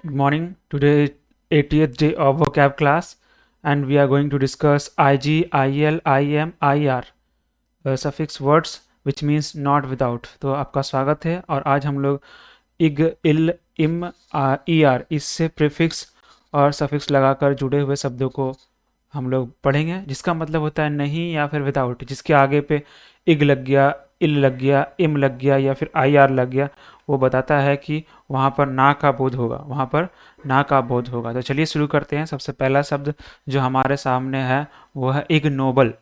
Good morning. Today is 80th day of vocab class and we are going to discuss IG, IL, IM, IR suffix words which means not without. तो आपका स्वागत है और आज हम लोग इग, इल, इम, ER इससे प्रीफिक्स और सफिक्स लगाकर जुड़े हुए शब्दों को हम लोग पढ़ेंगे जिसका मतलब होता है नहीं या फिर विदाउट, जिसके आगे पे इग लग गया, इल लग गया, इम लग गया या फिर IR लग गया, वो बताता है कि वहाँ पर ना का बोध होगा, वहाँ पर ना का बोध होगा। तो चलिए शुरू करते हैं। सबसे पहला शब्द जो हमारे सामने है वो है इग्नोबल।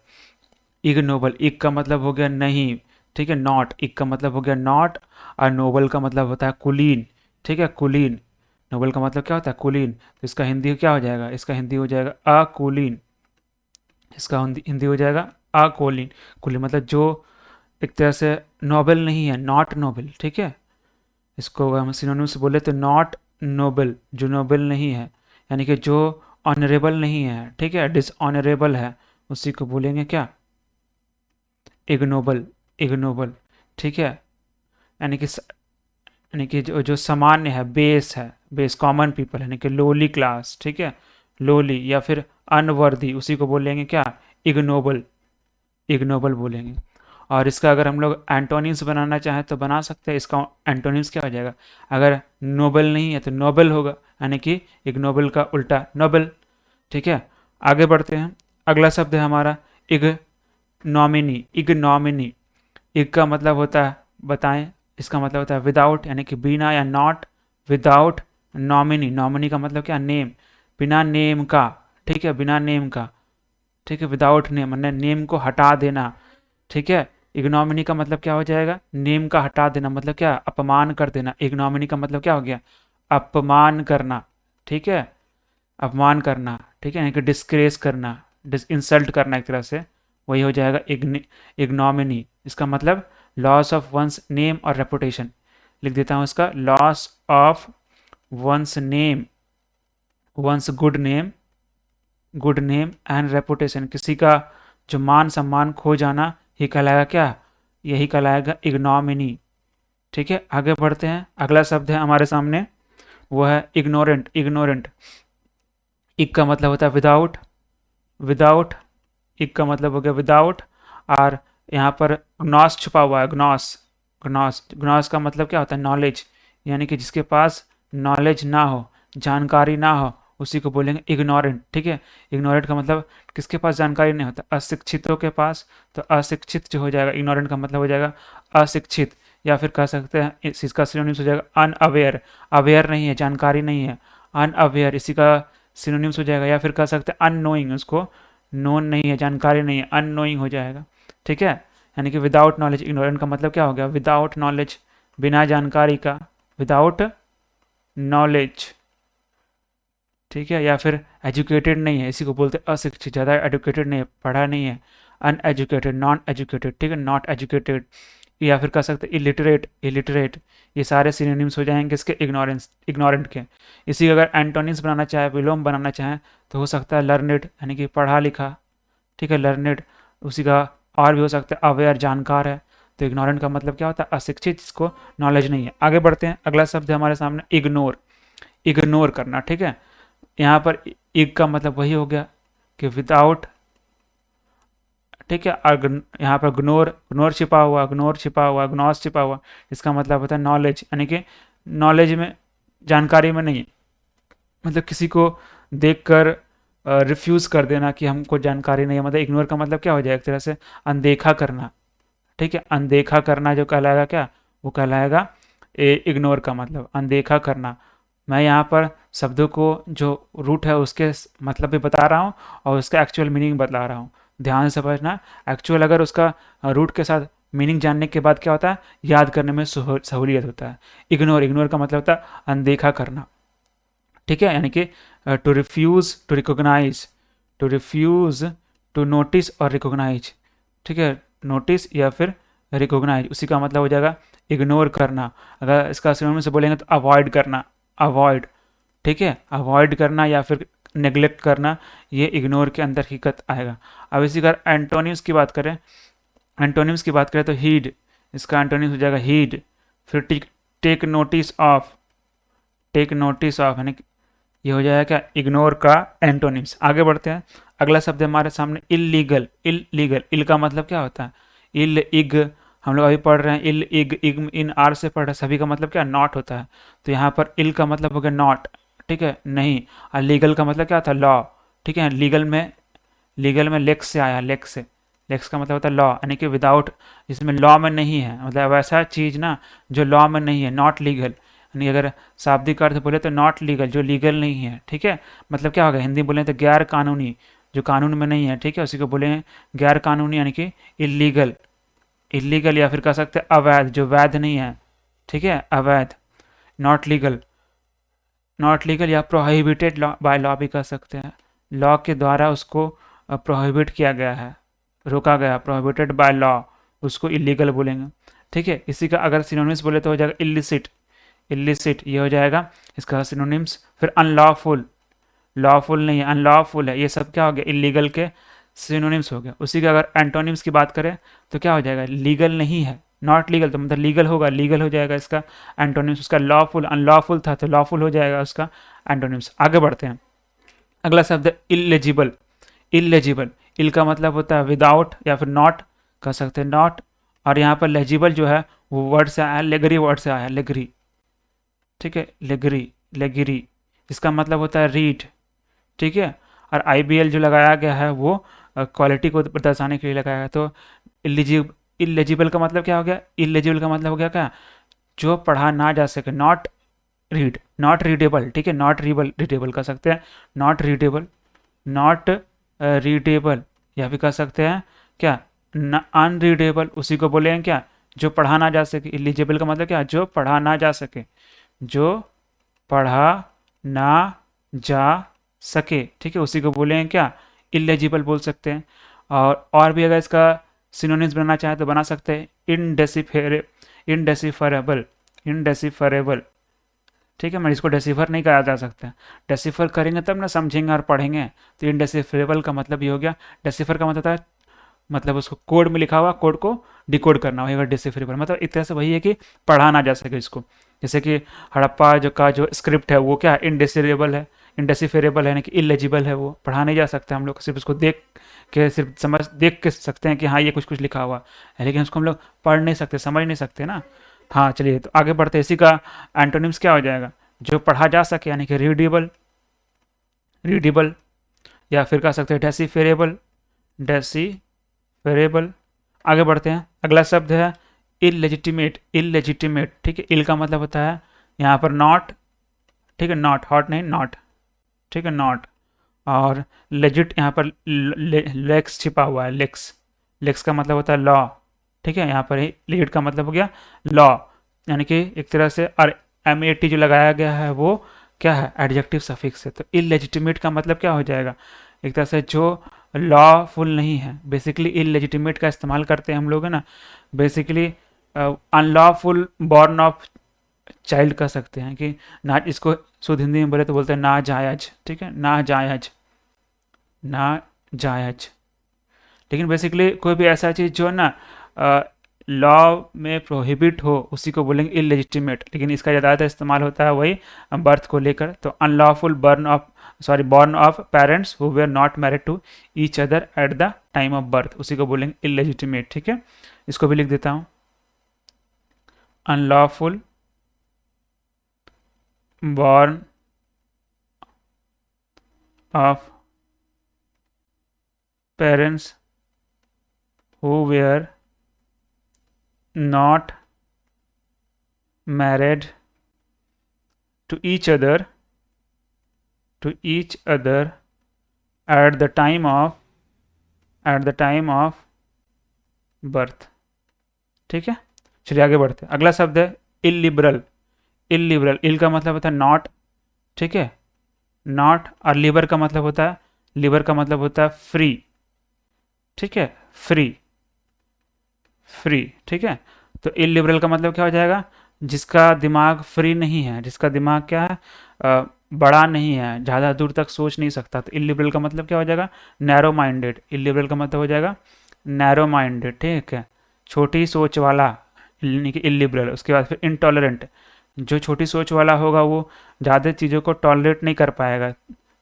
इग्नोबल, इग का मतलब हो गया नहीं, ठीक है, नॉट, इग का मतलब हो गया नॉट और नोबल का मतलब होता है कुलीन, ठीक है, कुलीन। नोबल का मतलब क्या होता है? कुलीन। तो इसका हिंदी क्या हो जाएगा? इसका हिंदी हो जाएगा अकुलीन। इसका हिंदी हो जाएगा अकुलीन। कुलीन मतलब जो एक तरह से नोबल नहीं है, नॉट नोबल, ठीक है। इसको अगर हम सिनोनिम से बोले तो नॉट नोबल, जो नोबल नहीं है, यानी कि जो ऑनरेबल नहीं है, ठीक है, डिसऑनरेबल है, उसी को बोलेंगे क्या? इग्नोबल, इग्नोबल, ठीक है। यानी कि जो जो सामान्य है, बेस है, बेस कॉमन पीपल, यानी कि लोली क्लास, ठीक है, लोली या फिर अनवर्दी, उसी को बोलेंगे क्या? इग्नोबल, इग्नोबल बोलेंगे। और इसका अगर हम लोग एंटोनिम्स बनाना चाहें तो बना सकते हैं। इसका एंटोनिम्स क्या हो जाएगा? अगर नोबल नहीं है तो नोबल होगा, यानी कि इग्नोबल का उल्टा नोबल, ठीक है। आगे बढ़ते हैं। अगला शब्द है हमारा इग्नोमिनी, इग्नोमिनी। इग का मतलब होता है, बताएं, इसका मतलब होता है विदाउट, यानी कि बिना या नॉट, विदाउट नॉमिनी। नॉमिनी का मतलब क्या? नेम, बिना नेम का, ठीक है, बिना नेम का, ठीक है, विदाउट नेम, मतलब नेम को हटा देना, ठीक है। इग्नोमिनी का मतलब क्या हो जाएगा? नेम का हटा देना, मतलब क्या? अपमान कर देना। इग्नोमिनी का मतलब क्या हो गया? अपमान करना, ठीक है, अपमान करना, ठीक है, यानी कि डिस्ग्रेस करना, इंसल्ट करना एक तरह से, वही हो जाएगा इग्नोमिनी। इसका मतलब लॉस ऑफ वंस नेम और रेपुटेशन। लिख देता हूँ इसका, loss of one's name, one's good name and reputation. किसी का जो मान सम्मान खो जाना ही कहलाएगा क्या? यही कहलाएगा इग्नोमिनी, ठीक है। आगे बढ़ते हैं। अगला शब्द है हमारे सामने, वो है इग्नोरेंट, इग्नोरेंट। इग का मतलब होता है विदाउट, विदाउट, इग का मतलब हो गया विदाउट। और यहाँ पर ग्नॉस छुपा हुआ है, ग्नॉस, ग्नॉस, ग्नॉस का मतलब क्या होता है? नॉलेज, यानी कि जिसके पास नॉलेज ना हो, जानकारी ना हो, उसी को बोलेंगे इग्नोरेंट, ठीक है। इग्नोरेंट का मतलब किसके पास जानकारी नहीं होता? अशिक्षितों के पास। तो अशिक्षित जो हो जाएगा, इग्नोरेंट का मतलब हो जाएगा अशिक्षित। या फिर कह सकते हैं इसका सिनोनिम्स हो जाएगा अनअवेयर, अवेयर नहीं है, जानकारी नहीं है, अनअवेयर, इसी का सिनोनिम्स हो जाएगा। या फिर कह सकते हैं अननोइंग, उसको नोन नहीं है, जानकारी नहीं है, अननोइंग हो जाएगा, ठीक है। यानी कि विदाउट नॉलेज। इग्नोरेंट का मतलब क्या हो गया? विदाउट नॉलेज, बिना जानकारी का, विदाउट नॉलेज, ठीक है। या फिर एजुकेटेड नहीं है, इसी को बोलते हैं अशिक्षित, ज़्यादा एजुकेटेड नहीं है, पढ़ा नहीं है, अनएजुकेटेड, नॉन एजुकेटेड, ठीक है, नॉट एजुकेटेड। या फिर कह सकते हैं इलिटरेट, इलिटरेट। ये सारे सिनोनिम्स हो जाएंगे इसके इग्नोरेंस, इग्नोरेंट के। इसी का अगर एंटोनिम्स बनाना चाहे, विलोम बनाना चाहें, तो हो सकता है लर्नेड, यानी कि पढ़ा लिखा, ठीक है, लर्नेड। उसी का और भी हो सकता है अवेयर, जानकार है। तो इग्नोरेंट का मतलब क्या होता है? अशिक्षित, जिसको नॉलेज नहीं है। आगे बढ़ते हैं। अगला शब्द है हमारे सामने इग्नोर, इग्नोर करना, ठीक है। यहाँ पर इग का मतलब वही हो गया कि विदाउट, ठीक है। और यहाँ पर ग्नोर, ग्नोर छिपा हुआ, ग्नोर छिपा हुआ, ग्नॉस छिपा हुआ, इसका मतलब होता है नॉलेज, यानी कि नॉलेज में, जानकारी में नहीं, मतलब किसी को देखकर रिफ्यूज़ कर देना कि हमको जानकारी नहीं है। मतलब इग्नोर का मतलब क्या हो जाएगा? एक तरह से अनदेखा करना, ठीक है, अनदेखा करना जो कहलाएगा क्या? वो कहलाएगा इग्नोर का मतलब अनदेखा करना। मैं यहाँ पर शब्दों को जो रूट है उसके मतलब भी बता रहा हूँ और उसका एक्चुअल मीनिंग बता रहा हूँ, ध्यान से समझना। एक्चुअल अगर उसका रूट के साथ मीनिंग जानने के बाद क्या होता है? याद करने में सहूलियत होता है। इग्नोर, इग्नोर का मतलब होता है अनदेखा करना, ठीक है, यानी कि to refuse to recognize, to refuse to notice और रिकोगनाइज, ठीक है, नोटिस या फिर रिकोगनाइज, उसी का मतलब हो जाएगा इग्नोर करना। अगर इसका सिनोनिम से बोलेंगे तो अवॉइड करना, अवॉइड, ठीक है, अवॉइड करना या फिर नेग्लेक्ट करना, ये इग्नोर के अंदर हकीकत आएगा। अब इसी का एंटोनिम्स की बात करें, एंटोनिम्स की बात करें तो हीड, इसका एंटोनिम्स हो जाएगा हीड। फिर take notice of, take notice of यानी कि ये हो जाएगा क्या, इग्नोर का एंटोनिम्स। आगे बढ़ते हैं। अगला शब्द है हमारे सामने इलीगल। इलीगल, इल का मतलब क्या होता है, इल इग, हम लोग अभी पढ़ रहे हैं इल इग, इग इन आर से पढ़ रहे हैं, सभी का मतलब क्या, नॉट होता है। तो यहाँ पर इल का मतलब हो गया नॉट, ठीक है, नहीं। और लीगल का मतलब क्या था, लॉ, ठीक है। लीगल में लेक्स से आया, लेक्स से, लेक्स का मतलब होता है लॉ, यानी कि विदाउट, जिसमें लॉ में नहीं है, मतलब वैसा चीज़ ना जो लॉ में नहीं है, नॉट लीगल। यानी अगर शाब्दिक अर्थ बोले तो नॉट लीगल, जो लीगल नहीं है, ठीक है। मतलब क्या होगा, हिंदी बोले तो गैर कानूनी, जो कानून में नहीं है, ठीक है, उसी को बोले गैर कानूनी, यानी कि इलीगल। इलीगल या फिर कह सकते हैं अवैध, जो वैध नहीं है, ठीक है, अवैध, नॉट लीगल। नॉट लीगल या प्रोहिबिटेड बाय लॉ भी कह सकते हैं, लॉ के द्वारा उसको प्रोहिबिट किया गया है, रोका गया, प्रोहिबिटेड बाय लॉ, उसको इलीगल बोलेंगे, ठीक है। इसी का अगर सिनोनिम्स बोले तो हो जाएगा इलिसिट। इलिसिट ये हो जाएगा इसका सिनोनिम्स। फिर अनलॉफुल, लॉफुल नहीं है, अनलॉफुल है, ये सब क्या हो गया, इलीगल के सिनोनिम्स हो गया। उसी का अगर एंटोनिम्स की बात करें तो क्या हो जाएगा, लीगल नहीं है, नॉट लीगल, तो मतलब लीगल होगा, लीगल हो जाएगा इसका एंटोनिम्स। उसका लॉफुल, अनलॉफुल था तो लॉफुल हो जाएगा उसका एंटोनिम्स। आगे बढ़ते हैं। अगला शब्द है इलेजिबल। इलेजिबल, इल का मतलब होता है विदाउट या फिर नॉट, कह सकते हैं नॉट। और यहाँ पर लेजिबल जो है वो वर्ड से आया, लेगरी वर्ड से आया, लेगरी, ठीक है, लेगरी, लेगरी, इसका मतलब होता है रीड, ठीक है। और आईबीएल जो लगाया गया है वो क्वालिटी को दर्शाने के लिए लगाया गया। तो इलेजिबल का मतलब क्या हो गया, इलेजिबल का मतलब हो गया क्या, जो पढ़ा ना जा सके, नॉट रीड, नॉट रीडेबल, ठीक है, नॉट रीडेबल कह सकते हैं, नॉट रीडेबल, नॉट रीडेबल, या फिर कह सकते हैं क्या, अनरीडेबल, उसी को बोले हैं क्या, जो पढ़ा ना जा सके। इलिजिबल का मतलब क्या, जो पढ़ा ना जा सके, जो पढ़ा ना जा सके, ठीक है, उसी को बोले हैं क्या, इलेजिबल बोल सकते हैं। और भी अगर इसका सिनोनिम्स बनाना चाहें तो बना सकते हैं इनडेसिफरेबल, इनडेसिफरेबल, ठीक है। मैं इसको डेसिफर नहीं करा जा सकता, डेसिफर करेंगे तब ना समझेंगे और पढ़ेंगे। तो इनडेसिफरेबल का मतलब ये हो गया, डेसिफर का मतलब था, मतलब उसको कोड में लिखा हुआ कोड को डिकोड करना होगा, डिसिफरेबल मतलब एक तरह से वही है कि पढ़ा ना जा सके इसको। जैसे कि हड़प्पा जो का जो स्क्रिप्ट है वो क्या, इनडेसिफरेबल है, इनडेसिफरेबल है, यानी कि इलेजिबल है, वो पढ़ा नहीं जा सकता, हम लोग सिर्फ उसको देख के, सिर्फ समझ देख के सकते हैं कि हाँ ये कुछ कुछ लिखा हुआ है, लेकिन उसको हम लोग पढ़ नहीं सकते, समझ नहीं सकते ना। हाँ चलिए तो आगे बढ़ते हैं। इसी का एंटोनिम्स क्या हो जाएगा, जो पढ़ा जा सके, यानी कि रीडेबल, रीडेबल, या फिर कह सकते हैं डेसिफरेबल, डेसिफरेबल। आगे बढ़ते हैं। अगला शब्द है इलेजिटिमेट। इलेजिटिमेट, ठीक है, इल का मतलब होता है यहाँ पर नॉट, ठीक है, नॉट, हॉट नहीं, नॉट, ठीक है, नॉट। और लेजिट, यहाँ पर लेक्स छिपा हुआ है, लेक्स, लेक्स का मतलब होता है लॉ, ठीक है, यहाँ पर ही लेजिट का मतलब हो गया लॉ, यानी कि एक तरह से, और एम ए टी जो लगाया गया है वो क्या है, एडजेक्टिव सफिक्स है। तो इलेजिटिमेट का मतलब क्या हो जाएगा, एक तरह से जो लॉफुल नहीं है, बेसिकली इलेजिटिमेट का इस्तेमाल करते हैं हम लोग, है ना, basically unlawful born of child कह सकते हैं, कि ना, इसको शुद्ध हिंदी में बोले तो बोलते हैं नाजायज, ठीक है, नाजायज, नाजायज। लेकिन बेसिकली कोई भी ऐसा चीज़ जो है ना लॉ में प्रोहिबिट हो उसी को बोलेंगे इलेजिटिमेट, लेकिन इसका ज़्यादातर इस्तेमाल होता है वही बर्थ को लेकर। तो unlawful born of parents who were not married to each other at the time of birth, उसी को बोलेंगे इलेजिटिमेट, ठीक है। इसको भी लिख देता हूँ, unlawful born of parents who were not married to each other at the time of birth, ठीक है। चलिए आगे बढ़ते हैं। अगला शब्द है इलिबरल। इलिबरल, इल का मतलब होता है नॉट, ठीक है, नॉट। और लिबर का मतलब होता है, लिबर का मतलब होता है फ्री, ठीक है, फ्री, फ्री, ठीक है। तो इलिबरल का मतलब क्या हो जाएगा, जिसका दिमाग फ्री नहीं है, जिसका दिमाग क्या है, बड़ा नहीं है, ज़्यादा दूर तक सोच नहीं सकता। तो इलिबरल का मतलब क्या हो जाएगा, नैरो माइंडेड। इलिबरल का मतलब हो जाएगा नैरो माइंडेड, ठीक है, छोटी सोच वाला, यानी कि इलिबरल। उसके बाद फिर इंटॉलरेंट। जो छोटी सोच वाला होगा वो ज़्यादा चीज़ों को टॉलरेट नहीं कर पाएगा,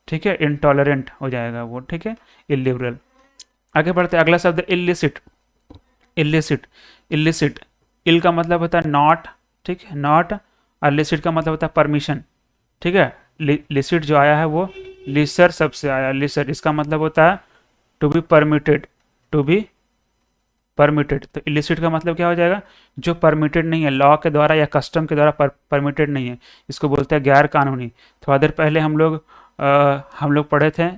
ठीक है, इनटॉलरेंट हो जाएगा वो, ठीक है, इलिबरल। आगे बढ़ते हैं, अगला शब्द इलिसिट। इलिसिट, इलिसिट, इल का मतलब होता है नॉट, ठीक है, नॉट, और लिसिट का मतलब होता है परमिशन, ठीक है। लिसिट जो आया है वो लिसर सबसे आया, लिसर, इसका मतलब होता है to be permitted, to be permitted. तो इलिसिट का मतलब क्या हो जाएगा, जो परमिटेड नहीं है, लॉ के द्वारा या कस्टम के द्वारा परमिटेड नहीं है, इसको बोलते हैं गैर कानूनी। थोड़ा देर पहले हम लोग पढ़े थे,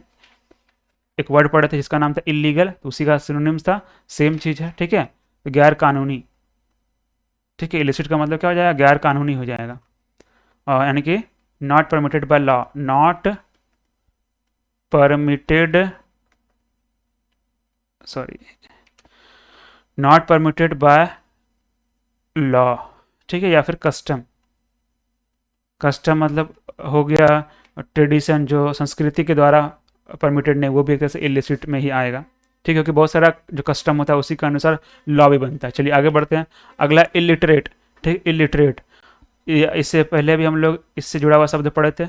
एक वर्ड पढ़े थे जिसका नाम था इलीगल, तो उसी का सिनोनिम्स था, सेम चीज़ है, ठीक है, तो गैर कानूनी, ठीक है। इलिसिट का मतलब क्या हो जाएगा, गैर कानूनी हो जाएगा, और यानी कि not permitted by law, not permitted, sorry, not permitted by law, ठीक है, या फिर कस्टम। कस्टम मतलब हो गया ट्रेडिशन, जो संस्कृति के द्वारा परमिटेड नहीं, वो भी एक तरह से इलिसिट में ही आएगा, ठीक है, क्योंकि बहुत सारा जो कस्टम होता है उसी के अनुसार लॉ भी बनता है। चलिए आगे बढ़ते हैं, अगला इलिटरेट, ठीक, इलिटरेट, इससे पहले भी हम लोग इससे जुड़ा हुआ शब्द पढ़े थे,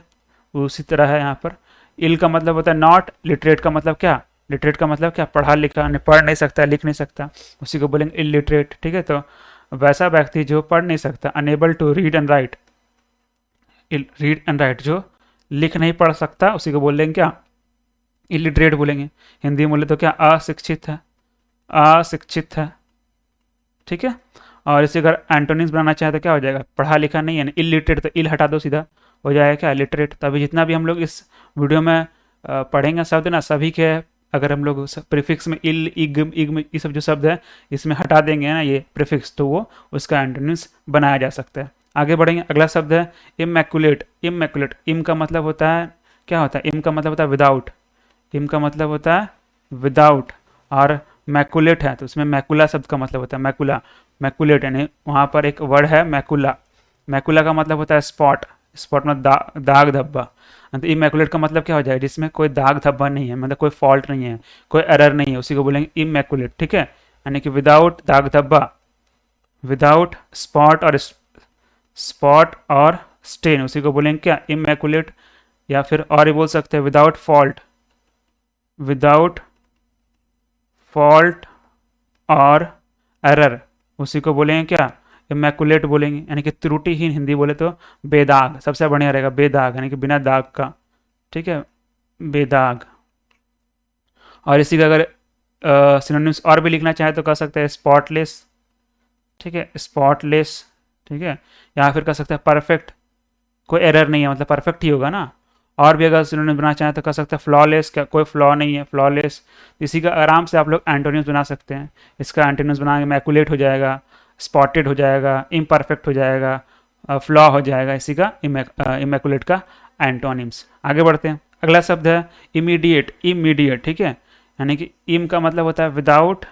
उसी तरह है यहाँ पर। इल का मतलब होता है नॉट, लिटरेट का मतलब क्या, लिटरेट का मतलब क्या, पढ़ा लिखा, पढ़ नहीं सकता, लिख नहीं सकता, उसी को बोलेंगे इलिटरेट, ठीक है। तो वैसा व्यक्ति जो पढ़ नहीं सकता, unable to read and write, read and write, जो लिख नहीं पढ़ सकता, उसी को बोलेंगे क्या, इलिटरेट बोलेंगे। हिंदी में बोले तो क्या, अशिक्षित है, अशिक्षित है, ठीक है। और इसे अगर एंटोनिम्स बनाना चाहे तो क्या हो जाएगा, पढ़ा लिखा नहीं है, इलिटरेट, तो इल हटा दो, सीधा हो जाएगा क्या, लिटरेट। तो अभी जितना भी हम लोग इस वीडियो में पढ़ेंगे शब्द ना, सभी के अगर हम लोग प्रीफिक्स में इल, इग ये सब जो शब्द है इसमें हटा देंगे ना ये प्रीफिक्स, तो वो उसका एंटोनिम्स बनाया जा सकता है। आगे बढ़ेंगे, अगला शब्द है इमैकुलेट। इमैकुलेट, इम का मतलब होता है, क्या होता है, इम का मतलब होता है विदाउट, इम का मतलब होता है विदाउट, और मैकुलेट है तो उसमें मैकुला शब्द का मतलब होता है मैकुला, मैकुलेट, यानी वहाँ पर एक वर्ड है मैकुला। मैकुला का मतलब होता है स्पॉट, स्पॉट में दाग धब्बा। तो इमैकुलेट का मतलब क्या हो जाएगा, जिसमें कोई दाग धब्बा नहीं है, मतलब कोई फॉल्ट नहीं है, कोई एरर नहीं है, उसी को बोलेंगे इमैकुलेट, ठीक है, यानी कि विदाउट दाग धब्बा, विदाउट स्पॉट और स्टेन, उसी को बोलेंगे क्या, इमैकुलेट। या फिर और ये बोल सकते हैं विदाउट फॉल्ट, विदाउट फॉल्ट और एरर, उसी को बोलेंगे क्या, इमैकुलेट बोलेंगे, यानी कि त्रुटिहीन, हिंदी बोले तो बेदाग, सबसे बढ़िया रहेगा बेदाग, यानी कि बिना दाग का, ठीक है, बेदाग। और इसी का अगर सिनोनिम्स और भी लिखना चाहे तो कह सकते हैं स्पॉटलेस, ठीक है, स्पॉटलेस, ठीक है, या फिर कह सकते हैं परफेक्ट, कोई एरर नहीं है, मतलब परफेक्ट ही होगा ना। और भी अगर सिनोनिम्स बनाना चाहें तो कह सकते हैं फ्लॉलेस, क्या कोई फ्लॉ नहीं है, फ्लॉलेस। इसी का आराम से आप लोग एंटोनिम्स बना सकते हैं, इसका एंटोनिम्स बनाएंगे मैकुलेट हो जाएगा, स्पॉटेड हो जाएगा, इम्परफेक्ट हो जाएगा, फ्लॉ हो जाएगा, इसी का इमैकुलेट का एंटोनिम्स। आगे बढ़ते हैं, अगला शब्द है इमीडिएट। इमीडिएट, ठीक है, यानी कि इम का मतलब होता है विदाउट,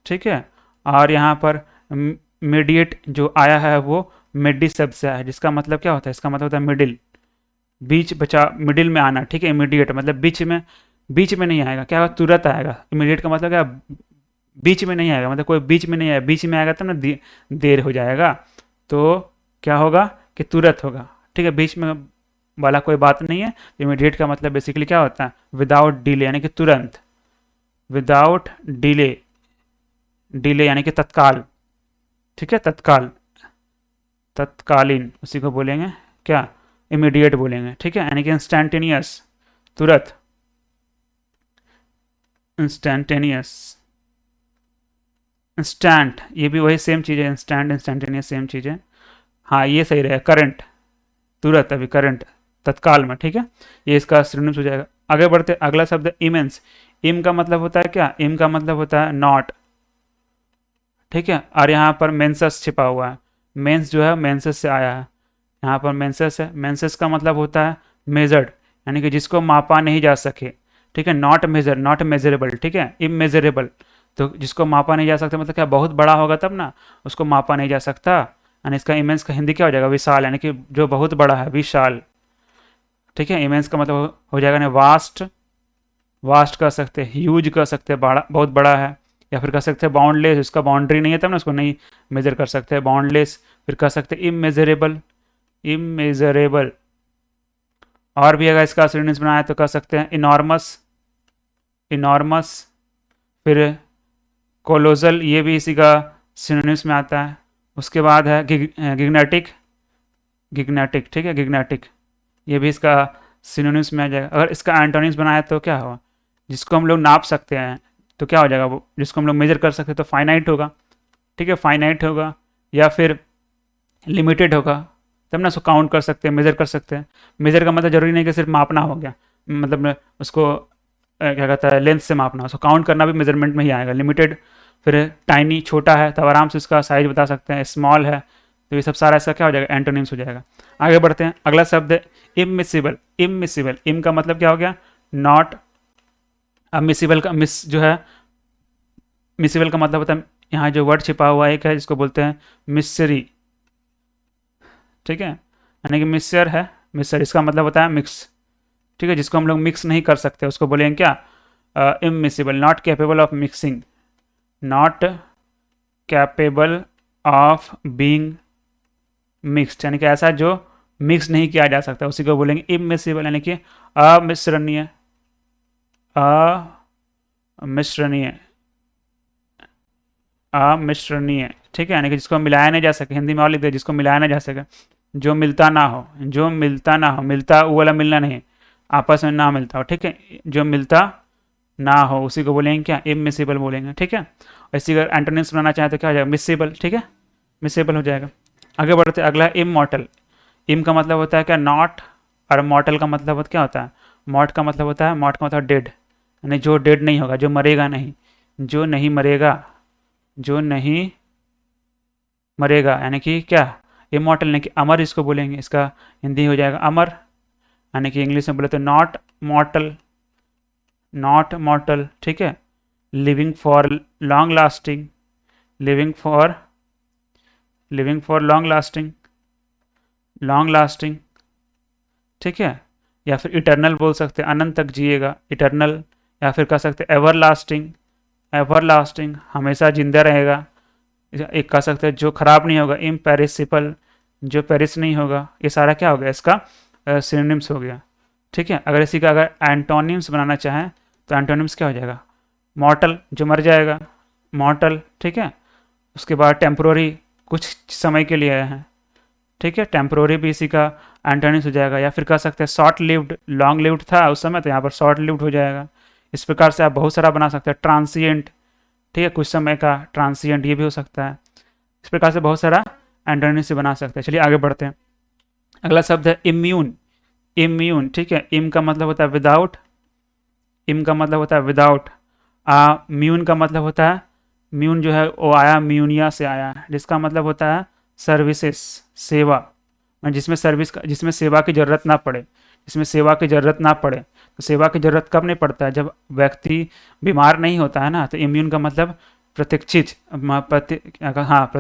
ठीक है, और यहाँ पर मीडिएट जो आया है वो मिडी शब्द से आया है, जिसका मतलब क्या होता है, इसका मतलब होता है मिडिल, बीच बचा, मिडिल में आना, ठीक है। इमीडिएट मतलब बीच में नहीं आएगा, क्या होगा, तुरंत आएगा। इमीडिएट का मतलब क्या, बीच में नहीं आएगा, मतलब कोई बीच में नहीं आएगा, बीच में आएगा तब ना देर हो जाएगा, तो क्या होगा कि तुरंत होगा, ठीक है, बीच में वाला कोई बात नहीं है। इमीडिएट का मतलब बेसिकली क्या होता है, विदाउट डिले, यानी कि तुरंत, विदाउट डिले, डिले यानी कि तत्काल, ठीक है, तत्काल, तत्कालीन, उसी को बोलेंगे क्या, इमीडिएट बोलेंगे, ठीक है, यानी कि इंस्टैंटेनियस, तुरंत, इंस्टैंटेनियस, इंस्टैंट, ये भी वही सेम चीज़ है, इंस्टैंट इंस्टैंटेनियस सेम चीज़ है। हाँ ये सही रहेगा, करंट, तुरंत, अभी करंट, तत्काल में, ठीक है, ये इसका सिनोनिम्स हो जाएगा। आगे बढ़ते, अगला शब्द है इमेंस। इम का मतलब होता है क्या, इम का मतलब होता है नॉट, ठीक है, और यहाँ पर मेंसस छिपा हुआ है, मेंस जो है मेंसस से आया है, यहाँ पर मेंसस है, मेंसस का मतलब होता है मेजर्ड, यानी कि जिसको मापा नहीं जा सके, ठीक है, नॉट मेजर, नॉट मेजरेबल, ठीक है, इमेजरेबल, तो जिसको मापा नहीं जा सकता मतलब क्या, बहुत बड़ा होगा तब ना, उसको मापा नहीं जा सकता, यानी इसका इमेंस का हिंदी क्या हो जाएगा, विशाल, यानी कि जो बहुत बड़ा है, विशाल, ठीक है। इमेंस का मतलब हो जाएगा ना वास्ट, वास्ट कह सकते हैं, ह्यूज कह सकते हैं, बड़ा, बहुत बड़ा है, या फिर कह सकते हैं बाउंडलेस, उसका बाउंड्री नहीं है तब ना उसको नहीं मेजर कर सकते हैं, बाउंडलेस, फिर कह सकते हैं इमेजरेबल, इमेजरेबल। और भी अगर इसका सिनोनिम्स बनाए तो कह सकते हैं इनॉर्मस, इनॉर्मस। फिर कोलोजल, ये भी इसी का सिनोनिम्स में आता है। उसके बाद है गिग्नेटिक, गिग्नेटिक, ठीक है, गिग्नेटिक, ये भी इसका सिनोनिम्स में आ जाएगा। अगर इसका एंटोनिम्स बनाए तो क्या होगा, जिसको हम लोग नाप सकते हैं तो क्या हो जाएगा, वो जिसको हम लोग मेजर कर सकते हैं तो फाइनाइट होगा, ठीक है, फाइनाइट होगा। या फिर लिमिटेड होगा, तब ना उसको काउंट कर सकते हैं, मेजर कर सकते हैं। मेजर का मतलब जरूरी नहीं कि सिर्फ मापना हो गया, मतलब उसको क्या कहता है, लेंथ से मापना, उसको काउंट करना भी मेजरमेंट में ही आएगा। लिमिटेड, फिर टाइनी, छोटा है तब आराम से उसका साइज बता सकते हैं। स्मॉल है तो ये सब सारा इसका क्या हो जाएगा, एंटोनिम्स हो जाएगा। आगे बढ़ते हैं, अगला शब्द है इमिसिबल, इमिसिबल। इम का मतलब क्या हो गया, नॉट। अब मिसिबल का मिस जो है, मिसिबल का मतलब होता है, यहाँ जो वर्ड छिपा हुआ एक है जिसको बोलते हैं मिस्री, ठीक है, यानी कि मिक्सर है, मिक्सर इसका मतलब होता है मिक्स, ठीक है, जिसको हम लोग मिक्स नहीं कर सकते उसको बोलेंगे क्या, immiscible, not capable of mixing, not capable of being mixed, यानी कि ऐसा जो मिक्स नहीं किया जा सकता उसी को बोलेंगे इमिसिबल, यानी कि अमिश्रणीय, अमिश्रणीय, अमिश्रणीय, ठीक है, यानी कि जिसको मिलाया नहीं जा सके। हिंदी में और लिख दे, जिसको मिलाया नहीं जा सके, जो मिलता ना हो, जो मिलता ना हो, मिलता वो वाला मिलना नहीं, आपस में ना मिलता हो, ठीक है, जो मिलता ना हो उसी को बोलेंगे क्या, इमिसिबल बोलेंगे, ठीक है। इसी का एंटोनिम्स बनाना चाहे तो क्या हो जाएगा, मिसिबल, ठीक है, मिसिबल हो जाएगा। आगे बढ़ते, अगला है इमॉर्टल। इम का मतलब होता है क्या, नॉट, और मॉर्टल का मतलब क्या होता है, मॉट का मतलब होता है, मॉट का मतलब डेड, यानी जो डेड नहीं होगा, जो मरेगा नहीं, जो नहीं मरेगा, जो नहीं मरेगा, यानी कि क्या, इमॉर्टल, यानी कि अमर इसको बोलेंगे। इसका हिंदी हो जाएगा अमर, यानी कि इंग्लिश में बोले तो नॉट मॉर्टल, नॉट मॉर्टल, ठीक है। Living for long lasting, living for, living for long lasting, long lasting, ठीक है। या फिर इटर्नल बोल सकते हैं, अनंत तक जिएगा, इटर्नल। या फिर कह सकते हैं एवर लास्टिंग, एवर लास्टिंग, हमेशा जिंदा रहेगा। एक कह सकते हैं जो खराब नहीं होगा, इम्पेरिसिबल, जो पेरिस नहीं होगा। ये सारा क्या हो गया, इसका सिनोनिम्स हो गया, ठीक है। अगर इसी का अगर एंटोनिम्स बनाना चाहें तो एंटोनिम्स क्या हो जाएगा, मॉर्टल, जो मर जाएगा, मॉर्टल, ठीक है। उसके बाद टेम्प्रोरी, कुछ समय के लिए हैं, ठीक है, टेम्प्रोरी भी इसी का एंटोनिम्स हो जाएगा। या फिर कह सकते हैं शॉर्ट लिव्ड, लॉन्ग लिव्ड था उस समय तो यहाँ पर शॉर्ट लिव्ड हो जाएगा। इस प्रकार से आप बहुत सारा बना सकते हैं। ट्रांसिएंट, ठीक है, कुछ समय का, ट्रांसिएंट ये भी हो सकता है। इस प्रकार से बहुत सारा एंटोनिम्स से बना सकते हैं। चलिए आगे बढ़ते हैं, अगला शब्द है इम्यून, इम्यून, ठीक है। इम का मतलब होता है विदाउट, इम का मतलब होता है विदाउट। म्यून का मतलब होता है, म्यून जो है वो आया म्यूनिया से आया है, जिसका मतलब होता है सर्विसेज, सेवा, जिसमें सर्विस का, जिसमें सेवा की जरूरत ना पड़े, जिसमें सेवा की जरूरत ना पड़े। तो सेवा की जरूरत कब नहीं पड़ता है, जब व्यक्ति बीमार नहीं होता है ना। तो इम्यून का मतलब प्रतीक्षित, हाँ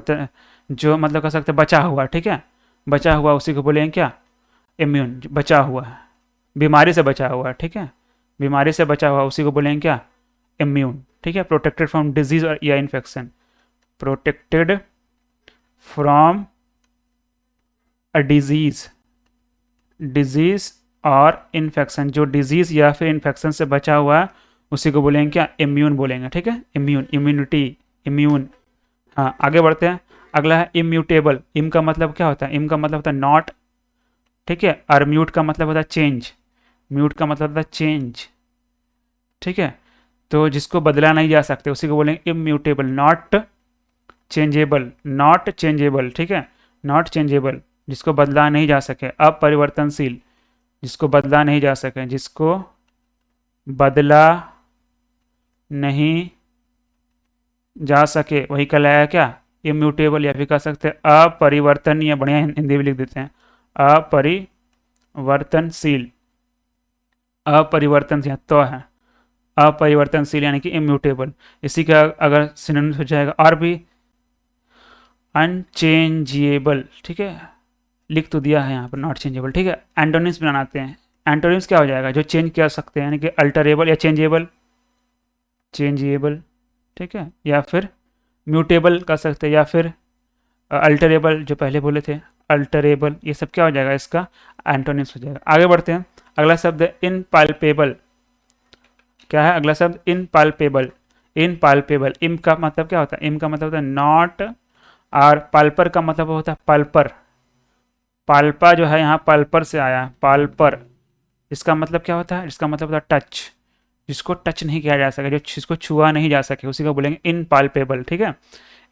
जो मतलब कह सकते हैं बचा हुआ, ठीक है, बचा हुआ, उसी को बोलेंगे क्या, इम्यून, बचा हुआ है, बीमारी से बचा हुआ है, ठीक है, बीमारी से बचा हुआ उसी को बोलेंगे क्या, इम्यून, ठीक है। प्रोटेक्टेड फ्रॉम डिजीज या infection, protected from a disease, disease और इन्फेक्शन, जो डिजीज या फिर इन्फेक्शन से बचा हुआ है उसी को बोलेंगे क्या, इम्यून बोलेंगे, ठीक है, इम्यून, इम्यूनिटी, इम्यून। हाँ आगे बढ़ते हैं, अगला है इम्यूटेबल। इम का मतलब क्या होता है, इम का मतलब होता है नॉट, ठीक है, और म्यूट का मतलब होता है चेंज, म्यूट का मतलब होता है चेंज, ठीक है। तो जिसको बदला नहीं जा सकते उसी को बोलेंगे immutable, not changeable, not changeable, ठीक है, नॉट चेंजेबल, जिसको बदला नहीं जा सके। अपरिवर्तनशील, जिसको बदला नहीं जा सके, जिसको बदला नहीं जा सके वही कहलाया क्या, इम्यूटेबल, या फिर कह सकते हैं अपरिवर्तनीय, बढ़िया हिंदी में लिख देते हैं, अपरिवर्तनशील, अपरिवर्तनशील तो है, अपरिवर्तनशील यानी कि इम्यूटेबल। इसी का अगर सिनोनिम्स हो जाएगा और भी, अनचेंजेबल, ठीक है, लिख तो दिया है यहाँ पर नॉट चेंजेबल, ठीक है। एंटोनिम्स बनाते हैं, एंटोनिम्स क्या हो जाएगा, जो चेंज कर सकते हैं, यानी कि अल्टरेबल या चेंजेबल, चेंजेबल, ठीक है, या फिर म्यूटेबल कर सकते हैं, या फिर अल्टरेबल जो पहले बोले थे, अल्टरेबल, ये सब क्या हो जाएगा, इसका एंटोनिम्स हो जाएगा। आगे बढ़ते हैं, अगला शब्द है इनपाल्पेबल। क्या है अगला शब्द, इनपाल्पेबल। इनपाल्पेबल, इम का मतलब क्या होता है, इम का मतलब होता है नॉट, और पाल्पर का मतलब होता है पल्पर। पाल्पा जो है यहाँ पल्पर से आया है, पाल्पर। इसका मतलब क्या होता है, इसका मतलब होता है टच, जिसको टच नहीं किया जा सके, जो जिसको छुआ नहीं जा सके, उसी को बोलेंगे इनपाल्पेबल। ठीक है,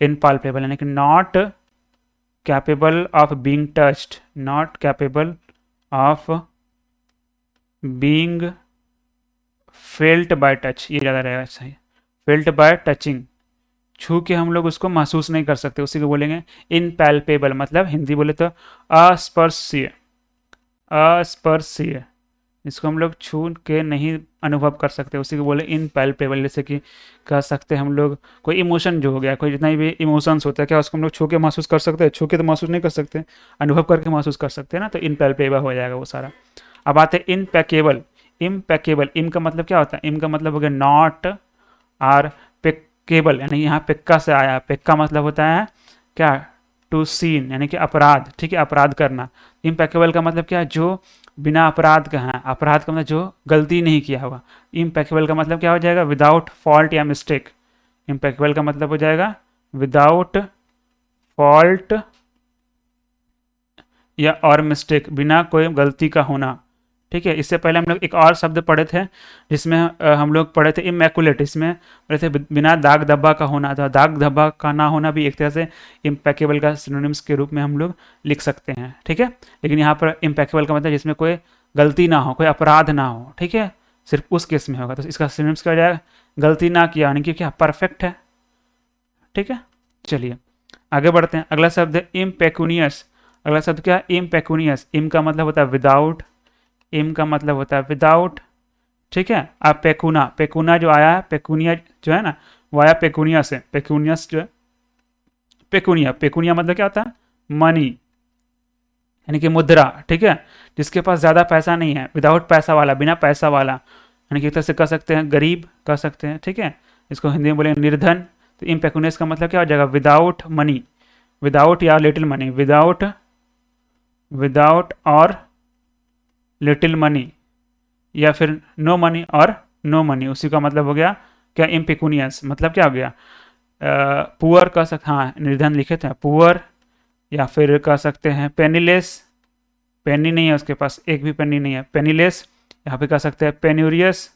इनपाल्पेबल यानी कि not capable of being touched, not capable of being felt by touch, ये ज़्यादा रहेगा सही, फेल्ट बाय टचिंग, छू के हम लोग उसको महसूस नहीं कर सकते, उसी को बोलेंगे इनपैल्पेबल, मतलब हिंदी बोले तो अस्पर्शीय, अस्पर्शीय, इसको हम लोग छू के नहीं अनुभव कर सकते, उसी को बोले इनपैल्पेबल। जैसे कि कह सकते हैं हम लोग कोई इमोशन जो हो गया, कोई जितना भी इमोशंस होता है, क्या उसको हम लोग छू के महसूस कर सकते हैं, छू के तो महसूस नहीं कर सकते, अनुभव करके महसूस कर सकते हैं ना, तो इनपैल्पेबल हो जाएगा वो सारा। अब आते हैं इनपैकेबल। इम्पेकेबल, इम का मतलब क्या होता है, इम का मतलब हो गया नॉट आर पेकेबल, यानी यहाँ पेक्का से आया, पेक्का मतलब होता है क्या, टू सीन, यानी कि अपराध। ठीक है, अपराध करना। इम्पेकेबल का मतलब क्या है, जो बिना अपराध का है, अपराध का मतलब जो गलती नहीं किया होगा। इम्पेकेबल का मतलब क्या हो जाएगा, विदाउट फॉल्ट या मिस्टेक। इम्पेकेबल का मतलब हो जाएगा विदाउट फॉल्ट या और मिस्टेक, बिना कोई गलती का होना। ठीक है, इससे पहले हम लोग एक और शब्द पढ़े थे, जिसमें हम लोग पढ़े थे इमैकुलेट, इसमें पढ़े थे बिना दाग धब्बा का होना, तो दाग धब्बा का ना होना भी एक तरह से इम्पेकेबल का सिनोनिम्स के रूप में हम लोग लिख सकते हैं। ठीक है, लेकिन यहाँ पर इम्पेकेबल का मतलब जिसमें कोई गलती ना हो, कोई अपराध ना हो। ठीक है, सिर्फ उस केस में होगा, तो इसका सिनोनिम्स क्या हो जाएगा, गलती ना किया, यानी कि क्या, परफेक्ट है। ठीक है, चलिए आगे बढ़ते हैं, अगला शब्द है इम्पेकुनियस। अगला शब्द क्या है, इम्पेकुनियस। इम का मतलब होता है विदाउट, इम का मतलब होता है विदाउट। ठीक है, अब पेकुना, पेकुना जो आया है, पेकुनिया जो है ना, वो आया पेकुनिया से, पेकुनियस जो है, पेकुनिया, पेकुनिया मतलब क्या होता है, मनी, यानी कि मुद्रा। ठीक है, जिसके पास ज़्यादा पैसा नहीं है, विदाउट पैसा वाला, बिना पैसा वाला, यानी कि एक तरह से कह सकते हैं गरीब कह सकते हैं। ठीक है, इसको हिंदी में बोलेंगे निर्धन। तो इम पेकुनियस का मतलब क्या हो जाएगा, विदाउट मनी, विदाउट या लिटिल मनी, विदाउट, विदाउट और लिटिल मनी, या फिर नो मनी और नो मनी, उसी का मतलब हो गया क्या, इम्पिकुनियस। मतलब क्या हो गया, पुअर कह सकते, हाँ निर्धन लिखे थे, पुअर, या फिर कह सकते हैं पेनीलेस, पेनी नहीं है उसके पास, एक भी पेनी नहीं है, पेनीलेस, यहाँ पे कह सकते हैं पेन्यूरियस,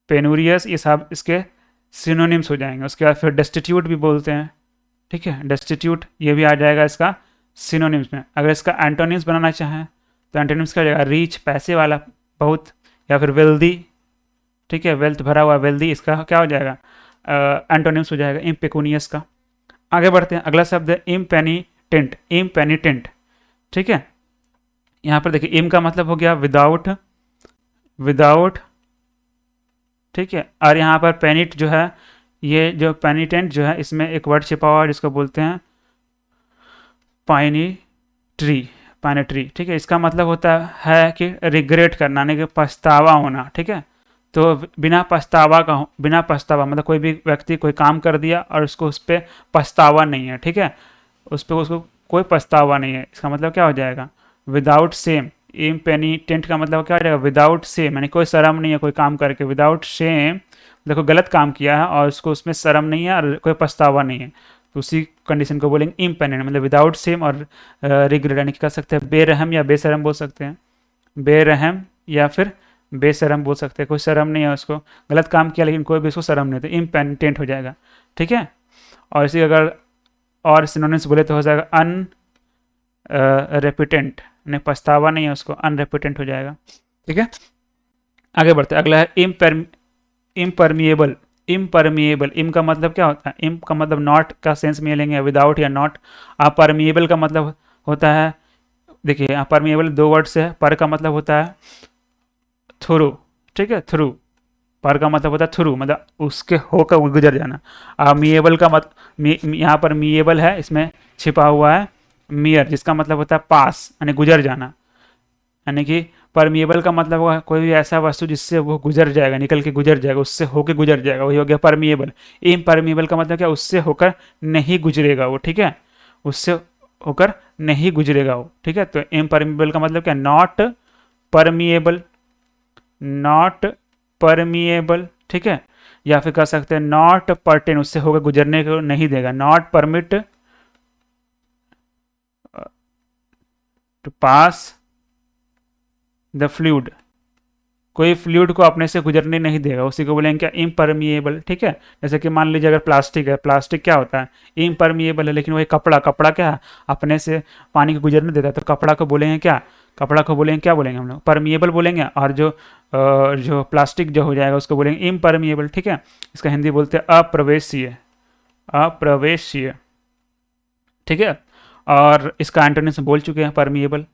पेनूरियस, ये सब इसके सिनोनिम्स हो जाएंगे। उसके बाद फिर डेस्टिट्यूट भी बोलते हैं। ठीक है, डेस्टिट्यूट ये भी आ जाएगा इसका सिनोनिम्स में। अगर इसका एंटोनिम्स बनाना चाहें तो एंटोनिम्स क्या हो जाएगा, रिच पैसे वाला, बहुत, या फिर वेल्दी। ठीक है, वेल्थ भरा हुआ, वेल्दी, इसका क्या हो जाएगा, एंटोनिम्स हो जाएगा इम्पेकुनियस का। आगे बढ़ते हैं, अगला शब्द है इम्पेनिटेंट। इम्पेनिटेंट, ठीक है, यहाँ पर देखिए इम का मतलब हो गया विदाउट, विदाउट। ठीक है, और यहाँ पर पेनिट जो है, ये जो पेनिटेंट जो है, इसमें एक वर्ड छिपा हुआ है जिसको बोलते हैं पाइनी ट्री, पाइनेट्री। ठीक है, इसका मतलब होता है कि रिग्रेट करना, यानी कि पछतावा होना। ठीक है, तो बिना पछतावा का, बिना पछतावा मतलब कोई भी व्यक्ति कोई काम कर दिया और उसको उस पर पछतावा नहीं है। ठीक है, उस पर उसको कोई पछतावा नहीं है, इसका मतलब क्या हो जाएगा, विदाउट सेम। इम्पेनिटेंट का मतलब क्या हो जाएगा, विदाउट सेम, यानी कोई शर्म नहीं है कोई काम करके, विदाउट शेम, देखो गलत काम किया है और उसको उसमें शर्म नहीं है और कोई पछतावा नहीं है, तो उसी कंडीशन को बोलेंगे इम्पेनिटेंट, मतलब विदाउट सेम और रिग्रेट, यानी कि कह सकते हैं बेरहम या बेशरम बोल सकते हैं, बेरहम या फिर बेशरम बोल सकते हैं, कोई शर्म नहीं है उसको, गलत काम किया लेकिन कोई भी उसको शर्म नहीं, तो इम्पेनिटेंट हो जाएगा। ठीक है, और इसी अगर और सिनोनिम्स बोले तो हो जाएगा अन रेपिटेंट, यानी पछतावा नहीं है उसको, अनरेपिटेंट हो जाएगा। ठीक है, आगे बढ़ते हैं, अगला है इम्परमिएबल। इम्परमिएबल, इम का मतलब क्या होता है, इम का मतलब नॉट का सेंस में लेंगे, विदाउट या नॉट। परमिएबल का मतलब होता है, देखिए यहाँ परमिएबल दो वर्ड से है, पर का मतलब होता है थ्रू। ठीक है, थ्रू, पर का मतलब होता है थ्रू, मतलब उसके होकर गुजर जाना। मिएबल का मतलब, यहाँ पर मिएबल है, इसमें छिपा हुआ है मियर, जिसका मतलब होता है पास, यानी गुजर जाना, यानी कि परमिएबल का मतलब होगा कोई भी ऐसा वस्तु जिससे वो गुजर जाएगा, निकल के गुजर जाएगा, उससे होके गुजर जाएगा, वही हो गया परमिएबल। इम्परमिएबल का मतलब क्या, उससे होकर नहीं गुजरेगा वो। ठीक है, उससे होकर नहीं गुजरेगा वो, ठीक है। तो इम्परमिएबल का मतलब क्या, नॉट परमिएबल, नॉट परमिएबल, ठीक है। या फिर कह सकते हैं नॉट पर्टेन, उससे होकर गुजरने को नहीं देगा, not permit to pass the fluid, कोई फ्लूइड को अपने से गुजरने नहीं देगा, उसी को बोलेंगे क्या, इम्परमिएबल, ठीक है। जैसे कि मान लीजिए अगर प्लास्टिक है, प्लास्टिक क्या होता है, इम्परमिएबल है, लेकिन वही कपड़ा, कपड़ा क्या है, अपने से पानी को गुजरने देता है, तो कपड़ा को बोलेंगे क्या, कपड़ा को बोलेंगे क्या बोलेंगे हम लोग, परमिएबल बोलेंगे। और जो प्लास्टिक जो हो जाएगा उसको बोलेंगे इम्परमिएबल, ठीक है। इसका हिंदी बोलते हैं अप्रवेशीय, अप्रवेशीय, ठीक है। और इसका एंटोनिम्स बोल चुके हैं, परमिएबल,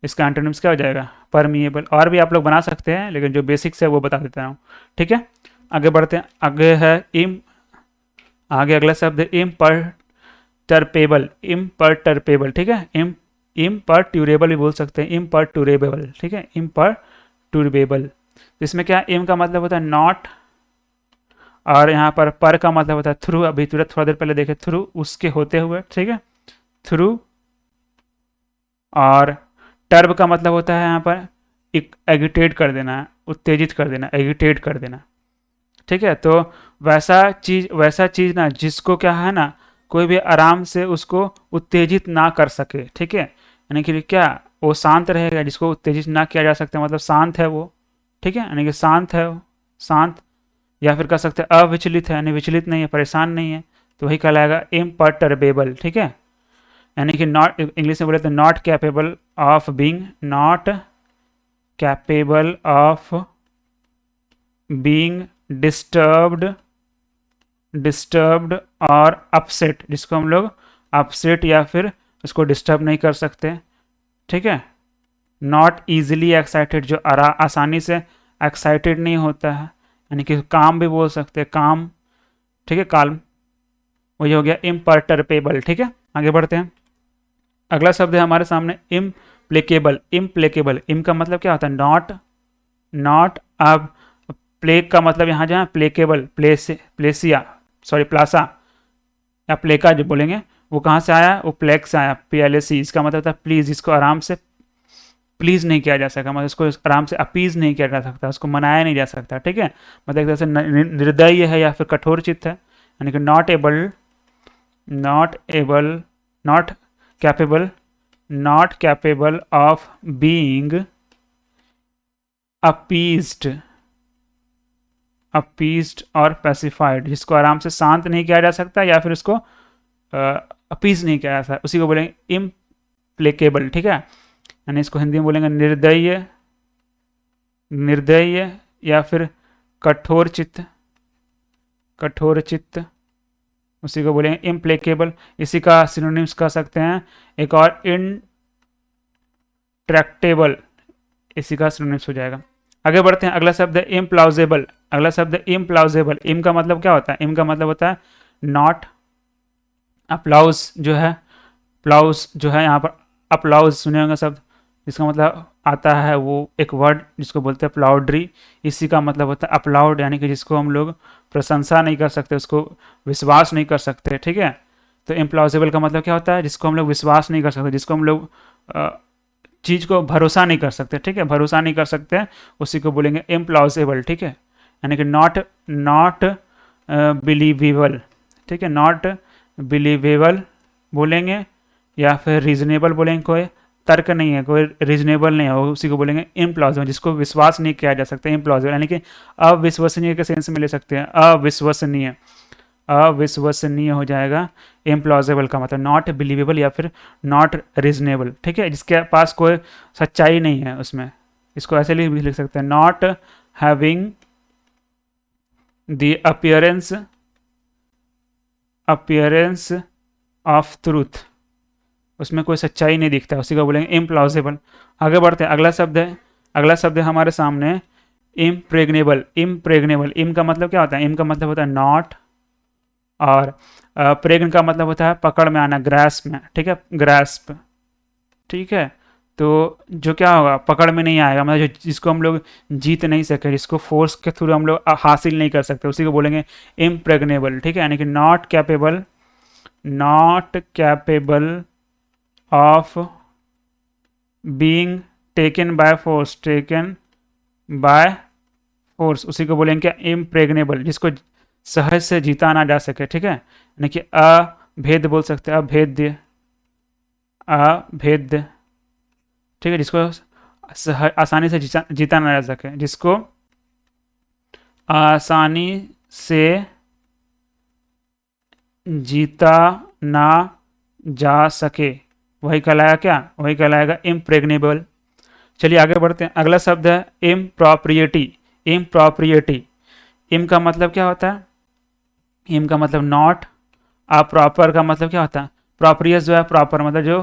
इसका एंटोनिम्स क्या हो जाएगा, परमिएबल। और भी आप लोग बना सकते हैं, लेकिन जो बेसिक्स है वो बता देता हूँ, ठीक है। आगे बढ़ते हैं, आगे है आगे अगला शब्द इम्परटर्पेबल, इम्परटर्पेबल, ठीक है। इम्परट्यूरेबल भी बोल सकते हैं, इम्परटूरेबल, ठीक है, इम्परटूरेबल। इसमें क्या, इम का मतलब होता है नॉट, और यहाँ पर का मतलब होता है थ्रू, अभी तुरंत थोड़ा देर पहले देखे, थ्रू उसके होते हुए, ठीक है, थ्रू। और टर्ब का मतलब होता है यहाँ पर एगिटेट कर देना, उत्तेजित कर देना, एगिटेट कर देना, ठीक है। तो वैसा चीज ना जिसको क्या है ना, कोई भी आराम से उसको उत्तेजित ना कर सके, ठीक है। यानी कि क्या, वो शांत रहेगा, जिसको उत्तेजित ना किया जा सकता, मतलब शांत है वो, ठीक है, यानी कि शांत है वो, शांत। या फिर कह सकते हैं अविचलित है, यानी विचलित नहीं है, परेशान नहीं है, तो वही कहलाएगा इम्परटर्बेबल, ठीक है। यानी कि नॉट, इंग्लिश में बोले तो not capable of being, not capable of being disturbed और अपसेट, जिसको हम लोग अपसेट या फिर उसको डिस्टर्ब नहीं कर सकते, ठीक है। नॉट ईजिली एक्साइटेड, जो आसानी से एक्साइटेड नहीं होता है, यानी कि काम भी बोल सकते हैं, काम, ठीक है, काल्म, वही हो गया इम्परटर्पेबल, ठीक है। आगे बढ़ते हैं, अगला शब्द है हमारे सामने इम्प्लेकेबल, इम्प्लेकेबल। इम का मतलब क्या होता है, नॉट, नॉट। अब प्लेग का मतलब यहाँ जहाँ प्लेकेबल, प्लेसिया, सॉरी प्लासा या प्लेका जो बोलेंगे, वो कहाँ से आया, वो प्लेग से आया, PLAC। इसका मतलब था प्लीज, इसको आराम से प्लीज नहीं किया जा सकता, मतलब इसको आराम से अपीज नहीं किया जा सकता, उसको मनाया नहीं जा सकता, ठीक है। मतलब एक तरह से निर्दयी है या फिर कठोर चित्त है, यानी कि not able, not able, not capable, not capable of being appeased, appeased और पैसिफाइड, जिसको आराम से शांत नहीं किया जा सकता या फिर उसको अपीज नहीं किया जा सकता, उसी को बोलेंगे इम्प्लेकेबल, ठीक है। यानी इसको हिंदी में बोलेंगे निर्दयी, निर्दयी या फिर कठोर चित्त, कठोर चित्त, उसी को बोलेंगे इम्प्लेकेबल। इसी का सिनोनिम्स कह सकते हैं एक और, इंट्रैक्टेबल, इसी का सिनोनिम्स हो जाएगा। आगे बढ़ते हैं, अगला शब्द है इम्प्लाउजेबल, अगला शब्द है इम्प्लाउजेबल। इम का मतलब क्या होता है, इम का मतलब होता है नॉट। अप्लाउज जो है, प्लाउज जो है यहाँ पर, अप्लाउज सुने होंगे शब्द, जिसका मतलब आता है वो एक वर्ड जिसको बोलते हैं प्लाउड्री, इसी का मतलब होता है अपलाउड, यानी कि जिसको हम लोग प्रशंसा नहीं कर सकते, उसको विश्वास नहीं कर सकते, ठीक है। तो इम्प्लाउजेबल का मतलब क्या होता है, जिसको हम लोग विश्वास नहीं कर सकते, जिसको हम लोग चीज़ को भरोसा नहीं कर सकते, ठीक है, भरोसा नहीं कर सकते, उसी को बोलेंगे इम्प्लाउजेबल, ठीक है। यानी कि नॉट, नॉट बिलीवेबल, ठीक है, नॉट बिलीवेबल बोलेंगे, या फिर रीजनेबल बोलेंगे, कोई तर्क नहीं है, कोई रीजनेबल नहीं है, उसी को बोलेंगे इम्प्लॉजिबल, जिसको विश्वास नहीं किया जा सकता, इम्प्लॉजिबल, यानी कि अविश्वसनीय के सेंस में ले सकते हैं, अविश्वसनीय, अविश्वसनीय हो जाएगा इम्प्लॉजिबल का मतलब, नॉट बिलीवेबल या फिर नॉट रीजनेबल, ठीक है, जिसके पास कोई सच्चाई नहीं है उसमें, इसको ऐसे भी लिख सकते हैं, not having the appearance of truth, उसमें कोई सच्चाई नहीं दिखता, उसी को बोलेंगे इम्प्लॉजिबल। आगे बढ़ते हैं, अगला शब्द है, अगला शब्द है हमारे सामने इम्प्रेग्नेबल, इम्प्रेग्नेबल। इम का मतलब क्या होता है, इम का मतलब होता है नॉट, और प्रेग्न का मतलब होता है पकड़ में आना, ग्रास्प में, ठीक है, ग्रास्प, ठीक है। तो जो क्या होगा, पकड़ में नहीं आएगा, मतलब जिसको हम लोग जीत नहीं सके, जिसको फोर्स के थ्रू हम लोग हासिल नहीं कर सकते, उसी को बोलेंगे इम्प्रेग्नेबल, ठीक है, यानी कि not capable not capable of being taken by force, taken by force, उसी को बोलेंगे क्या, इम्प्रेग्नेबल, जिसको सहज से जीता ना जा सके, ठीक है, यानी कि अभेद बोल सकते हैं, अभेद्य, अभेद्य, ठीक है, जिसको आसानी से जीता ना जा सके, जिसको आसानी से जीता ना जा सके, वही कहलाएगा क्या, वही कहलाएगा इम्प्रेग्नेबल। चलिए आगे बढ़ते हैं। अगला शब्द है इम्प्रॉप्रिएटी। इम्प्रॉप्रिएटी, इम का मतलब क्या होता है, इम का मतलब नॉट, प्रॉपर का मतलब क्या होता है, प्रॉपरियस जो है प्रॉपर, मतलब जो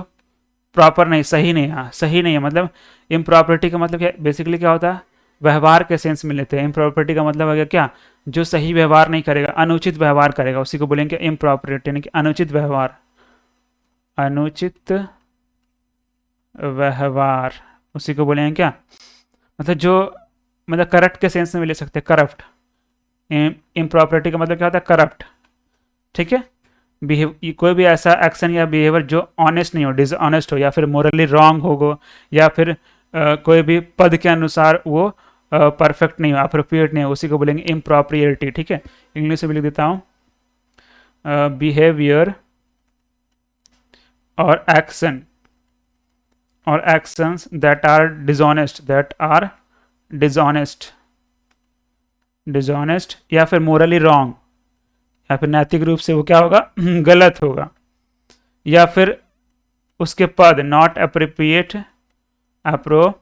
प्रॉपर नहीं, सही नहीं, हाँ सही नहीं है, मतलब इम्प्रॉपर्टी का मतलब क्या, बेसिकली क्या होता है, व्यवहार के सेंस में लेते हैं। इम्प्रॉपर्टी का मतलब है क्या, जो सही व्यवहार नहीं करेगा, अनुचित व्यवहार करेगा, उसी को बोलेंगे इम्प्रॉपर्टी, यानी कि अनुचित व्यवहार, अनुचित व्यवहार, उसी को बोलेंगे क्या, मतलब जो, मतलब करप्ट के सेंस में ले सकते हैं, करप्ट। इम्प्रॉपर्टी का मतलब क्या होता है, करप्ट, ठीक है, कोई भी ऐसा एक्शन या बिहेवियर जो ऑनेस्ट नहीं हो, डिसऑनेस्ट हो, या फिर मोरली रॉन्ग हो, या फिर कोई भी पद के अनुसार वो परफेक्ट नहीं हो, अप्रोप्रिएट नहीं हो, उसी को बोलेंगे इम्प्रॉप्रिएटी, ठीक है। इंग्लिश में भी लिख देता हूँ, बिहेवियर और एक्शन, और actions that are dishonest, that are dishonest, dishonest, या फिर मोरली रॉन्ग, या फिर नैतिक रूप से वो क्या होगा, गलत होगा, या फिर उसके पद not appropriate, appropriate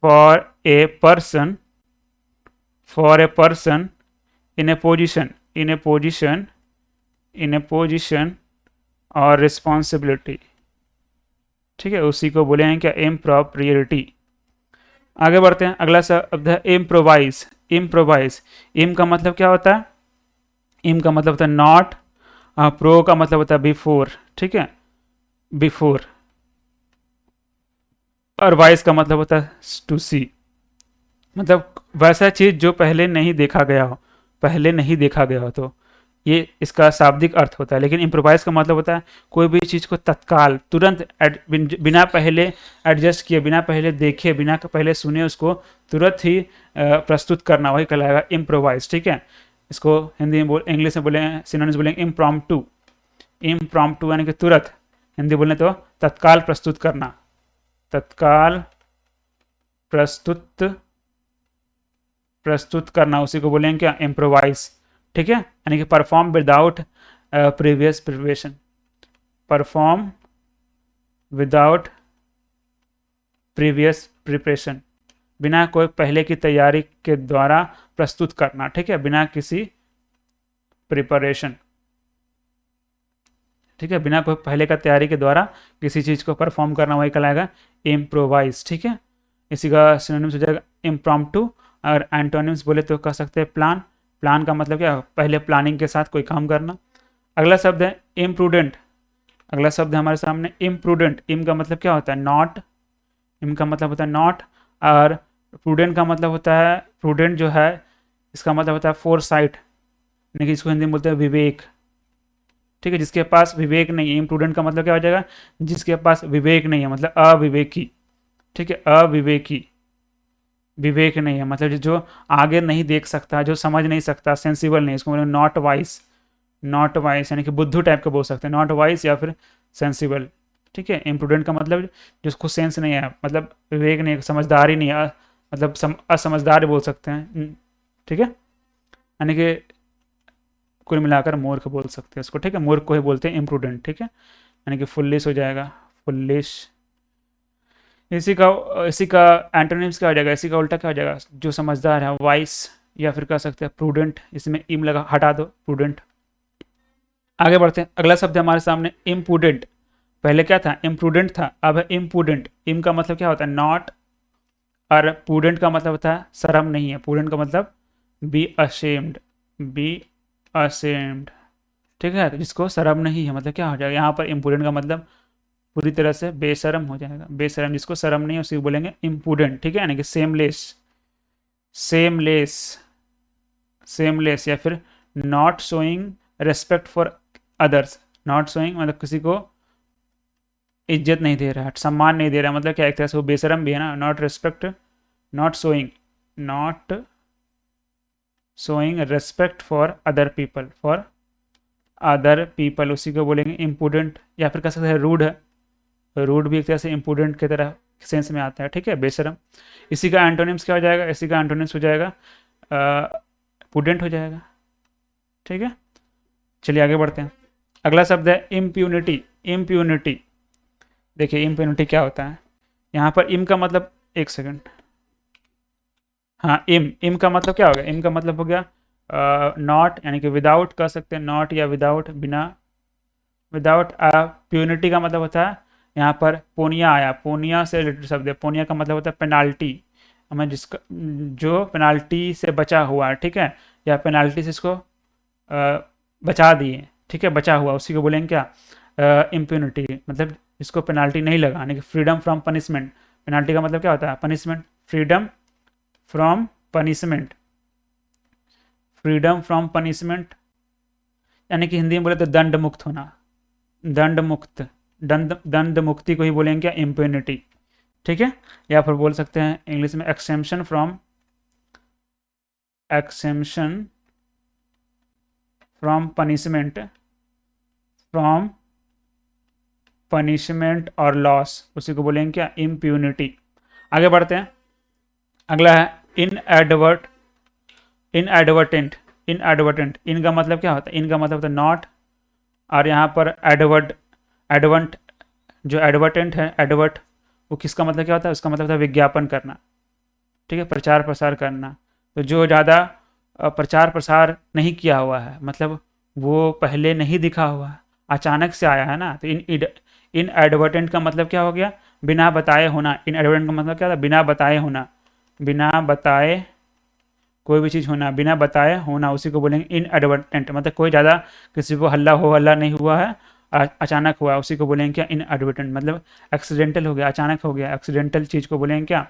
for a person, for a person in A position, in A position, in A position और रिस्पॉन्सिबिलिटी, ठीक है, उसी को बोलेंगे क्या, इम्प्रॉप्रिएटी। आगे बढ़ते हैं। अगला शब्द है इम्प्रोवाइज। इम्प्रोवाइज, इम का मतलब क्या होता है, इम का मतलब होता है नॉट, प्रो का मतलब होता है बिफोर, ठीक है, बिफोर, और वाइज का मतलब होता है टू सी, मतलब वैसा चीज जो पहले नहीं देखा गया हो, पहले नहीं देखा गया हो, तो ये इसका शाब्दिक अर्थ होता है। लेकिन इम्प्रोवाइज का मतलब होता है कोई भी चीज़ को तत्काल, तुरंत, बिना पहले एडजस्ट किए, बिना पहले देखे, बिना पहले सुने, उसको तुरंत ही प्रस्तुत करना, वही कहलाएगा इम्प्रोवाइज, ठीक है। इसको हिंदी में इंग्लिश में बोले, सिनोनिम्स बोलेंगे इम्प्रॉम्प्टू। इम्प्रॉम्प्टू यानी कि तुरंत, हिंदी बोलने तो तत्काल प्रस्तुत करना, तत्काल प्रस्तुत, प्रस्तुत करना, उसी को बोलेंगे क्या, इम्प्रोवाइज, ठीक है, यानी कि perform without previous preparation, perform without previous preparation, बिना कोई पहले की तैयारी के द्वारा प्रस्तुत करना, ठीक है, बिना किसी प्रिपरेशन, ठीक है, बिना कोई पहले का तैयारी के द्वारा किसी चीज़ को परफॉर्म करना, वही कहलाएगा इम्प्रोवाइज, ठीक है। इसी का सिनोनिम्स हो जाएगा इम्प्रॉम्प्टू, और एंटोनिम्स बोले तो कह सकते हैं प्लान। प्लान का मतलब क्या, पहले प्लानिंग के साथ कोई काम करना। अगला शब्द है इम्प्रूडेंट। अगला शब्द है हमारे सामने इम्प्रूडेंट। इम का मतलब क्या होता है, नॉट, इम का मतलब होता है नॉट, और प्रूडेंट का मतलब होता है, प्रूडेंट जो है इसका मतलब होता है फोर साइट, यानी कि इसको हिंदी में बोलते हैं विवेक, ठीक है, जिसके पास विवेक नहीं है। इम्प्रूडेंट का मतलब क्या हो जाएगा, जिसके पास विवेक नहीं है, मतलब अविवेकी, ठीक है, अविवेकी, विवेक नहीं है, मतलब जो आगे नहीं देख सकता, जो समझ नहीं सकता, सेंसिबल नहीं, इसको मतलब नॉट वाइस, नॉट वाइस यानी कि बुद्धू टाइप का बोल सकते हैं, नॉट वाइस या फिर सेंसिबल, ठीक है। इम्प्रूडेंट का मतलब जिसको सेंस नहीं है, मतलब विवेक नहीं है, समझदार ही नहीं है, मतलब असमझदार बोल सकते हैं, ठीक है, यानी कि कुल मिलाकर मूर्ख बोल सकते हैं इसको, ठीक है, मूर्ख को ही बोलते हैं इम्प्रूडेंट, ठीक है, यानी कि फुल्लिश हो जाएगा, फुल्लिश। इसी का एंटोनिम्स क्या हो जाएगा, इसी का उल्टा क्या हो जाएगा, जो समझदार है, वाइस, या फिर कह सकते हैं प्रूडेंट, इसमें इम लगा, हटा दो, प्रूडेंट। आगे बढ़ते हैं। अगला शब्द हमारे सामने इम्प्रूडेंट। पहले क्या था, इम्प्रूडेंट था, अब है इम्प्रूडेंट। इम का मतलब क्या होता है, नॉट, और प्रूडेंट का मतलब होता है शर्म नहीं है, प्रूडेंट का मतलब बी अशेम्ड, बी अशेम्ड, ठीक है, तो जिसको शर्म नहीं है, मतलब क्या हो जाएगा यहाँ पर, इम्प्रूडेंट का मतलब पूरी तरह से बेशरम हो जाएगा, बेशरम, जिसको शर्म नहीं है उसी को बोलेंगे इम्प्रूडेंट, ठीक है, यानी कि सेमलेस, सेमलेस, सेमलेस, या फिर not showing respect for others, not showing मतलब किसी को इज्जत नहीं दे रहा है, सम्मान नहीं दे रहा है, मतलब क्या एक तरह से वो बेशरम भी है ना। Not respect, not showing, not showing respect for other people, for other people उसी को बोलेंगे इम्पूडेंट, या फिर कह सकते हैं रूड है, रूड भी एक तरह से इम्पूडेंट की तरह सेंस में आता है, ठीक है, बेशरम। इसी का एंटोनिम्स क्या हो जाएगा, इसी का एंटोनिम्स हो जाएगा पुडेंट हो जाएगा, ठीक है। चलिए आगे बढ़ते हैं। अगला शब्द है इम्प्यूनिटी। इम्प्यूनिटी, देखिए इम्प्यूनिटी क्या होता है। यहाँ पर इम का मतलब, एक सेकंड, हाँ इम, इम का मतलब क्या हो गया, इम का मतलब हो गया नॉट, यानी कि विदाउट कह सकते हैं, नॉट या विदाउट, बिना, विदाउट। प्यूनिटी का मतलब होता है, यहाँ पर पोनिया आया, पोनिया से रिलेटेड शब्द है, पोनिया का मतलब होता है पेनाल्टी, हमें जिसका, जो पेनाल्टी से बचा हुआ है, ठीक है, या पेनाल्टी से इसको बचा दिए, ठीक है, बचा हुआ, उसी को बोलेंगे क्या, इम्प्यूनिटी, मतलब इसको पेनाल्टी नहीं लगा, यानी कि फ्रीडम फ्रॉम पनिशमेंट। पेनाल्टी का मतलब क्या होता है, punishment, freedom from punishment, freedom from punishment, यानी कि हिंदी में बोले तो दंड मुक्त होना, दंड मुक्त, दंड मुक्ति को ही बोलेंगे क्या, इम्प्यूनिटी, ठीक है। या फिर बोल सकते हैं इंग्लिश में exemption from, exemption from punishment, from punishment और लॉस, उसी को बोलेंगे क्या, इम्प्यूनिटी। आगे बढ़ते हैं। अगला है इनएडवर्ट, इनएडवर्टेंट, इनएडवर्टेंट, इनका मतलब क्या होता है, इनका मतलब होता है नॉट, और यहाँ पर एडवर्ट, एडवंट, जो एडवर्टेंट है, एडवर्ट, वो किसका मतलब क्या होता है, उसका मतलब होता है विज्ञापन करना, ठीक है, प्रचार प्रसार करना। तो जो ज़्यादा प्रचार प्रसार नहीं किया हुआ है, मतलब वो पहले नहीं दिखा हुआ है, अचानक से आया है ना, तो इन एडवर्टेंट का मतलब क्या हो गया, बिना बताए होना। इन एडवर्टेंट का मतलब क्या था, बिना बताए होना, बिना बताए कोई भी चीज़ होना, बिना बताए होना, उसी को बोलेंगे इन एडवर्टेंट, मतलब कोई ज़्यादा किसी को हल्ला हो हल्ला नहीं हुआ है, अचानक हुआ, उसी को बोलेंगे क्या, इन एडवर्टेंट, मतलब एक्सीडेंटल हो गया, अचानक हो गया, एक्सीडेंटल चीज़ को बोलेंगे क्या,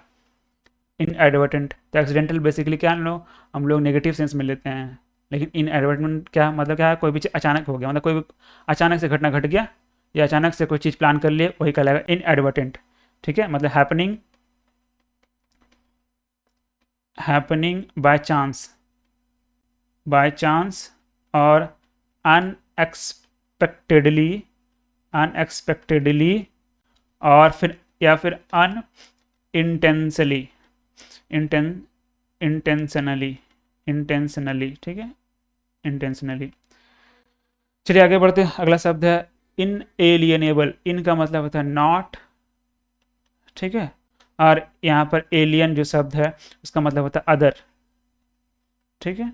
इन एडवर्टेंट। तो एक्सीडेंटल बेसिकली क्या हम लोग नेगेटिव सेंस में लेते हैं, लेकिन इन एडवर्टेंट क्या मतलब क्या है, कोई भी चीज़ अचानक हो गया, मतलब कोई भी अचानक से घटना घट गया, या अचानक से कोई चीज़ प्लान कर लिए, वही कहलाएगा इन एडवर्टेंट, ठीक है, मतलब happening, happening by chance, by chance, और अनएक्सपेक्टेडली, अनएक्सपेक्टेडली, और फिर या फिर अन इंटेंसली, इंटेन इंटेंशनली, इंटेंशनली, ठीक है, इंटेंशनली। चलिए आगे बढ़ते हैं। अगला शब्द है इनएलियनेबल। इन का मतलब होता है नॉट, ठीक है, और यहाँ पर एलियन जो शब्द है उसका मतलब होता है अदर, ठीक है।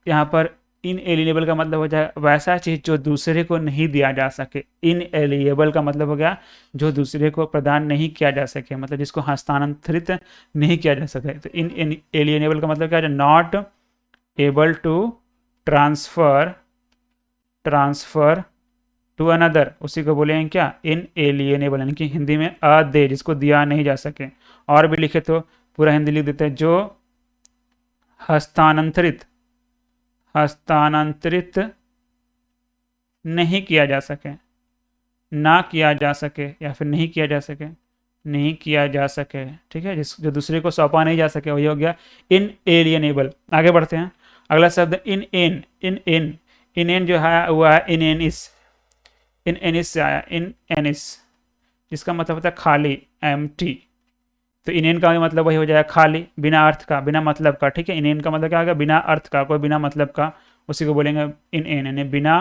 यहाँ पर इनएलियनेबल का मतलब हो जाए वैसा चीज जो दूसरे को नहीं दिया जा सके। इनएलियनेबल का मतलब हो गया जो दूसरे को प्रदान नहीं किया जा सके, मतलब जिसको हस्तांतरित नहीं किया जा सके। तो इन एलियनेबल का मतलब क्या है, not able to transfer, transfer to another, उसी को बोलेंगे क्या, इन एलियनेबल, यानी कि हिंदी में अदेय, जिसको दिया नहीं जा सके। और भी लिखे तो पूरा हिंदी लिख देते हैं, जो हस्तांतरित, हस्तांतरित नहीं किया जा सके, ना किया जा सके, या फिर नहीं किया जा सके, नहीं किया जा सके, ठीक है, जिस जो दूसरे को सौंपा नहीं जा सके, वही हो गया इन एलियनेबल। आगे बढ़ते हैं। अगला शब्द in an, in an, in an जो है हुआ है इन एनिस, इन एनिस से आया, इन एनिस, जिसका मतलब होता है खाली, एम्प्टी। तो इनेन का मतलब वही हो जाएगा खाली, बिना अर्थ का, बिना मतलब का, ठीक है। इनेन का मतलब क्या होगा, बिना अर्थ का, कोई बिना मतलब का, उसी को बोलेंगे इन एन, यानी बिना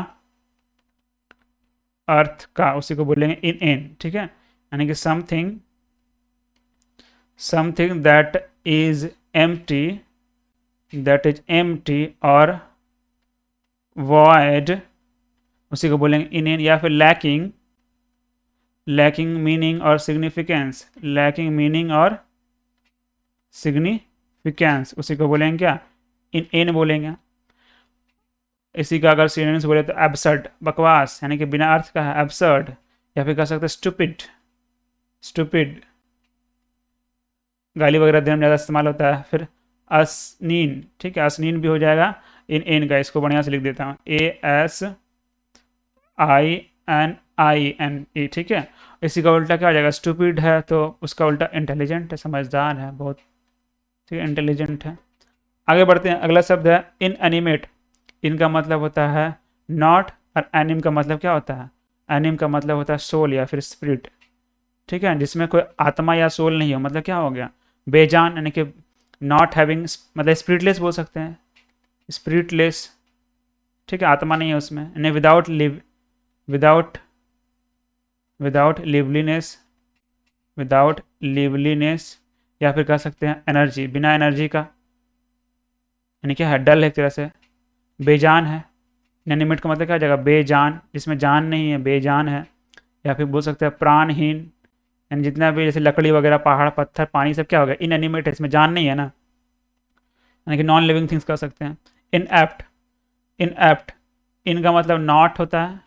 अर्थ का, उसी को बोलेंगे इन एन, ठीक है। यानी कि something, something that is empty, that is empty और वॉइड, उसी को बोलेंगे इन एन। या फिर लैकिंग, लैकिंग मीनिंग और सिग्निफिकेंस, लैकिंग मीनिंग और सिग्निफिकेंस, उसी को बोलेंगे क्या, इन एन बोलेंगे। इसी का अगर सिनोनिम्स बोले तो एब्सर्ड, बकवास, यानी कि बिना अर्थ का है एब्सर्ड, या फिर कह सकते हैं स्टूपिड, स्टूपिड, गाली वगैरह देने में ज़्यादा इस्तेमाल होता है। फिर असनीन, ठीक है, असनीन भी हो जाएगा इन एन का, इसको बढ़िया से लिख देता हूँ, ASININE, ठीक है। इसी का उल्टा क्या हो जाएगा, स्टूपिड है तो उसका उल्टा इंटेलिजेंट है, समझदार है बहुत, ठीक है, इंटेलिजेंट है। आगे बढ़ते हैं, अगला शब्द है इन एनिमेट। इनका मतलब होता है नॉट, और एनिम का मतलब क्या होता है, एनिम का मतलब होता है सोल या फिर स्पिरिट, ठीक है, जिसमें कोई आत्मा या सोल नहीं हो, मतलब क्या हो गया, बेजान, यानी कि नॉट हैविंग, मतलब स्पिरिटलेस बोल सकते हैं, स्पिरिटलेस, ठीक है, आत्मा नहीं है उसमें, यानी without live, without without liveliness, without liveliness, या फिर कह सकते हैं एनर्जी, बिना एनर्जी का, यानी क्या है, डल है एक तरह से, बेजान है। इनएनिमेट का मतलब क्या हो जाएगा, बेजान, जिसमें जान नहीं है, बेजान है। या फिर बोल सकते हैं प्राणहीन, यानी जितना भी जैसे लकड़ी वगैरह, पहाड़, पत्थर, पानी, सब क्या हो गया, इनएनिमेट है, इसमें जान नहीं है ना, यानी कि नॉन लिविंग थिंग्स कर सकते हैं। इनएप्ट, इनएप्ट, इनका मतलब नॉट होता है,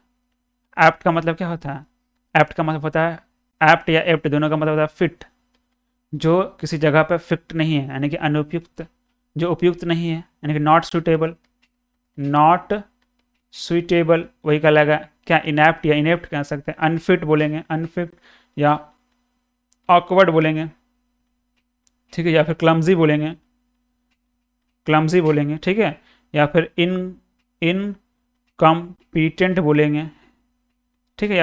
एप्ट का मतलब क्या होता है, एप्ट का मतलब होता है, एप्ट या एप्ट दोनों का मतलब होता है फिट, जो किसी जगह पर फिट नहीं है, यानी कि अनुपयुक्त, जो उपयुक्त नहीं है, यानी कि नॉट सुटेबल, नॉट सुइटेबल, वही कहलाएगा क्या, इनएप्ट या इनेप्ट कह सकते हैं। अनफिट बोलेंगे, अनफिट, या ऑकवर्ड बोलेंगे, ठीक है, या फिर क्लमजी बोलेंगे, क्लमजी बोलेंगे, ठीक है, या फिर इन इनकम्पिटेंट बोलेंगे, ठीक है,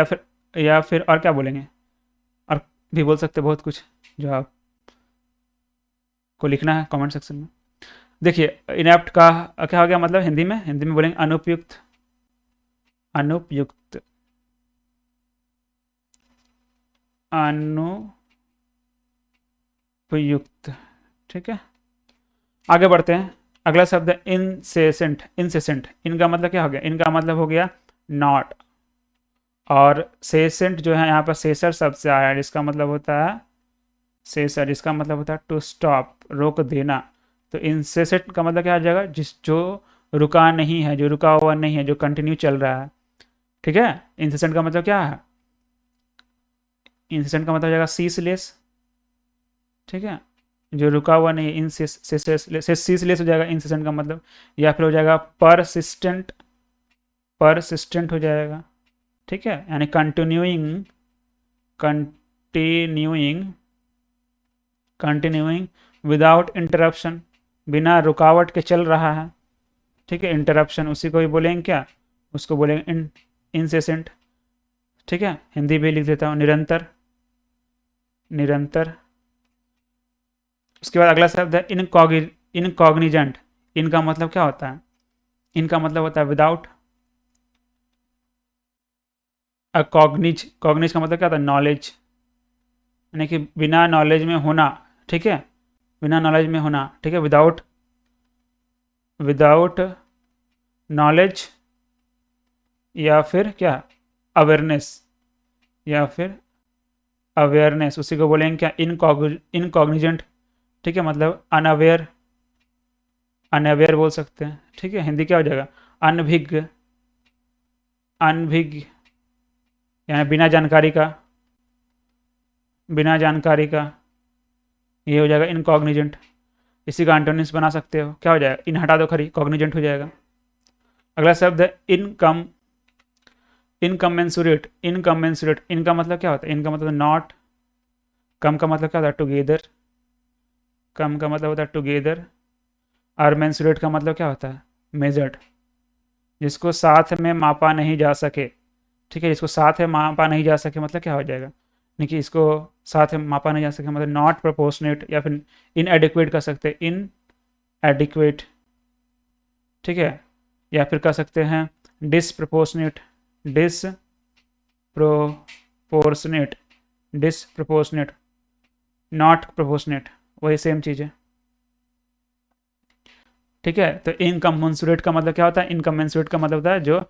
या फिर और क्या बोलेंगे, और भी बोल सकते बहुत कुछ, जो आपको लिखना है कमेंट सेक्शन में। देखिए इनएप्ट का क्या हो गया मतलब, हिंदी में बोलेंगे अनुपयुक्त, अनुपयुक्त, अनुपयुक्त, ठीक है। आगे बढ़ते हैं, अगला शब्द है इनसेसेंट, इनसेसेंट, इनका मतलब क्या हो गया, इनका मतलब हो गया नॉट, और सेसेंट जो है यहाँ पर सेसर शब्द से आया है, जिसका मतलब होता है सेसर, इसका मतलब होता है टू स्टॉप, रोक देना। तो इनसेसेंट का मतलब क्या आ जाएगा, जो रुका नहीं है, जो रुका हुआ नहीं है, जो कंटिन्यू चल रहा है, ठीक है। इंसेसेंट का मतलब क्या है, इंसेसेंट का मतलब हो जाएगा सीसलेस, ठीक है, जो रुका हुआ नहीं है, सीसलेस हो जाएगा इंसेसेंट का मतलब, या फिर हो जाएगा परसिस्टेंट, परसिस्टेंट हो जाएगा, ठीक है, यानी continuing, continuing, continuing without interruption, बिना रुकावट के चल रहा है, ठीक है, इंटरप्शन उसी को भी बोलेंगे क्या, उसको बोलेंगे इंसेसेंट, ठीक है। हिंदी भी लिख देता हूँ, निरंतर, निरंतर। उसके बाद अगला शब्द है इनकॉग्निजेंट, इनका मतलब क्या होता है, इनका मतलब होता है विदाउट, कॉग्निज, कॉग्निज का मतलब क्या होता है, नॉलेज, यानी कि बिना नॉलेज में होना, ठीक है, बिना नॉलेज में होना, ठीक है, विदाउट, विदाउट नॉलेज, या फिर क्या, अवेयरनेस, या फिर अवेयरनेस, उसी को बोलेंगे क्या, इनकॉग्निजेंट, ठीक है, मतलब अनअवेयर, अनअवेयर बोल सकते हैं, ठीक है। हिंदी क्या हो जाएगा, अनभिज्ञ, अनभिज्ञ, यानी बिना जानकारी का, बिना जानकारी का, ये हो जाएगा इनकॉग्निजेंट। इसी का एंटोनिम्स बना सकते हो, क्या हो जाएगा, इन हटा दो खरी, कॉग्निजेंट हो जाएगा। अगला शब्द है इनकमेंसुरेट, इनकमेंसुरेट, इनका मतलब क्या होता है, इनका मतलब नॉट, कम का मतलब क्या होता है, टुगेदर, कम का मतलब होता है टुगेदर, और मेंसुरेट का मतलब क्या होता है, मेजर्ड, जिसको साथ में मापा नहीं जा सके, ठीक है, जिसको साथ में मापा नहीं जा सके मतलब क्या हो जाएगा, देखिए इसको साथ में मापा नहीं जा सके मतलब नॉट प्रोपोर्शनेट, या फिर इनएडिक्वेट कर सकते हैं, इन एडिक्वेट, ठीक है, या फिर कह सकते हैं disproportionate, disproportionate, disproportionate, not proportionate, वही सेम चीज़ है, ठीक है। तो इनकमेंसुरेट का मतलब क्या होता है, इनकमेंसुरेट का मतलब होता है जो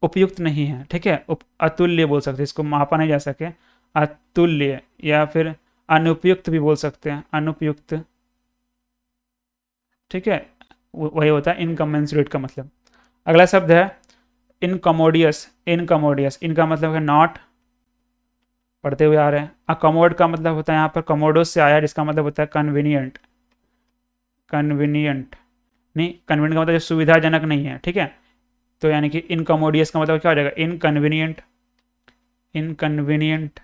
उपयुक्त नहीं है, ठीक है, अतुल्य बोल सकते हैं, इसको मापा नहीं जा सके, अतुल्य, या फिर अनुपयुक्त भी बोल सकते हैं, अनुपयुक्त, ठीक है, वही होता है इनकमेंसुरेट का मतलब। अगला शब्द है इनकमोडियस, इनकमोडियस, इनका मतलब है नॉट, पढ़ते हुए आ रहे हैं। अकमोड का मतलब होता है यहाँ पर कमोडोस से आया, जिसका मतलब होता है कन्वीनियंट, कन्वीनियंट नहीं, कन्वीनियंट का मतलब जो सुविधाजनक नहीं है, ठीक है। तो यानी कि इनकमोडियस का मतलब क्या हो जाएगा, इनकन्वीनियंट, इनकन्वीनियंट।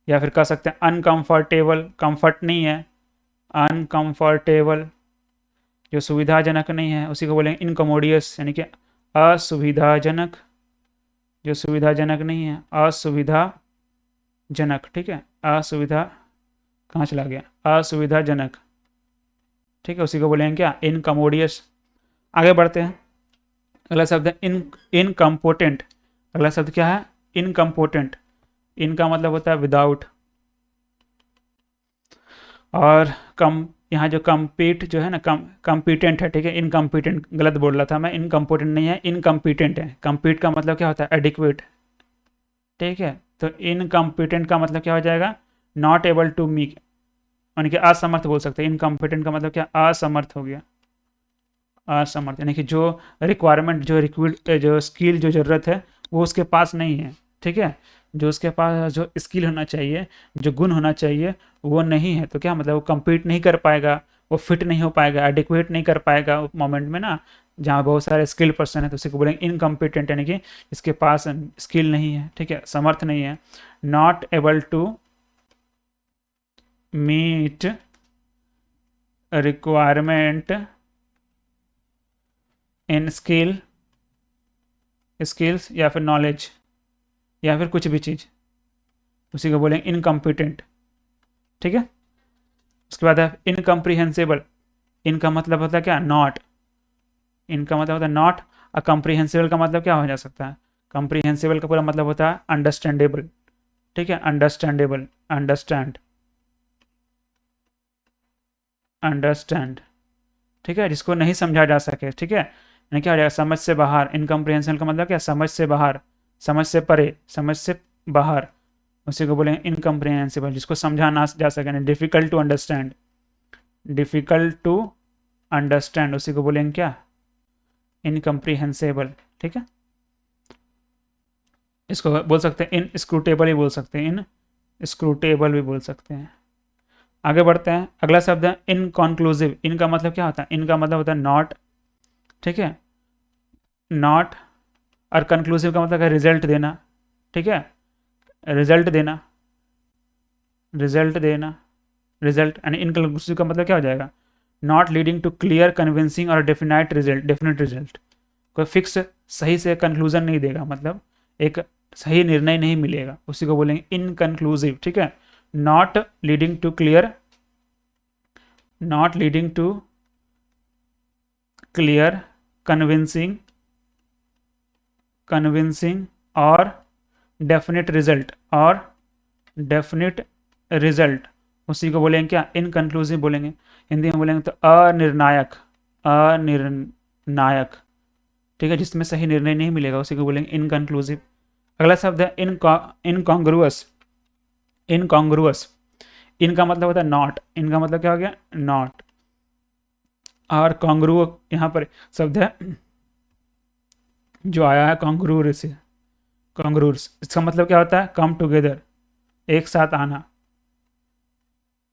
या फिर कह सकते हैं अनकंफर्टेबल, कंफर्ट नहीं है, अनकंफर्टेबल, जो सुविधाजनक नहीं है उसी को बोलेंगे इनकमोडियस, यानी कि असुविधाजनक, जो सुविधाजनक नहीं है, असुविधाजनक, ठीक है। असुविधा, कहाँ चला गया, असुविधाजनक, ठीक है, उसी को बोलेंगे क्या, इनकमोडियस। आगे बढ़ते हैं, अगला शब्द है इनकम्पोटेंट। अगला शब्द क्या है, इनकम्पोटेंट। इनका मतलब होता है विदाउट, और कम, यहाँ जो कम्पीट जो है ना, कम्पिटेंट है, ठीक है। इनकम्पिटेंट गलत बोल रहा था मैं, इनकम्पोटेंट नहीं है, इनकम्पिटेंट है। कम्पीट का मतलब क्या होता है, एडिक्वेट, ठीक है। तो इनकम्पिटेंट का मतलब क्या हो जाएगा, नॉट एबल टू मीट, यानी कि असमर्थ बोल सकते हैं। इनकम्पिटेंट का मतलब क्या, असमर्थ हो गया, असमर्थ, यानी कि जो रिक्वायरमेंट, जो स्किल, जो ज़रूरत है वो उसके पास नहीं है, ठीक है। जो उसके पास जो स्किल होना चाहिए, जो गुण होना चाहिए वो नहीं है, तो क्या मतलब, वो compete नहीं कर पाएगा, वो फिट नहीं हो पाएगा, एडिक्वेट नहीं कर पाएगा मोमेंट में ना, जहाँ बहुत सारे स्किल पर्सन है, तो उसी को बोलेंगे इनकम्पिटेंट, यानी कि इसके पास स्किल नहीं है, ठीक है, समर्थ नहीं है। Not able to meet requirement in skills या फिर नॉलेज या फिर कुछ भी चीज़, उसी को बोलेंगे इनकम्पिटेंट, ठीक है। उसके बाद है इनकम्प्रीहेंसिबल। इनका मतलब होता है क्या, नॉट, इनका मतलब होता है नॉट। और कम्प्रीहेंसिबल का मतलब क्या हो जा सकता है, कम्प्रीहेंसिबल का पूरा मतलब होता है अंडरस्टैंडेबल, ठीक है, अंडरस्टैंडेबल, अंडरस्टैंड, अंडरस्टैंड, ठीक है, जिसको नहीं समझा जा सके, ठीक है, यानी क्या हो जाएगा, समझ से बाहर। इनकम्प्रीहेंसिबल का मतलब क्या, समझ से बाहर, समझ से परे, समझ से बाहर, उसी को बोलेंगे इनकम्प्रीहेंसिबल, जिसको समझा ना जा सके, difficult to understand, difficult to understand, उसी को बोलेंगे क्या, इनकम्प्रीहेंसिबल, ठीक है। इसको बोल सकते हैं इनस्क्रूटेबल ही बोल सकते हैं, इनस्क्रूटेबल भी बोल सकते हैं। आगे बढ़ते हैं, अगला शब्द है इनकॉन्क्लूसिव। इनका मतलब क्या होता है, इनका मतलब होता है नॉट, ठीक है, नॉट। और कंक्लूसिव का मतलब है रिजल्ट देना, ठीक है, रिजल्ट देना, रिजल्ट देना, रिजल्ट। यानी इनकंक्लूसिव का मतलब क्या हो जाएगा, not leading to clear convincing और डेफिनाइट रिजल्ट, डेफिनेट रिजल्ट। कोई फिक्स सही से कंक्लूजन नहीं देगा, मतलब एक सही निर्णय नहीं मिलेगा, उसी को बोलेंगे इनकंक्लूसिव, ठीक है। Not leading to clear, not leading to clear, convincing, convincing और डेफिनेट रिजल्ट, और डेफिनेट रिजल्ट, उसी को बोलेंगे क्या, इनकंक्लूसिव बोलेंगे। हिंदी में बोलेंगे तो अनिर्णायक, अनिर्णायक, ठीक है, जिसमें सही निर्णय नहीं मिलेगा, उसी को बोलेंगे इनकंक्लूसिव। अगला शब्द है इनकॉन्ग्रुअस। इनकॉन्ग्रुअस, इनका मतलब होता है नॉट, इनका मतलब क्या हो गया, नॉट। और कॉन्ग्रुअ यहाँ पर शब्द है जो आया है कॉन्ग्रुअर से, कॉन्ग्रुअस, इसका मतलब क्या होता है, कम टुगेदर, एक साथ आना,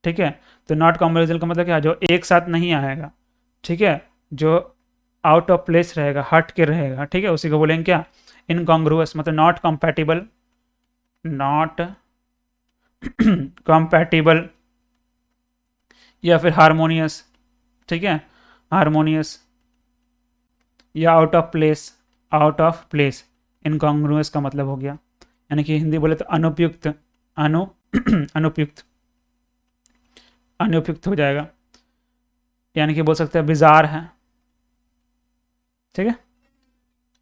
ठीक है। तो नॉट कॉम्बरेबल का मतलब क्या है, जो एक साथ नहीं आएगा, ठीक है, जो आउट ऑफ प्लेस रहेगा, हट के रहेगा, ठीक है, उसी को बोलेंगे क्या, इनकॉन्ग्रुअस, मतलब नॉट कॉम्पैटिबल, नॉट कॉम्पैटिबल, या फिर हारमोनियस, ठीक है, हारमोनियस, या out of place, out of place, incongruous का मतलब हो गया। यानी कि हिंदी बोले तो अनुपयुक्त, अनुपयुक्त, अनुपयुक्त हो जाएगा, यानी कि बोल सकते हैं बिजार है, ठीक है।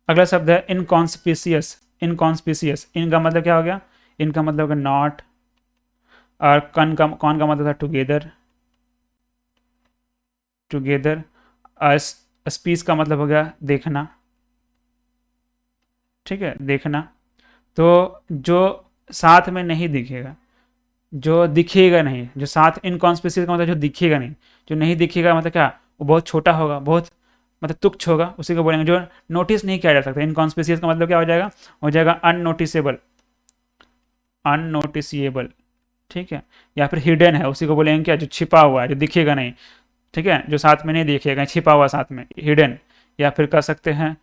अगला शब्द है इनकॉन्स्पिशियस। इनकॉन्स्पिशियस, इनका मतलब क्या हो गया, इनका मतलब होगा नॉट। और कौन का मतलब था, टुगेदर, टुगेदर। स्पीच का मतलब हो गया देखना, ठीक है, देखना। तो जो साथ में नहीं दिखेगा, जो दिखेगा नहीं, जो साथ, इनकॉन्स्पिशियस का मतलब जो दिखेगा नहीं, जो नहीं दिखेगा मतलब क्या, वो बहुत छोटा होगा, बहुत मतलब तुच्छ होगा, उसी को बोलेंगे जो नोटिस नहीं किया जा सकता। इनकॉन्स्पिशियस का मतलब क्या हो जाएगा अननोटिसेबल, अननोटिसेबल, ठीक है, या फिर हिडन है, उसी को बोलेंगे क्या, जो छिपा हुआ है, जो दिखेगा नहीं। ठीक है, जो साथ में नहीं दिखेगा, छिपा हुआ साथ में, हिडन। या फिर कह सकते हैं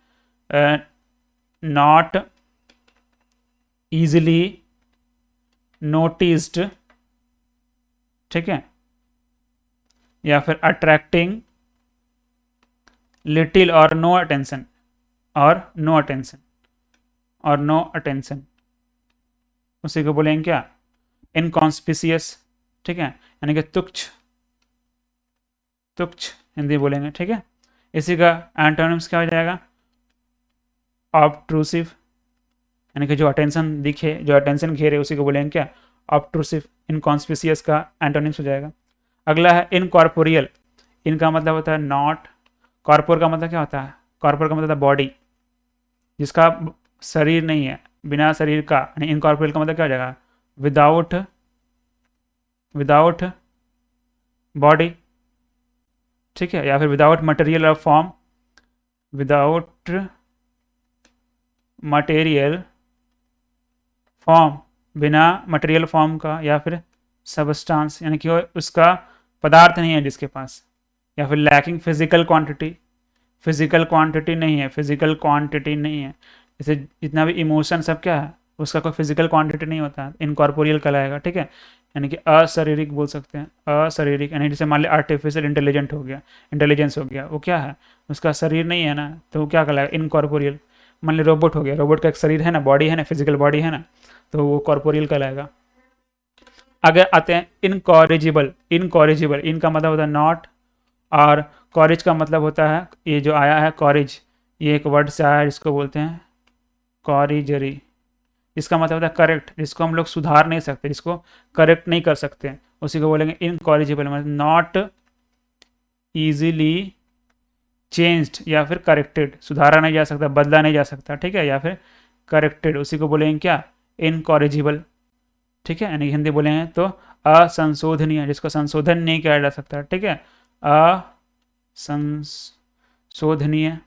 नॉट इजिली नोटिस्ड, ठीक है, या फिर अट्रैक्टिंग लिटिल और नो अटेंशन, और नो अटेंशन, और नो अटेंशन, उसी को बोलेंगे क्या, इनकॉन्स्पिशियस, ठीक है, यानी कि तुच्छ, तुच्छ हिंदी बोलेंगे, ठीक है। इसी का एंटोनिम्स क्या हो जाएगा, ऑब्ट्रूसिव, यानी कि जो अटेंशन दिखे, जो अटेंशन घेरे, उसी को बोलेंगे क्या, ऑब्ट्रूसिव। इनकॉन्स्पिशियस का एंटोनिम्स हो जाएगा। अगला है इनकॉर्पोरियल। इनका मतलब होता है नॉट, कॉर्पोर का मतलब क्या होता है, कॉर्पोर का मतलब होता है बॉडी, जिसका शरीर नहीं है, बिना शरीर का, यानी इनकॉर्पोरियल का मतलब क्या हो जाएगा, विदाउट, विदाउट बॉडी, ठीक है, या फिर विदाउट मटेरियल और फॉर्म, विदाउट मटेरियल फॉर्म, बिना मटेरियल फॉर्म का, या फिर सबस्टांस, यानी कि उसका पदार्थ नहीं है जिसके पास, या फिर lacking physical quantity, physical quantity नहीं है, फिजिकल क्वांटिटी नहीं है, जैसे जितना भी इमोशन सब क्या है, उसका कोई फिजिकल क्वांटिटी नहीं होता, इनकॉर्पोरियल कहलाएगा, ठीक है। यानी कि अशारीरिक बोल सकते हैं, अशारीरिक, यानी जैसे मान लिया आर्टिफिशियल इंटेलिजेंट हो गया, इंटेलिजेंस हो गया, वो क्या है, उसका शरीर नहीं है ना, तो वो क्या कहलाएगा, इनकॉर्पोरियल। मान लिया रोबोट हो गया, रोबोट का एक शरीर है ना, बॉडी है ना, फिजिकल बॉडी है ना, तो वो कॉर्पोरियल कहलाएगा। अगर आते हैं इनकॉरिजिबल, इनकॉरिजिबल, इनका मतलब होता है नॉट, और कॉरेज का मतलब होता है, ये जो आया है कॉरेज, ये एक वर्ड से आया है, जिसको बोलते हैं कॉरिजरी, इसका मतलब होता है करेक्ट, जिसको हम लोग सुधार नहीं सकते, जिसको करेक्ट नहीं कर सकते, उसी को बोलेंगे इनकॉरिजिबल, मतलब नॉट इजीली चेंज्ड, या फिर करेक्टेड, सुधारा नहीं जा सकता, बदला नहीं जा सकता, ठीक है, या फिर करेक्टेड, उसी को बोलेंगे क्या, इनकॉरिजिबल, ठीक है। यानी हिंदी बोलेंगे तो असंशोधनीय, जिसको संशोधन नहीं किया जा सकता, ठीक है, असंशोधनीय,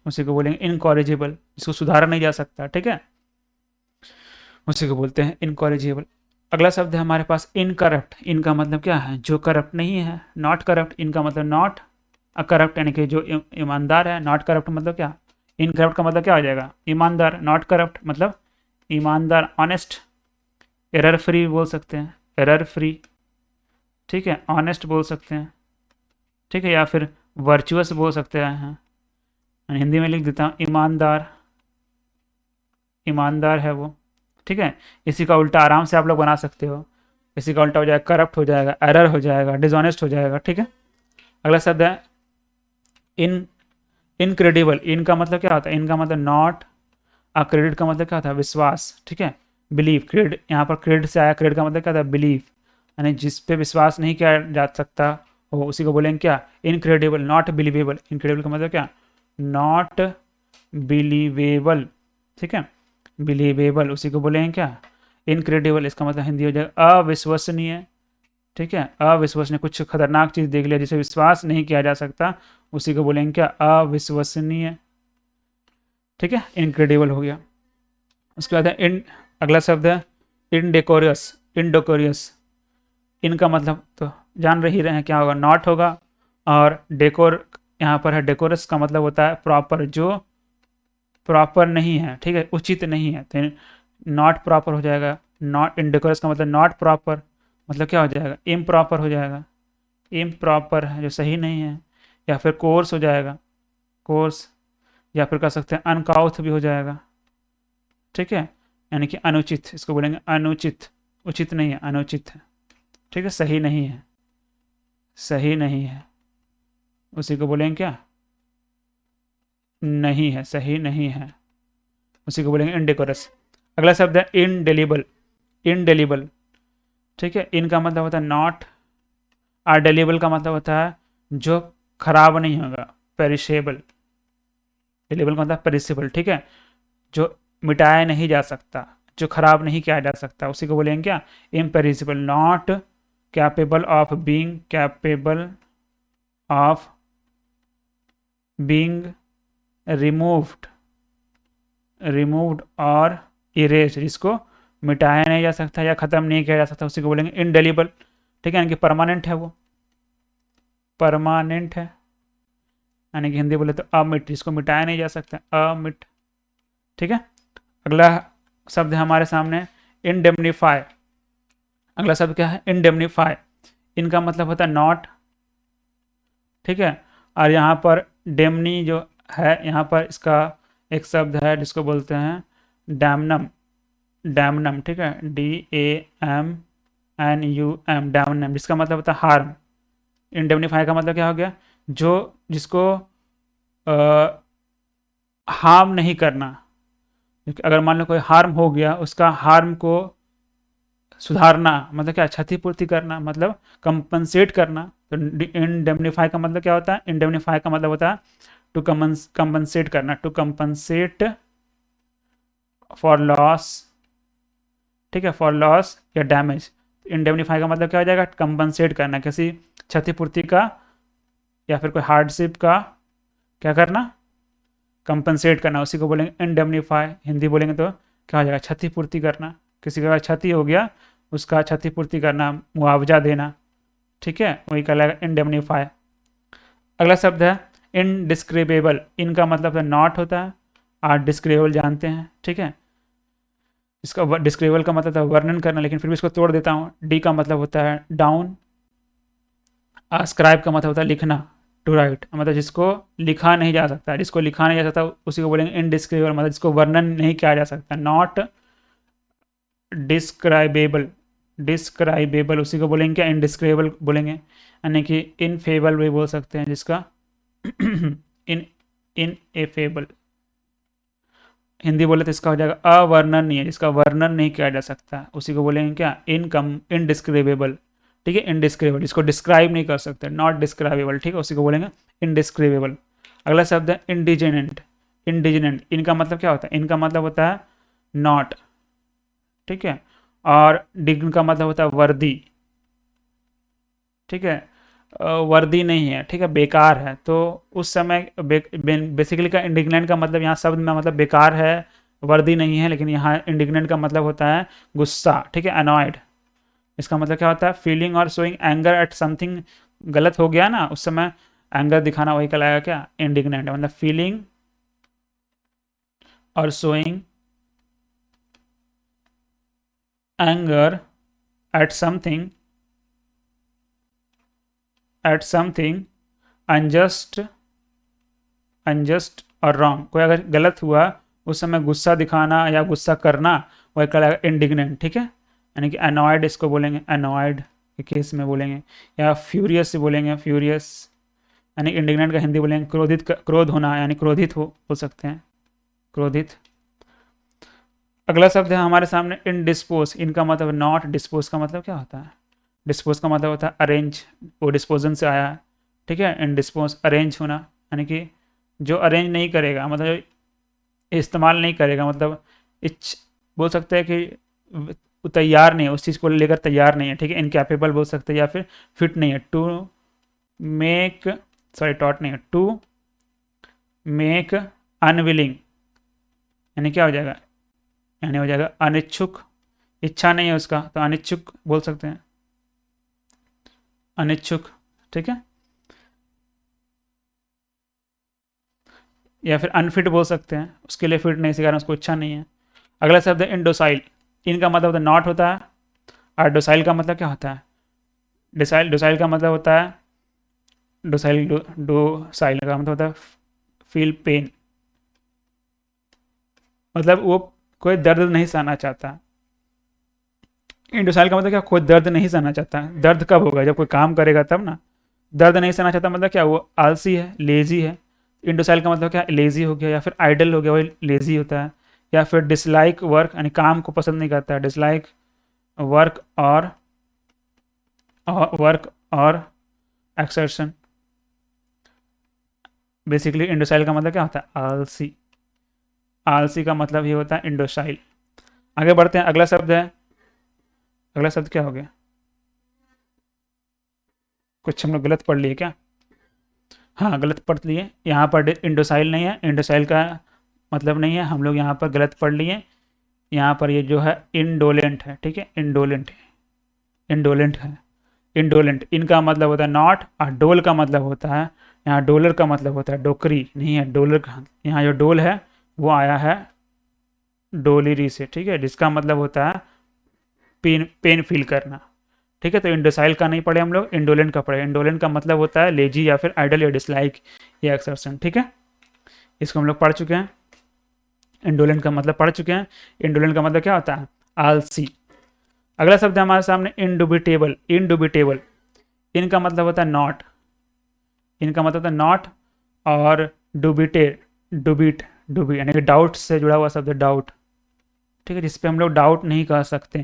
उसी को बोलेंगे इनकॉरिजिबल, जिसको सुधारा नहीं जा सकता, ठीक है, उसी को बोलते हैं इनकॉरिजिबल। अगला शब्द है हमारे पास इनकरप्ट। इनका मतलब क्या है, जो करप्ट नहीं है, नॉट करप्ट, इनका मतलब नॉट करप्ट, यानी कि जो ईमानदार है, नॉट करप्ट मतलब क्या, इनकरप्ट का मतलब क्या हो जाएगा, ईमानदार, नॉट करप्ट मतलब ईमानदार, ऑनेस्ट, एरर फ्री बोल सकते हैं, एरर फ्री, ठीक है, ऑनेस्ट बोल सकते हैं, ठीक है, या फिर वर्चुअस बोल सकते हैं, हिंदी में लिख देता हूँ ईमानदार, ईमानदार है वो, ठीक है। इसी का उल्टा आराम से आप लोग बना सकते हो, इसी का उल्टा हो जाएगा करप्ट हो जाएगा, एरर हो जाएगा, डिसऑनेस्ट हो जाएगा, ठीक है। अगला शब्द है इन, इनक्रेडिबल। इनका मतलब क्या होता है, इनका मतलब नॉट, क्रेडिट का मतलब क्या होता है, विश्वास, ठीक है, बिलीव, क्रेडिट, यहाँ पर क्रेडिट से आया, क्रेडिट का मतलब क्या था, बिलीव, यानी जिस पे विश्वास नहीं किया जा सकता वो, उसी को बोलेंगे क्या, इनक्रेडिबल, नॉट बिलीवेबल। इनक्रेडिबल का मतलब क्या, नॉट बिलीवेबल, ठीक है, बिलीवेबल, उसी को बोलेंगे क्या, इनक्रेडिबल। इसका मतलब हिंदी हो जाएगा अविश्वसनीय, ठीक है, अविश्वसनीय, कुछ खतरनाक चीज़ देख लिया जिसे विश्वास नहीं किया जा सकता, उसी को बोलेंगे क्या, अविश्वसनीय, ठीक है, इनक्रेडिबल हो गया। उसके बाद है इन, अगला शब्द है इनडेकोरियस, इनडेकोरियस। इनका मतलब तो जान ही रहे हैं क्या होगा, नॉट होगा, और डेकोर यहाँ पर है, डेकोरस का मतलब होता है प्रॉपर, जो प्रॉपर नहीं है, ठीक है, उचित नहीं है, तो नॉट प्रॉपर हो जाएगा। नॉट, इनडेकोरस का मतलब नॉट प्रॉपर, मतलब क्या हो जाएगा, इम्प्रॉपर हो जाएगा, इम्प्रॉपर है जो सही नहीं है, या फिर कोर्स हो जाएगा, कोर्स, या फिर कह सकते हैं अनकाउथ भी हो जाएगा, ठीक है, यानी कि अनुचित, इसको बोलेंगे अनुचित, उचित नहीं है, अनुचित है, ठीक है, सही नहीं है, सही नहीं है, उसी को बोलेंगे क्या, नहीं है, सही नहीं है, उसी को बोलेंगे इनडेकोरस। अगला शब्द है इनडेलिबल, इनडेलिबल, ठीक है, इनका मतलब होता है नॉट, और डेलिबल का मतलब होता है जो खराब नहीं होगा, पेरिशेबल, डेलिबल का मतलब पेरिशेबल, ठीक है, जो मिटाया नहीं जा सकता, जो खराब नहीं किया जा सकता, उसी को बोलेंगे क्या, imperishable, not capable of being, capable of being removed, removed और इरेज, जिसको मिटाया नहीं जा सकता या ख़त्म नहीं किया जा सकता, उसी को बोलेंगे इनडेलिबल, ठीक है, यानी कि परमानेंट है वो, परमानेंट है, यानी कि हिंदी बोले तो अमिट, जिसको मिटाया नहीं जा सकता, अमिट। ठीक है। अगला शब्द है हमारे सामने इंडेमनीफाई। अगला शब्द क्या है? इंडेमनीफाई। इनका मतलब होता है नॉट। ठीक है। और यहाँ पर डेमनी जो है, यहाँ पर इसका एक शब्द है जिसको बोलते हैं डैमनम। डैमनम, ठीक है, DAMNUM, डैमनम, जिसका मतलब होता है हार्म। इंडेमनीफाई का मतलब क्या हो गया? जो जिसको हार्म नहीं करना। अगर मान लो कोई हार्म हो गया, उसका हार्म को सुधारना, मतलब क्या? क्षतिपूर्ति करना, मतलब कंपनसेट करना। तो इंडेमनीफाई का मतलब क्या होता है? इंडेमनीफाई का मतलब होता है टू कंपनसेट करना, टू कंपनसेट फॉर लॉस। ठीक है, फॉर लॉस या डैमेज। इंडेमनीफाई का मतलब क्या हो जाएगा? कंपनसेट करना, किसी क्षतिपूर्ति का या फिर कोई हार्डशिप का क्या करना? कंपनसेट करना, उसी को बोलेंगे इंडेमनीफाई। हिंदी बोलेंगे तो क्या हो जाएगा? क्षतिपूर्ति करना। किसी का क्षति हो गया, उसका क्षतिपूर्ति करना, मुआवजा देना। ठीक है, वही कहलाएगा इंडेमनीफाई। अगला शब्द है इनडिस्क्राइबेबल। इनका मतलब है नॉट होता है, और डिस्क्राइबेबल जानते हैं। ठीक है, इसका डिस्क्राइबेबल का मतलब है वर्णन करना, लेकिन फिर भी इसको तोड़ देता हूँ। डी का मतलब होता है डाउन। अस्क्राइब का मतलब होता है लिखना, टू राइट, मतलब जिसको लिखा नहीं जा सकता। जिसको लिखा नहीं जा सकता उसी को बोलेंगे इनडिस्क्राइबेबल, मतलब जिसको वर्णन नहीं किया जा सकता, नॉट डिस्क्राइबेबल। डिस्क्राइबेबल उसी को बोलेंगे क्या? इनडिस्क्राइबेबल बोलेंगे। यानी कि इनफेबल भी बोल सकते हैं जिसका इन इनएफेबल। हिंदी बोले तो इसका हो जाएगा अवर्णनीय, जिसका वर्णन नहीं किया जा सकता, उसी को बोलेंगे क्या? इनडिस्क्राइबेबल। ठीक है, इनडिस्क्राइबेबल, जिसको डिस्क्राइब नहीं कर सकते, नॉट डिस्क्राइबेबल। ठीक है, उसी को बोलेंगे इनडिस्क्राइबेबल। अगला शब्द है इंडिजिनेंट। इंडिजिनेंट, इनका मतलब क्या होता है? इनका मतलब होता है नॉट। ठीक है, और डिग्न का मतलब होता है वर्दी। ठीक है, वर्दी नहीं है, ठीक है, बेकार है। तो उस समय बेसिकली का इंडिग्नेंट का मतलब यहाँ शब्द में मतलब बेकार है, वर्दी नहीं है, लेकिन यहाँ इंडिग्नेंट का मतलब होता है गुस्सा। ठीक है, अनॉयड। इसका मतलब क्या होता है? फीलिंग और शोइंग एंगर एट समथिंग। गलत हो गया ना, उस समय एंगर दिखाना, वही कहलाएगा क्या? इंडिग्नेंट। मतलब फीलिंग और showing anger at something unjust unjust और रॉन्ग। कोई अगर गलत हुआ, उस समय गुस्सा दिखाना या गुस्सा करना, वही कहलाएगा इंडिग्नेंट। ठीक है, यानी कि अनॉयड इसको बोलेंगे, अनॉयड के केस में बोलेंगे, या फ्यूरियस से बोलेंगे, फ्यूरियस। यानी इंडिग्नेंट का हिंदी बोलेंगे क्रोधित, क्रोध होना, यानी क्रोधित हो सकते हैं, क्रोधित। अगला शब्द है हमारे सामने इनडिस्पोज। इनका मतलब नॉट। डिस्पोज का मतलब क्या होता है? डिस्पोज का मतलब होता है अरेंज, वो डिस्पोजन से आया है। ठीक है, इनडिस्पोज अरेंज होना, यानी कि जो अरेंज नहीं करेगा, मतलब इस्तेमाल नहीं करेगा, मतलब इच बोल सकते हैं कि वो तैयार नहीं है, उस चीज़ को लेकर तैयार नहीं है। ठीक है, इनकैपेबल बोल सकते हैं, या फिर फिट नहीं है। टू मेक, सॉरी टॉट नहीं है, टू मेक अनविलिंग, यानी क्या हो जाएगा? यानी हो जाएगा अनिच्छुक। इच्छा नहीं है उसका, तो अनिच्छुक बोल सकते हैं, अनिच्छुक। ठीक है, या फिर अनफिट बोल सकते हैं, उसके लिए फिट नहीं, इसी कारण उसको इच्छा नहीं है। अगला शब्द है इंडोसाइल। इनका मतलब होता है नॉट होता है, और डोसाइल का मतलब क्या होता है? डिसाइल, डोसाइल का मतलब होता है डोसाइल, डोसाइल का मतलब होता है फील पेन, मतलब वो कोई दर्द नहीं सहना चाहता। इंडोसाइल का मतलब क्या? कोई दर्द नहीं सहना चाहता। दर्द कब होगा? जब कोई काम करेगा तब ना। दर्द नहीं सहना चाहता मतलब क्या? वो आलसी है, लेजी है। इंडोसाइल का मतलब क्या? लेजी हो गया, या फिर आइडल हो गया, वही लेजी होता है। या फिर डिसलाइक वर्क, यानी काम को पसंद नहीं करता है, डिसलाइक वर्क और एक्सर्शन। बेसिकली इंडोसाइल का मतलब क्या होता है? आलसी। आलसी का मतलब ये होता है इंडोसाइल। आगे बढ़ते हैं, अगला शब्द है, अगला शब्द क्या हो गया? कुछ हम लोग गलत पढ़ लिए क्या? हाँ, गलत पढ़ लिए। यहाँ पर इंडोसाइल नहीं है, इंडोसाइल का मतलब नहीं है, हम लोग यहाँ पर गलत पढ़ लिए। यहाँ पर ये जो है इंडोलेंट है। ठीक है, इंडोलेंट है, इंडोलेंट है। इंडोलेंट, इनका मतलब होता है नॉट, और डोल का मतलब होता है, यहाँ डॉलर का मतलब होता है डोकरी, नहीं है डॉलर का, यहाँ जो डोल है वो आया है डोलिरी से, ठीक है, जिसका मतलब होता है पेन पेन फील करना। ठीक है, तो इंडोसाइल का नहीं पढ़े हम लोग, इंडोलेंट का पढ़े। इंडोलेंट का मतलब होता है लेजी या फिर आइडल या डिसलाइक या एक्सर्शन। ठीक है, इसको हम लोग पढ़ चुके हैं। इंडोलेंट का मतलब पढ़ चुके हैं। इंडोलेंट का मतलब क्या होता है? आलसी। अगला शब्द है हमारे सामने इंडुबिटेबल। इंडुबिटेबल, इनका मतलब होता है नॉट, इनका मतलब होता है नॉट, और डुबिटेड, डुबिट, डुबी यानी कि डाउट से जुड़ा हुआ शब्द है डाउट। ठीक है, जिसपे हम लोग डाउट नहीं कर सकते।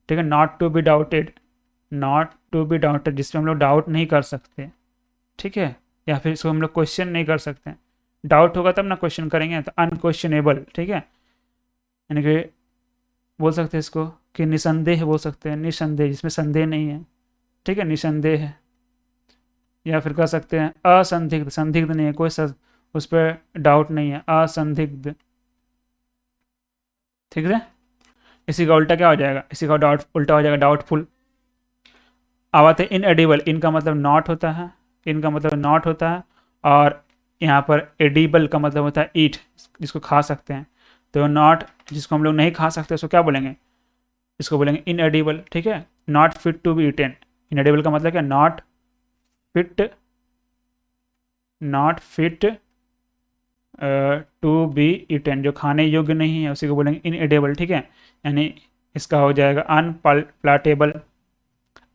ठीक है, not to be doubted, not to be doubted, जिसपे हम लोग डाउट नहीं कर सकते। ठीक है, या फिर इसको हम लोग क्वेश्चन नहीं कर सकते। डाउट होगा तब ना क्वेश्चन करेंगे, तो अनक्वेश्चनेबल। ठीक है, यानी कि बोल सकते हैं इसको कि निसंदेह बोल सकते हैं, निसंदेह जिसमें संदेह नहीं है। ठीक है, निसंदेह है। या फिर कह सकते हैं असंदिग्ध, संदिग्ध नहीं है कोई उस पर डाउट नहीं है, असंदिग्ध। ठीक है, इसी का उल्टा क्या हो जाएगा? इसी का डाउट उल्टा हो जाएगा डाउटफुल। अब आते हैं इनएडिबल। इनका मतलब नॉट होता है, इनका मतलब नॉट होता है, और यहाँ पर एडिबल का मतलब होता है ईट, जिसको खा सकते हैं। तो नॉट, जिसको हम लोग नहीं खा सकते उसको क्या बोलेंगे? इसको बोलेंगे इनएडिबल। ठीक है, not fit to be eaten. Inedible का मतलब क्या? Not fit, not fit to be eaten, जो खाने योग्य नहीं है उसी को बोलेंगे इनएडिबल। ठीक है, यानी इसका हो जाएगा अनप्लाटेबल,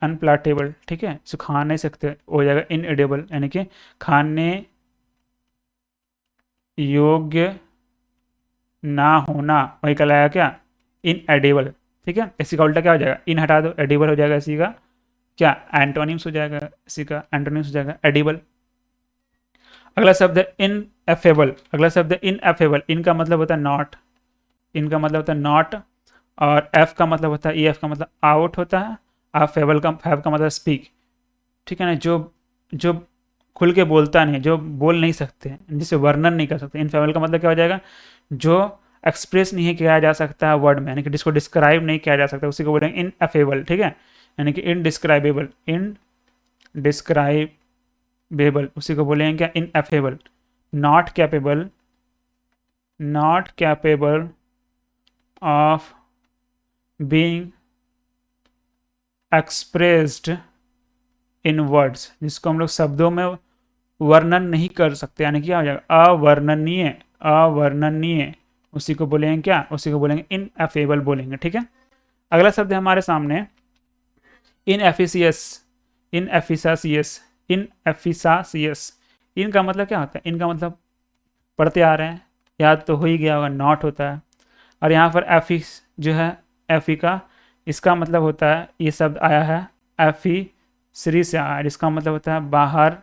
अनप्लाटेबल। ठीक है, इसको खा नहीं सकते, हो जाएगा इनएडिबल, यानी कि खाने योग्य ना होना, वही कहलाया क्या? इनएडिबल। ठीक है, इसी का उल्टा क्या हो जाएगा? इन हटा दो, एडिबल हो जाएगा इसी का क्या? एंटोनिम्स हो जाएगा, इसी का एंटोनिम्स हो जाएगा एडिबल। अगला शब्द है इनएफेबल। अगला शब्द है इनएफेबल। इनका मतलब होता है नॉट, इनका मतलब होता है नॉट, और एफ का मतलब होता है, ई एफ का मतलब आउट होता है, और फेबल का, फैब का मतलब स्पीक। ठीक है ना, जो जो खुल के बोलता नहीं, जो बोल नहीं सकते, जिसे वर्णन नहीं कर सकते। इनफेबल का मतलब क्या हो जाएगा? जो एक्सप्रेस नहीं किया जा सकता वर्ड में, यानी कि जिसको डिस्क्राइब नहीं किया जा सकता, उसी को बोलेंगे इनएफेबल। ठीक है, यानी कि इनडिस्क्राइबेबल, इनडिस्क्राइबेबल, उसी को बोलेंगे क्या? Ineffable. Not capable, not capable of being expressed in words, जिसको हम लोग शब्दों में वर्णन नहीं कर सकते, यानी क्या हो जाएगा? अवर्णनीय, अवर्णनीय, उसी को बोलेंगे क्या? उसी को बोलेंगे इनएफेबल बोलेंगे। ठीक है, अगला शब्द है हमारे सामने इनएफिशियस। इनएफिशियस, इनएफिशियस, इनका मतलब क्या होता है? इनका मतलब पढ़ते आ रहे हैं, याद तो हो ही गया होगा, नॉट होता है। और यहाँ पर एफिस जो है, एफी का, इसका मतलब होता है, ये शब्द आया है एफी श्री से आया है, जिसका मतलब होता है बाहर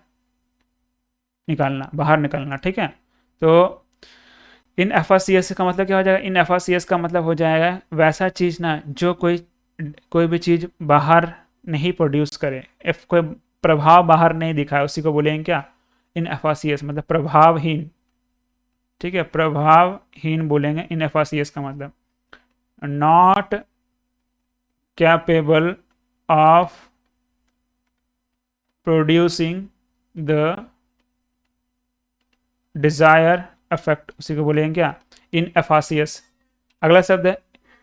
निकालना, बाहर निकालना। ठीक है, तो इन एफ का मतलब क्या हो जाएगा? इन एफ का मतलब हो जाएगा वैसा चीज़ ना जो कोई भी चीज़ बाहर नहीं प्रोड्यूस करे, कोई प्रभाव बाहर नहीं दिखाए, उसी को बोलेंगे क्या? इन एफ मतलब प्रभावहीन। ठीक है, प्रभावहीन बोलेंगे इन एफ का मतलब। Not capable of producing the desire affect, उसी को बोलेंगे क्या? इन एफासियस। अगला शब्द है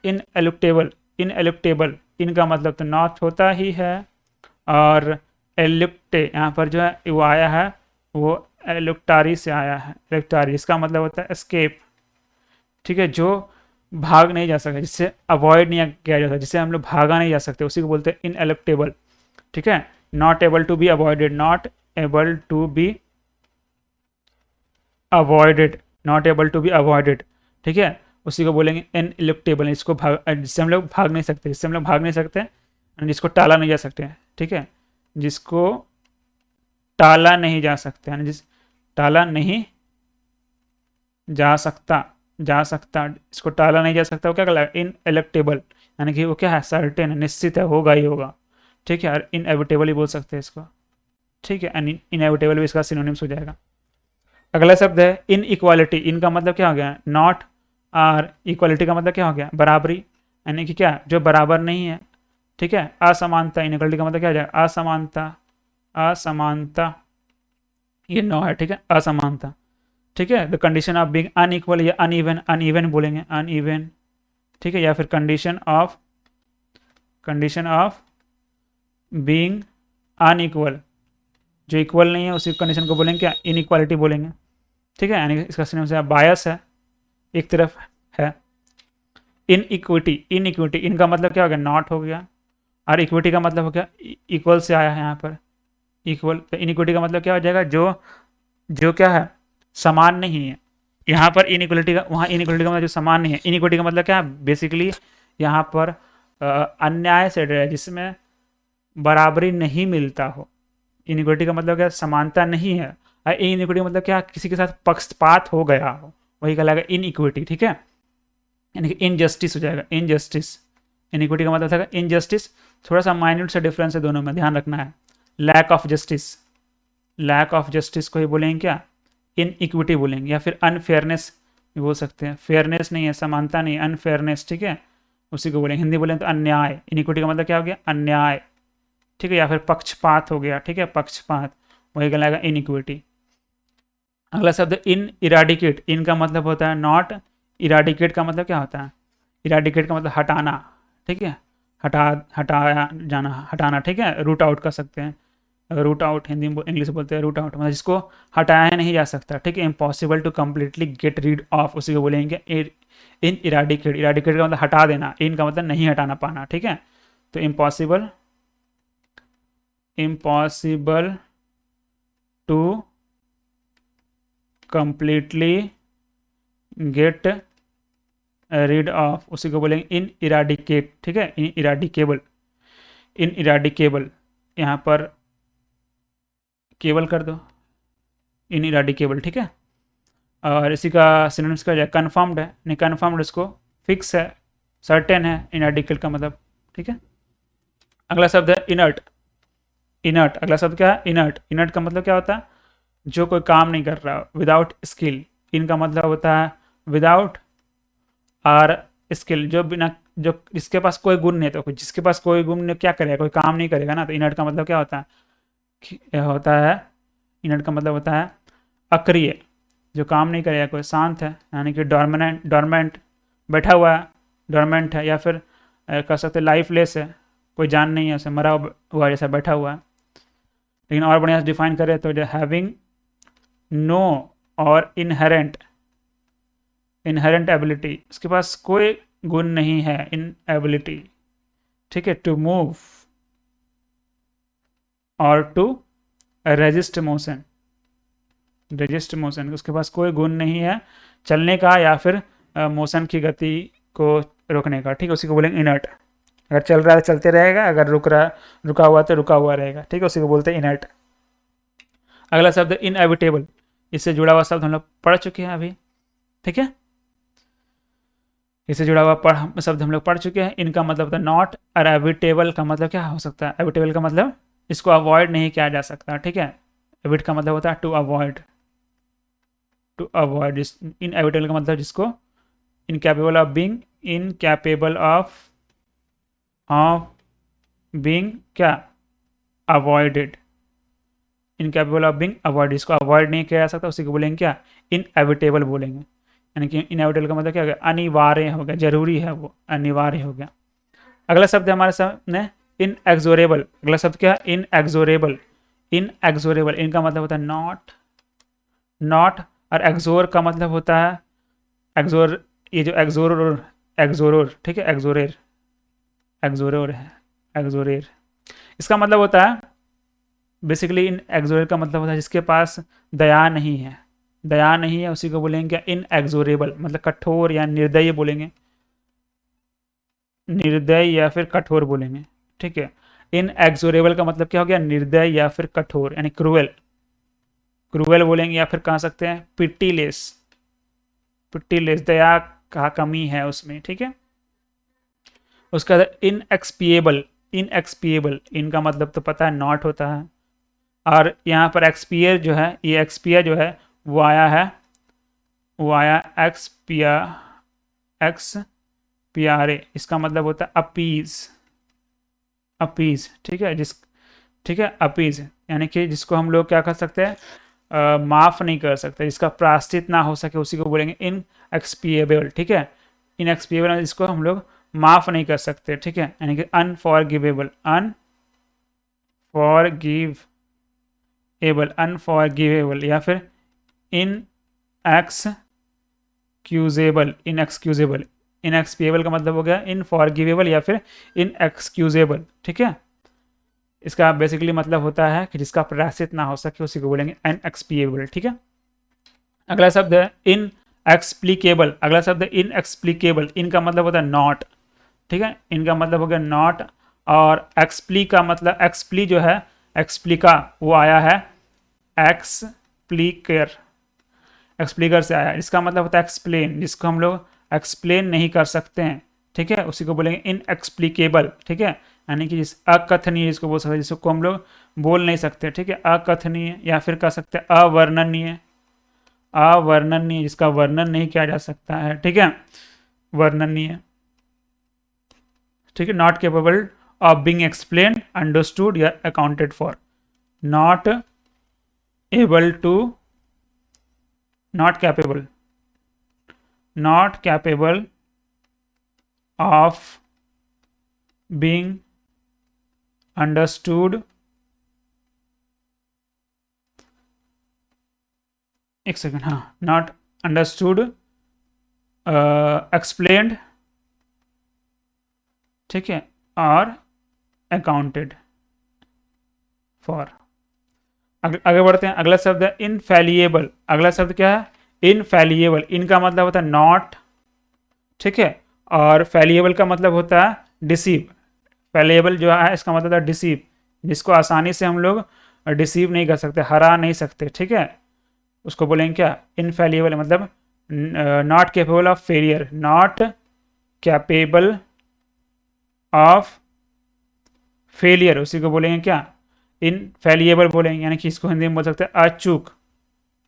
इन एलुक्टेबल। इन एलुक्टेबल, इनका मतलब तो नॉट होता ही है, और एलुक्टे यहाँ पर जो है वो आया है, वो एलुक्टारी से आया है। एलुक्टारी, इसका मतलब होता है एस्केप। ठीक है, जो भाग नहीं जा सकता, जिससे अवॉइड नहीं किया जा सकता, जिससे हम लोग भागा नहीं जा सकते, उसी को बोलते हैं इन एलुक्टेबल। ठीक है, not able to be avoided, not able to be avoided, not able to be avoided. ठीक है, उसी को बोलेंगे इन इलेक्टेबल, इसको भाग, जिससे हम लोग भाग नहीं सकते, जिससे हम लोग भाग नहीं सकते, जिसको टाला नहीं जा सकते। ठीक है, जिसको टाला नहीं जा सकते, यानी जिस टाला नहीं जा सकता, जा सकता, इसको टाला नहीं जा सकता, वो क्या कहलाएगा? इन इलेक्टेबल, यानी कि वो क्या है? सर्टेन है, निश्चित है, होगा ही होगा। ठीक है, और इनएविटेबल ही बोल सकते हैं इसको। ठीक है, इनएविटेबल भी इसका सिनोनिम्स हो जाएगा। अगला शब्द है इन इक्वालिटी। इनका मतलब क्या हो गया? नॉट, और इक्वालिटी का मतलब क्या हो गया? बराबरी, यानी कि क्या? जो बराबर नहीं है। ठीक है। असमानता, इनइक्वालिटी का मतलब क्या हो जाएगा, असमानता, असमानता, ये नो है, ठीक है, असमानता, ठीक है। The condition of being unequal या अनइवन, अनइवन बोलेंगे, अनइवन, ठीक है, या फिर कंडीशन ऑफ बीइंग अनइक्वल, जो इक्वल नहीं है उसी कंडीशन को बोलेंगे क्या, इनइक्वालिटी बोलेंगे, ठीक है। यानी इसका सिनोनिम से बायस है, एक तरफ है। इनइक्विटी, इनइक्विटी, इनका मतलब क्या हो गया, नॉट हो गया, और इक्विटी का मतलब हो गया इक्वल से आया है यहाँ पर, इक्वल। तो इनइक्विटी का मतलब क्या हो जाएगा, जो जो क्या है, समान नहीं है। यहाँ पर इनइक्वलिटी का, वहाँ इनइक्वलिटी का मतलब जो समान नहीं है। इनइक्वलिटी का मतलब क्या है, बेसिकली यहाँ पर अन्याय से डर है, जिसमें बराबरी नहीं मिलता हो। इनइक्वलिटी का मतलब क्या, समानता नहीं है। और इनइक्वलिटी का मतलब क्या, किसी के साथ पक्षपात हो गया हो, वही कहलाएगा इनइक्विटी, ठीक है। यानी कि इनजस्टिस हो जाएगा, इनजस्टिस। इनइक्विटी का मतलब था इनजस्टिस। थोड़ा सा माइन्यूट सा डिफरेंस है दोनों में, ध्यान रखना है। Lack of justice, lack of justice को ही बोलेंगे क्या, इनइक्विटी बोलेंगे, या फिर अनफेयरनेस भी बोल सकते हैं। फेयरनेस नहीं है, समानता नहीं, अनफेयरनेस, ठीक है, उसी को बोलेंगे। हिंदी बोलेंगे तो अन्याय। इनइक्विटी का मतलब क्या हो गया, अन्याय, ठीक है, या फिर पक्षपात हो गया, ठीक है, पक्षपात, वही कहलाएगा इनइक्विटी। अगला शब्द इन इराडिकेट, इन का मतलब होता है नॉट, इराडिकेट का मतलब क्या होता है, इराडिकेट का मतलब हटाना, ठीक है, हटाया जाना, हटाना, ठीक है, रूट आउट कर सकते हैं। रूट आउट हिंदी में, इंग्लिश में बोलते हैं रूट आउट, मतलब जिसको हटाया नहीं जा सकता, ठीक है। Impossible to completely get rid of, उसी को बोलेंगे इन इराडिकेट। इराडिकेट का मतलब हटा देना, इन का मतलब नहीं हटाना पाना, ठीक है। तो impossible, impossible to completely get rid of, उसी को बोलेंगे इन इराडिकेट, ठीक है, इन इराडिकेबल, इन इराडिकेबल, यहाँ पर केबल कर दो, इन इराडिकेबल, ठीक है। और इसी का सिनोनिम्स का कन्फर्म्ड है, नहीं कन्फर्म्ड इसको फिक्स है, सर्टेन है, इनएडिकेट का मतलब, ठीक है। अगला शब्द है इनर्ट, इनर्ट, अगला शब्द क्या है, इनर्ट। इनर्ट का मतलब क्या होता है, जो कोई काम नहीं कर रहा, विदाउट स्किल। इनका मतलब होता है विदाउट और स्किल, जो बिना, जो जिसके पास कोई गुण नहीं, तो जिसके पास कोई गुण नहीं क्या करेगा, कोई काम नहीं करेगा ना। तो इनर्ट का मतलब क्या होता है, होता है, इनर्ट का मतलब होता है अक्रिय, जो काम नहीं करेगा, कोई शांत है, यानी कि डोरमेंट, डोरमेंट, बैठा हुआ है, डोरमेंट है, या फिर कह सकते लाइफलेस है, कोई जान नहीं है, उसे मरा हुआ जैसा बैठा हुआ है। लेकिन और बढ़िया से डिफाइन करें तो हैविंग नो और इनहेरेंट, इनहेरेंट एबिलिटी, उसके पास कोई गुण नहीं है, इन एबिलिटी, ठीक है, टू मूव और to resist motion, resist motion, उसके पास कोई गुण नहीं है चलने का या फिर मोशन की गति को रोकने का, ठीक है, उसी को बोलेंगे इनर्ट। अगर चल रहा है चलते रहेगा, अगर रुका हुआ तो रुका हुआ रहेगा, ठीक है, उसी को बोलते हैं इनर्ट। अगला शब्द इनएविटेबल, इससे जुड़ा हुआ शब्द हम लोग पढ़ चुके हैं अभी, ठीक है, इससे जुड़ा हुआ शब्द हम लोग पढ़ चुके हैं। इनका मतलब होता है नॉट, और एविटेबल का मतलब क्या हो सकता है, एविटेबल का मतलब इसको अवॉइड नहीं किया जा सकता, ठीक है। एविट का मतलब होता है to avoid, to avoid. Inevitable का मतलब जिसको, incapable of being, incapable of being क्या, avoided, incapable of being avoid, इसको अवॉइड नहीं किया जा सकता, उसी को बोलेंगे क्या, इनएविटेबल बोलेंगे। यानी कि इनएविटेबल का मतलब क्या हो गया, अनिवार्य हो गया, जरूरी है वो, अनिवार्य हो गया। अगला शब्द है हमारे सामने इनएक्सोरेबल। अगला शब्द क्या है, इनएक्सोरेबल, इनएक्सोरेबल, इनका मतलब होता है नॉट, नॉट, और एक्सोर का मतलब होता है एक्सोर, ये जो एक्सोर, एक्सोरोर, ठीक है, एक्सोरेर, एक्सोरोर है, एक्सोरेर, इसका मतलब होता है बेसिकली, इन एक्सोरेर का मतलब होता है जिसके पास दया नहीं है, दया नहीं है, उसी को बोलेंगे क्या, इन एक्सोरेबल, मतलब कठोर या निर्दयी बोलेंगे, निर्दय या फिर कठोर बोलेंगे, ठीक है। इन एक्सोरेबल का मतलब क्या हो गया, निर्दय या फिर कठोर, यानी क्रूएल, क्रूएल बोलेंगे, या फिर कह सकते हैं पिटीलेस, पिटीलेस, दया का कमी है उसमें, ठीक है। उसका इनएक्सपिएबल, इनएक्सपिएबल, इनका मतलब तो पता है नॉट होता है, और यहाँ पर एक्सपियर जो है, ये एक्सपियर जो है वो आया है, वो आया एक्सपिया, एक्स पियारे, इसका मतलब होता है अपीज, अपीज, ठीक है, अपीज यानी कि जिसको हम लोग क्या कर सकते हैं, माफ़ नहीं कर सकते, जिसका प्रायश्चित ना हो सके उसी को बोलेंगे इन एक्सपिएबल, ठीक है। इन एक्सपिएबल जिसको हम लोग माफ़ नहीं कर सकते, ठीक है, यानी कि अनफॉरगिवेबल, अनफॉरगिवेबल या फिर इन एक्सक्यूजेबल, इनएक्सपिएबल का मतलब हो गया इनफॉरगिवेबल या फिर इनएक्सक्यूजेबल, ठीक है। इसका बेसिकली मतलब होता है कि जिसका प्रायश्चित ना हो सके उसी को बोलेंगे अनएक्सपिएबल, ठीक है। अगला शब्द है इनएक्सप्लिकेबल, अगला शब्द है इनएक्सप्लिकेबल, इनका मतलब होता है नॉट, ठीक है, इनका मतलब हो गया नॉट। और एक्सप्ली का मतलब, एक्सप्ली जो है, एक्सप्लिका वो आया है एक्सप्लीकर, एक्सप्लीकर से आया, इसका मतलब होता है एक्सप्लेन, जिसको हम लोग एक्सप्लेन नहीं कर सकते हैं, ठीक है, उसी को बोलेंगे इनएक्सप्लिकेबल, ठीक है, यानी कि जिस अकथनीय जिसको बोल सकते हैं, जिसको हम लोग बोल नहीं सकते, ठीक है, अकथनीय या फिर कह सकते हैं अवर्णनीय, अवर्णनीय जिसका वर्णन नहीं किया जा सकता है, ठीक है, वर्णनीय, ठीक है, not capable of being explain, understood or accounted for, not able to, not capable, not capable of being understood, एक सेकंड, हाँ, नॉट अंडरस्टूड, एक्सप्लेन्ड, ठीक है, और अकाउंटेड फॉर। आगे बढ़ते हैं, अगला शब्द है इनफैलिएबल, अगला शब्द क्या है, इनफैलिएबल, इनका मतलब होता है नॉट, ठीक है, और फैलिएबल का मतलब होता है डिसीव, फैलिएबल जो है इसका मतलब होता है डिसीव, जिसको आसानी से हम लोग डिसीव नहीं कर सकते, हरा नहीं सकते, ठीक है, उसको बोलेंगे क्या, इनफैलिएबल, मतलब not capable of failure, not capable of failure, उसी को बोलेंगे क्या, इनफैलिएबल बोलेंगे, यानी कि इसको हिंदी में बोल सकते हैं अचूक,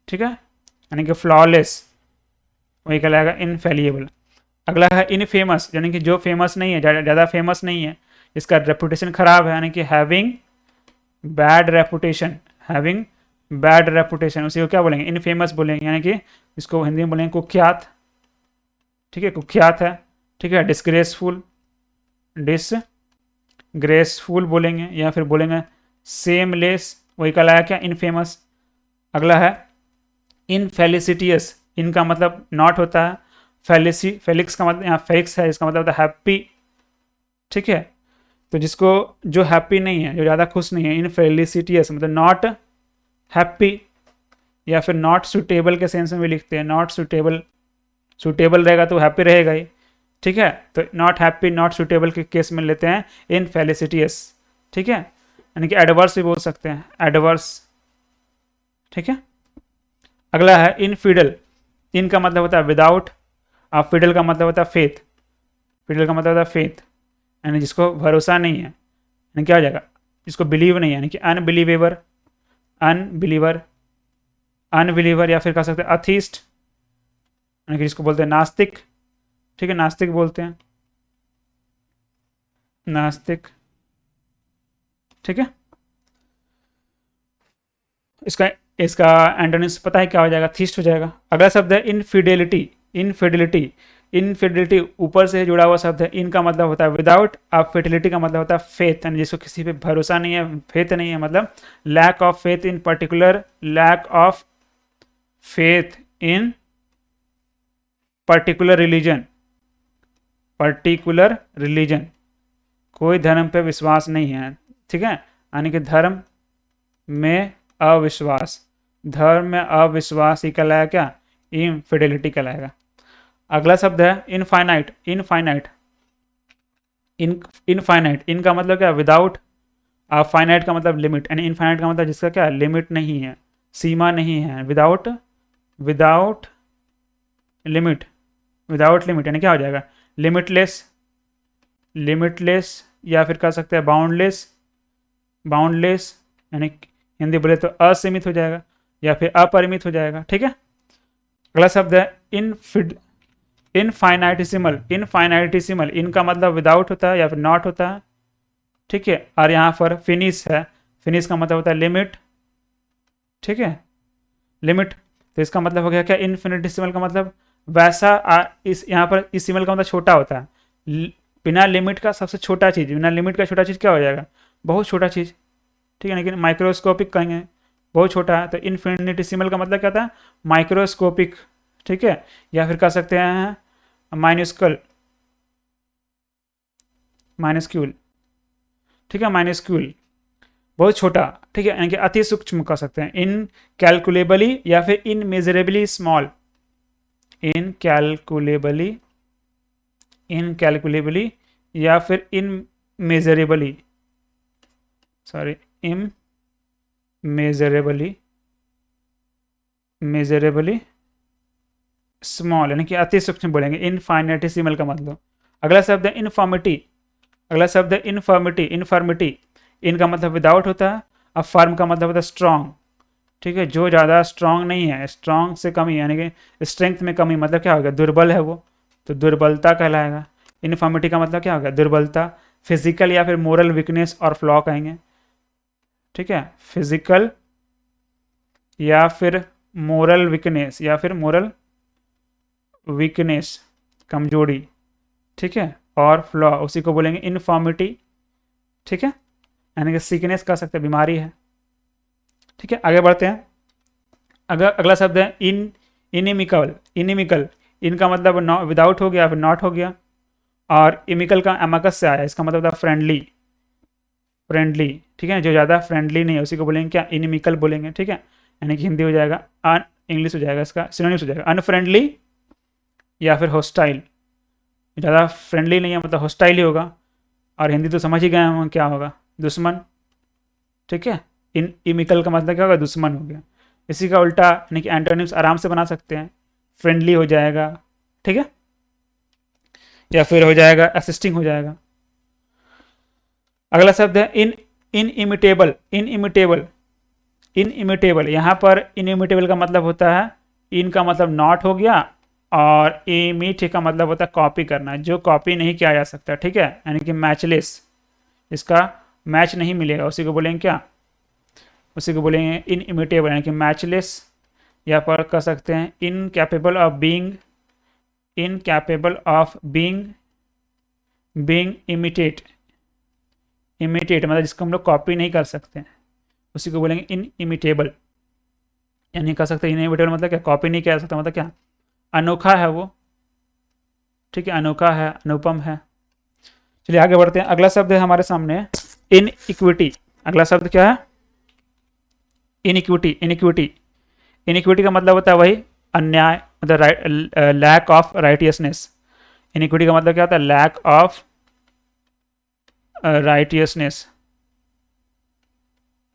ठीक है, यानी कि फ्लॉलेस, वही कहलाएगा इनफैलिएबल। अगला है इनफेमस, यानी कि जो फेमस नहीं है, ज़्यादा फेमस नहीं है, इसका रेपुटेशन खराब है, यानी कि having bad reputation, having bad reputation, उसी को क्या बोलेंगे, इनफेमस बोलेंगे, यानी कि इसको हिंदी में बोलेंगे कुख्यात, ठीक है, कुख्यात है, ठीक है, डिस्ग्रेसफुल, डिसग्रेसफुल बोलेंगे, या फिर बोलेंगे सेमलेस, वही कहलाया क्या, इनफेमस। अगला है इनफेलिसिटियस, इनका मतलब नॉट होता है, फेलिक्स का मतलब यहाँ फेक्स है, इसका मतलब होता है हैप्पी, ठीक है, तो जिसको जो हैप्पी नहीं है, जो ज़्यादा खुश नहीं है, इनफेलिसिटियस मतलब नॉट हैप्पी, या फिर नॉट सुटेबल के सेंस में भी लिखते हैं, नॉट सुटेबल, सुटेबल रहेगा तो हैप्पी रहेगा ही, ठीक है, तो नॉट हैप्पी, नॉट सुटेबल के केस में लेते हैं इनफेलिसिटियस, ठीक है, यानी कि एडवर्स भी बोल सकते हैं, एडवर्स, ठीक है। अगला है इनफिडल, इनका मतलब होता है विदाउट, और फिडल का मतलब होता है फेथ, फिडल का मतलब होता है फेथ, यानी जिसको भरोसा नहीं है, यानी क्या हो जाएगा, जिसको बिलीव नहीं है, यानी कि अनबिलीवेबर, अनबिलीवर, अनबिलीवर, या फिर कह सकते हैं अथीस्ट, यानी कि जिसको बोलते हैं नास्तिक, ठीक है, नास्तिक बोलते हैं, नास्तिक, ठीक है। इसका इसका एंटोनिम्स पता है क्या हो जाएगा, थीस्ट हो जाएगा। अगला शब्द है इनफिडेलिटी, इनफिडेलिटी, इनफिडेलिटी ऊपर से जुड़ा हुआ शब्द है, इनका मतलब होता है विदाउट, और फिडिलिटी का मतलब होता है फेथ, यानी जिसको किसी पे भरोसा नहीं है, फेथ नहीं है, मतलब lack of faith in particular, lack of faith in particular religion, particular religion, कोई धर्म पे विश्वास नहीं है, ठीक है, यानी कि धर्म में अविश्वास, धर्म में अविश्वास ही कहलाएगा क्या, इनफिडेलिटी कहलाएगा। अगला शब्द है इनफाइनाइट, इनफाइनाइट, इनफाइनाइट, इनका मतलब क्या, विदाउट, और फाइनाइट का मतलब लिमिट, यानी इनफाइनाइट का मतलब जिसका क्या लिमिट नहीं है, सीमा नहीं है, without, without limit, without limit, यानी क्या हो जाएगा, लिमिटलेस, लिमिटलेस, या फिर कह सकते हैं बाउंडलेस, बाउंडलेस, यानी हिंदी बोले तो असीमित हो जाएगा, या फिर अपरिमित हो जाएगा, ठीक है। अगला शब्द है इनफाइनाइटिसिमल, इनफाइनाइटिसिमल, इनका मतलब विदाउट होता है या फिर नॉट होता है, ठीक है। और यहाँ पर फिनिश है, फिनिश का मतलब होता है लिमिट, ठीक है, लिमिट। तो इसका मतलब हो गया क्या, इनफिनिटेसिमल का मतलब वैसा इस यहाँ पर इस सिमल का मतलब छोटा होता है, बिना लिमिट का सबसे छोटा चीज़, बिना लिमिट का छोटा चीज़ क्या हो जाएगा, बहुत छोटा चीज़, ठीक है। लेकिन माइक्रोस्कोपिक कहेंगे, बहुत छोटा है। तो इनफिनिटेसिमल का मतलब क्या था, माइक्रोस्कोपिक, ठीक है। या फिर कह सकते हैं माइन्यूस्कल, माइनस्क्यूल, ठीक है, माइनस्क्यूल, बहुत छोटा, ठीक है, यानी कि अति सूक्ष्म कह सकते हैं, इनकैलकुलेबली या फिर इनमेजरेबली स्मॉल, इनकैलकुलेबली, इनकैलकुलेबली या फिर इनमेजरेबली, सॉरी, इमेजरेबली, मेजरेबली स्मॉल, यानी कि अति सूक्ष्म बोलेंगे, इनफाइनेटिसिमल का मतलब। अगला शब्द है इनफॉर्मिटी, अगला शब्द है इनफॉर्मिटी, इनफॉर्मिटी, इनका मतलब विदाउट होता है, और फर्म का मतलब होता है स्ट्रॉन्ग, ठीक है, जो ज़्यादा स्ट्रॉन्ग नहीं है, स्ट्रॉन्ग से कमी, यानी कि स्ट्रेंथ में कमी, मतलब क्या होगा, दुर्बल है वो, तो दुर्बलता कहलाएगा। इनफॉर्मिटी का मतलब क्या होगा, दुर्बलता। फिजिकल या फिर मोरल वीकनेस और फ्लॉ कहेंगे, ठीक है, फिजिकल या फिर मोरल वीकनेस या फिर मोरल वीकनेस, कमजोरी, ठीक है, और फ्लॉ उसी को बोलेंगे इनफॉर्मिटी, ठीक है, यानी कि सीकनेस कह सकते हैं, बीमारी है, ठीक है। आगे बढ़ते हैं। अगर अगला शब्द है इनिमिकल, इनिमिकल, इनका मतलब विदाउट हो गया, फिर नॉट हो गया, और इमिकल का एमकस से आया, इसका मतलब था फ्रेंडली, फ्रेंडली, ठीक है, जो ज़्यादा फ्रेंडली नहीं है उसी को बोलेंगे क्या, इनिमिकल बोलेंगे, ठीक है। यानी कि हिंदी हो जाएगा इंग्लिश हो जाएगा, इसका सिनोनिम्स हो जाएगा अनफ्रेंडली या फिर हॉस्टाइल। ज़्यादा फ्रेंडली नहीं है मतलब हॉस्टाइल ही होगा, और हिंदी तो समझ ही गए हम क्या होगा, दुश्मन, ठीक है। इमिकल का मतलब क्या होगा, दुश्मन हो गया। इसी का उल्टा यानी कि एंटोनिम्स आराम से बना सकते हैं, फ्रेंडली हो जाएगा, ठीक है, या फिर हो जाएगा असिस्टिंग हो जाएगा। अगला शब्द है इनइमिटेबल, इनइमिटेबल, इनइमिटेबल, यहाँ पर इनइमिटेबल का मतलब होता है, इन का मतलब नॉट हो गया, और इमिट का मतलब होता है कॉपी करना, जो कॉपी नहीं किया जा सकता, ठीक है, यानी कि मैचलेस, इसका मैच नहीं मिलेगा, उसी को बोलेंगे क्या, उसी को बोलेंगे इनइमिटेबल, यानी कि मैचलेस, या पर कह सकते हैं incapable of being, incapable of being, being imitate, imitate मतलब जिसको हम लोग कॉपी नहीं कर सकते, उसी को बोलेंगे इनइमिटेबल। यानी कह सकते हैं इनइमिटेबल मतलब क्या, कॉपी नहीं किया जा सकता, मतलब क्या, अनोखा है वो, ठीक है, अनोखा है, अनुपम है। चलिए आगे बढ़ते हैं। अगला शब्द है हमारे सामने इन इक्विटी, अगला शब्द क्या है, इनइक्विटी, इनइक्विटी, इनइक्विटी का मतलब होता है वही अन्याय, मतलब लैक ऑफ राइटियसनेस। इनइक्विटी का मतलब क्या होता है, लैक ऑफ राइटियसनेस,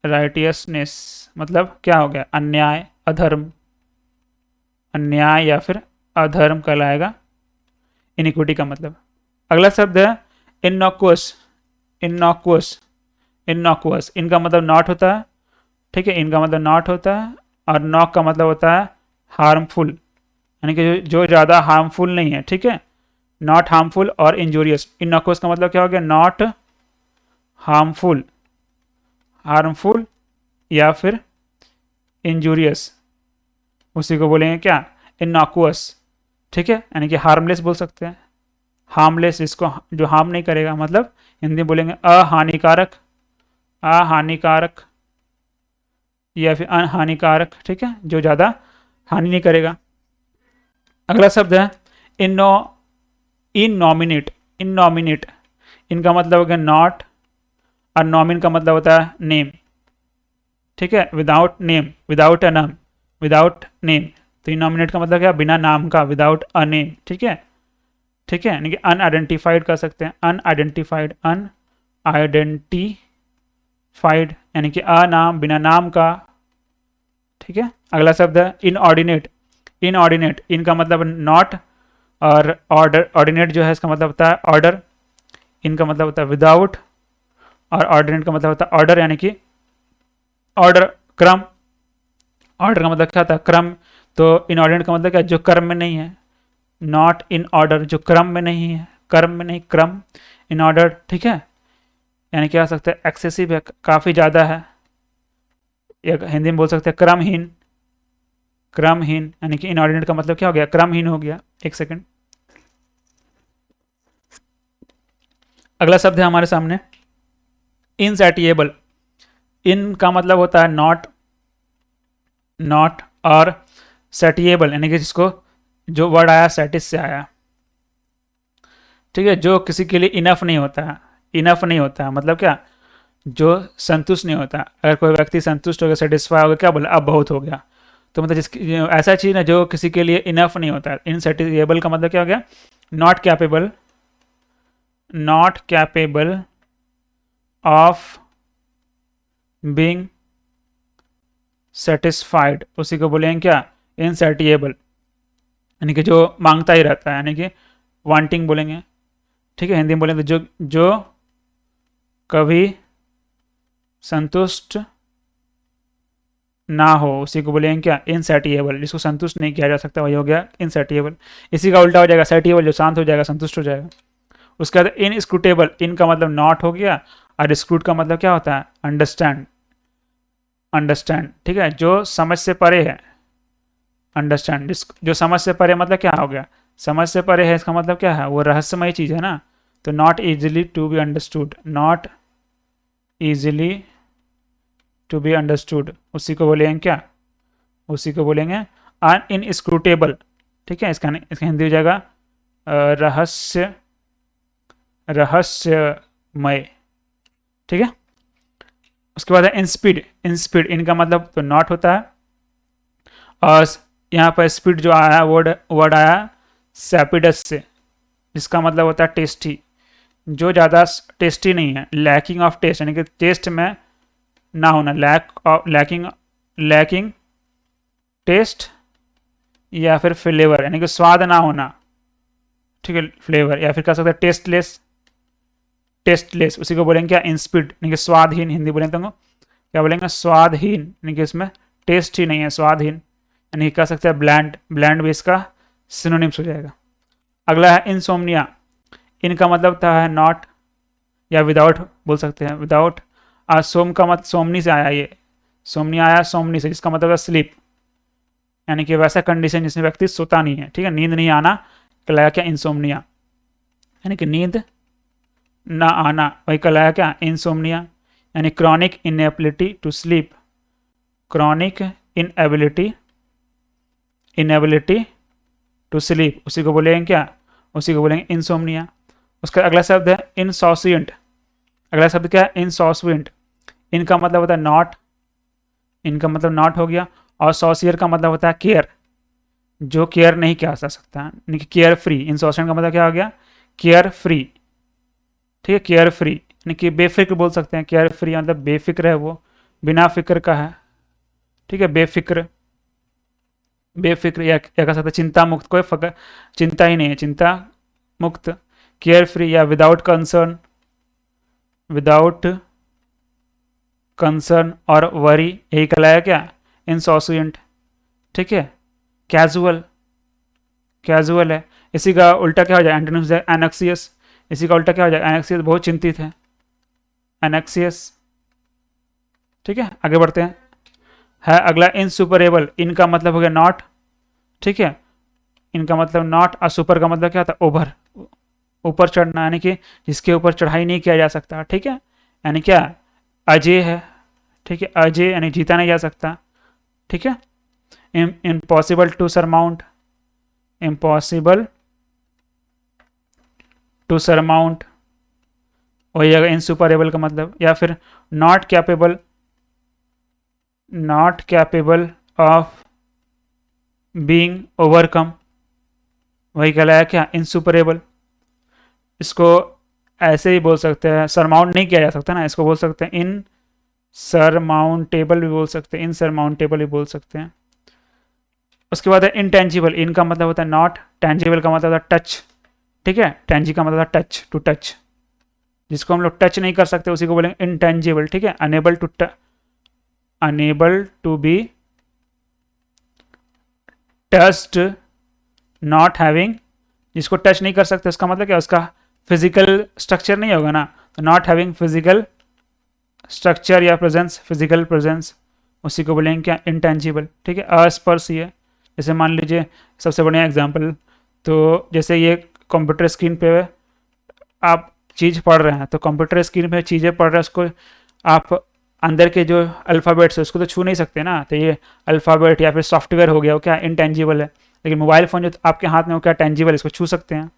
राइटियसनेस मतलब क्या हो गया, अन्याय, अधर्म, अन्याय या फिर अधर्म कहलाएगा इनइक्विटी का मतलब। अगला शब्द है इनॉक्वस, इनॉक्वस, इनॉक्वस, इनका मतलब नॉट होता है, ठीक है, इनका मतलब नॉट होता है, और नॉक का मतलब होता है हार्मफुल, यानी कि जो ज़्यादा हार्मफुल नहीं है, ठीक है, नॉट हार्मफुल और इंजूरियस। इनॉक्वस का मतलब क्या हो गया, नॉट हार्मफुल, हार्मफुल या फिर इंजूरियस, उसी को बोलेंगे क्या, इनॉक्वस, ठीक है, यानी कि हार्मलेस बोल सकते हैं, हार्मलेस, इसको जो हार्म नहीं करेगा, मतलब हिंदी में बोलेंगे अहानिकारक, अहानिकारक या फिर अनहानिकारक, ठीक है, जो ज़्यादा हानि नहीं करेगा। अगला शब्द है इनो इननॉमिनेट, इननॉमिनेट, इनका मतलब हो गया नॉट, और नॉमिन का मतलब होता है नेम, ठीक है, विदाउट नेम, विदाउट अ नाम, विदाउट नेम। तो इननॉमिनेट का मतलब क्या, बिना नाम का, विदाउट अ नेम, ठीक है, ठीक है, यानी कि अनआइडेंटिफाइड कर सकते हैं, अनआइडेंटिफाइड, अनआइडेंटिफाइड यानी कि अनाम, बिना नाम का, ठीक है। अगला शब्द है इनऑर्डिनेट, इनऑर्डिनेट, इनका मतलब नॉट, और ऑर्डर, ऑर्डिनेट जो है इसका मतलब होता है ऑर्डर, इनका मतलब होता है विदाउट, और ऑर्डिनेट का मतलब होता है ऑर्डर, यानी कि ऑर्डर, क्रम, ऑर्डर का मतलब क्या होता है, क्रम। तो इनऑर्डिनेट का मतलब क्या, जो क्रम में नहीं है, नॉट इन ऑर्डर, जो क्रम में नहीं है, कर्म में नहीं, क्रम, इन ऑर्डर, ठीक है, यानी क्या हो सकता है, एक्सेसिव है, काफ़ी ज़्यादा है, या हिंदी में बोल सकते हैं क्रमहीन। क्रमहीन यानी कि इनऑर्डिनेट का मतलब क्या हो गया, क्रमहीन हो गया। एक सेकंड, अगला शब्द है हमारे सामने इनसैटिएबल। इन का मतलब होता है नॉट, नॉट, और सैटिएबल यानी कि जिसको, जो वर्ड आया सैटिस से आया, ठीक है, जो किसी के लिए इनफ नहीं होता है। इनफ नहीं होता है मतलब क्या, जो संतुष्ट नहीं होता। अगर कोई व्यक्ति संतुष्ट हो गया, सेटिस्फाई हो गया, क्या बोला, अब बहुत हो गया। तो मतलब जिसकी ऐसा चीज़ है जो किसी के लिए इनफ नहीं होता। इनसेटिएबल का मतलब क्या हो गया, not capable, not capable of being satisfied, उसी को बोलेंगे क्या, इनसेटिएबल, यानी कि जो मांगता ही रहता है, यानी कि वांटिंग बोलेंगे, ठीक है। हिंदी में बोलेंगे तो जो जो कभी संतुष्ट ना हो, उसी को बोलेंगे क्या, इनसैटिएबल। जिसको संतुष्ट नहीं किया जा सकता वही हो गया इनसैटिएबल। इसी का उल्टा हो जाएगा सैटिएबल, जो शांत हो जाएगा, संतुष्ट हो जाएगा। उसके बाद इनस्क्रूटेबल, इन का मतलब नॉट हो गया, और स्क्रूट का मतलब क्या होता है, अंडरस्टैंड। अंडरस्टैंड, ठीक है, जो समझ से परे है। अंडरस्टैंड, जो समझ से परे मतलब क्या हो गया, समझ से परे है, इसका मतलब क्या है, वो रहस्यमय चीज़ है ना। तो not easily to be understood, not easily to be understood, उसी को बोलेंगे क्या, उसी को बोलेंगे अनइनस्क्रूटेबल, ठीक है। इसका हिंदी हो जाएगा रहस्य, रहस्यमय, ठीक है। उसके बाद है इनस्पीड। इनस्पीड, इनका मतलब तो नॉट होता है, और यहाँ पर स्पीड जो आया वर्ड वर्ड आया सैपिडस से, जिसका मतलब होता है टेस्टी, जो ज़्यादा टेस्टी नहीं है। लैकिंग ऑफ टेस्ट यानी कि टेस्ट में ना होना, लैकिंग टेस्ट, या फिर फ्लेवर यानी कि स्वाद ना होना, ठीक है, फ्लेवर, या फिर कह सकते हैं टेस्टलेस, टेस्टलेस, उसी को बोलेंगे क्या, इंस्पिड यानी कि स्वादहीन। हिंदी बोलेंगे तो क्या बोलेंगे, स्वादहीन, यानी कि इसमें टेस्ट ही नहीं है, स्वादहीन, यानी कि कह सकते हैं ब्लैंड। ब्लैंड भी इसका सिनोनिम्स हो जाएगा। अगला है इनसोमनिया। इनका मतलब होता है नॉट या विदाउट बोल सकते हैं, विदाउट। सोम का मतलब सोमनी से आया, ये सोमनी आया सोमनी से, जिसका मतलब है स्लीप, यानी कि वैसा कंडीशन जिसमें व्यक्ति सोता नहीं है, ठीक है, नींद नहीं आना, कहलाया क्या, इंसोमनिया, यानी कि नींद ना आना, वही कहलाया क्या, इंसोमनिया। यानी chronic inability to sleep, chronic inability, inability to sleep, उसी को बोलेंगे क्या, उसी को बोलेंगे इंसोमनिया। उसका अगला शब्द है इनसॉसिएंट। अगला शब्द क्या है, इनसॉसिएंट। इनका मतलब होता है नॉट, इनका मतलब नॉट हो गया, और सॉसियर का मतलब होता है केयर, जो केयर नहीं किया जा सकता, यानी कि केयर फ्री। इंसॉसिएंट का मतलब क्या हो गया, केयर फ्री, ठीक है, केयर फ्री यानी कि बेफिक्र बोल सकते हैं। केयर फ्री मतलब बेफिक्र है, वो बिना फिक्र का है, ठीक है, बेफिक्र, बेफिक्र, या कह सकते हैं चिंता मुक्त, कोई फकर चिंता ही नहीं है, चिंता मुक्त। केयर फ्री या विदाउट कंसर्न, विदाउट कंसर्न और वरी, यही कहलाया क्या, इंसॉसिएंट, ठीक है। कैजुअल, कैजुअल है, इसी का उल्टा क्या हो जाए, एंटोनिम हो जाए एनक्सियस। इसी का उल्टा क्या हो जाए, एनक्सियस बहुत चिंतित है, एनक्सियस, ठीक है। आगे बढ़ते हैं, है अगला इनसुपरेबल। इनका मतलब हो गया नॉट, ठीक है, इनका मतलब नॉट, और सुपर का मतलब क्या होता है, ओवर, ऊपर चढ़ना, यानी कि जिसके ऊपर चढ़ाई नहीं किया जा सकता, ठीक है, यानी क्या, अजय है, ठीक है, अजय यानी जीता नहीं जा सकता, ठीक है। Impossible to surmount, impossible to surmount, वही अगर इनसुपरेबल का मतलब, या फिर not capable, not capable of being overcome, वही कहलाया क्या, इनसुपरेबल। इसको ऐसे ही बोल सकते हैं, सरमाउंट नहीं किया जा सकता ना, इसको बोल सकते हैं इन सरमाउंटेबल भी बोल सकते हैं, इनसरमाउंटेबल भी बोल सकते हैं। उसके बाद है इनटेंजिबल। इनका मतलब होता है नॉट, टेंजिबल का मतलब होता है टच, ठीक है, टेंजी का मतलब होता है टच, टू टच, जिसको हम लोग टच नहीं कर सकते उसी को बोलेंगे इनटेंजिबल, ठीक है। Unable to unable to be touched, not having, जिसको टच नहीं कर सकते उसका मतलब क्या, उसका फिजिकल स्ट्रक्चर नहीं होगा ना, तो नॉट हैविंग फिजिकल स्ट्रक्चर या प्रेजेंस, फिजिकल प्रेजेंस, उसी को बोलेंगे क्या, इंटेंजिबल। ठीक है, अस्पर्शीय। जैसे मान लीजिए सबसे बढ़िया एग्जांपल, तो जैसे ये कंप्यूटर स्क्रीन पे आप चीज़ पढ़ रहे हैं, तो कंप्यूटर स्क्रीन पे चीज़ें पढ़ रहे हैं, उसको आप अंदर के जो अल्फ़ाबेट्स है उसको तो छू नहीं सकते ना, तो ये अल्फ़ाबेट या फिर सॉफ्टवेयर हो गया, वो क्या इंटेंजिबल है। लेकिन मोबाइल फ़ोन जो आपके हाथ में, वो क्या टेंजिबल है, इसको छू सकते हैं।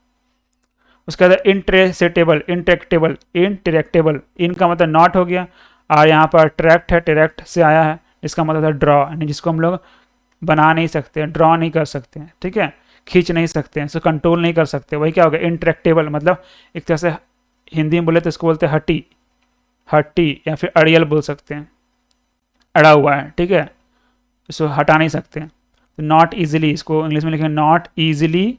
उसके बाद इंट्रेसेटेबल, इंटरेक्टेबल, इंटरेक्टेबल, इनका मतलब नॉट हो गया, और यहाँ पर ट्रैक्ट है, ट्रैक्ट से आया है, इसका मतलब है ड्रॉ, यानी जिसको हम लोग बना नहीं सकते, ड्रॉ नहीं कर सकते हैं। ठीक है, खींच नहीं सकते हैं, इसको कंट्रोल नहीं कर सकते, वही क्या हो गया, इंटरेक्टेबल। मतलब एक तरह से हिंदी में बोले तो इसको बोलते हैं हट्टी, हट्टी, या फिर अड़ियल बोल सकते हैं, अड़ा हुआ है। ठीक है, इसको हटा नहीं सकते हैं। तो नॉट ईजिली, इसको इंग्लिश में लिखेंगे नॉट ईजिली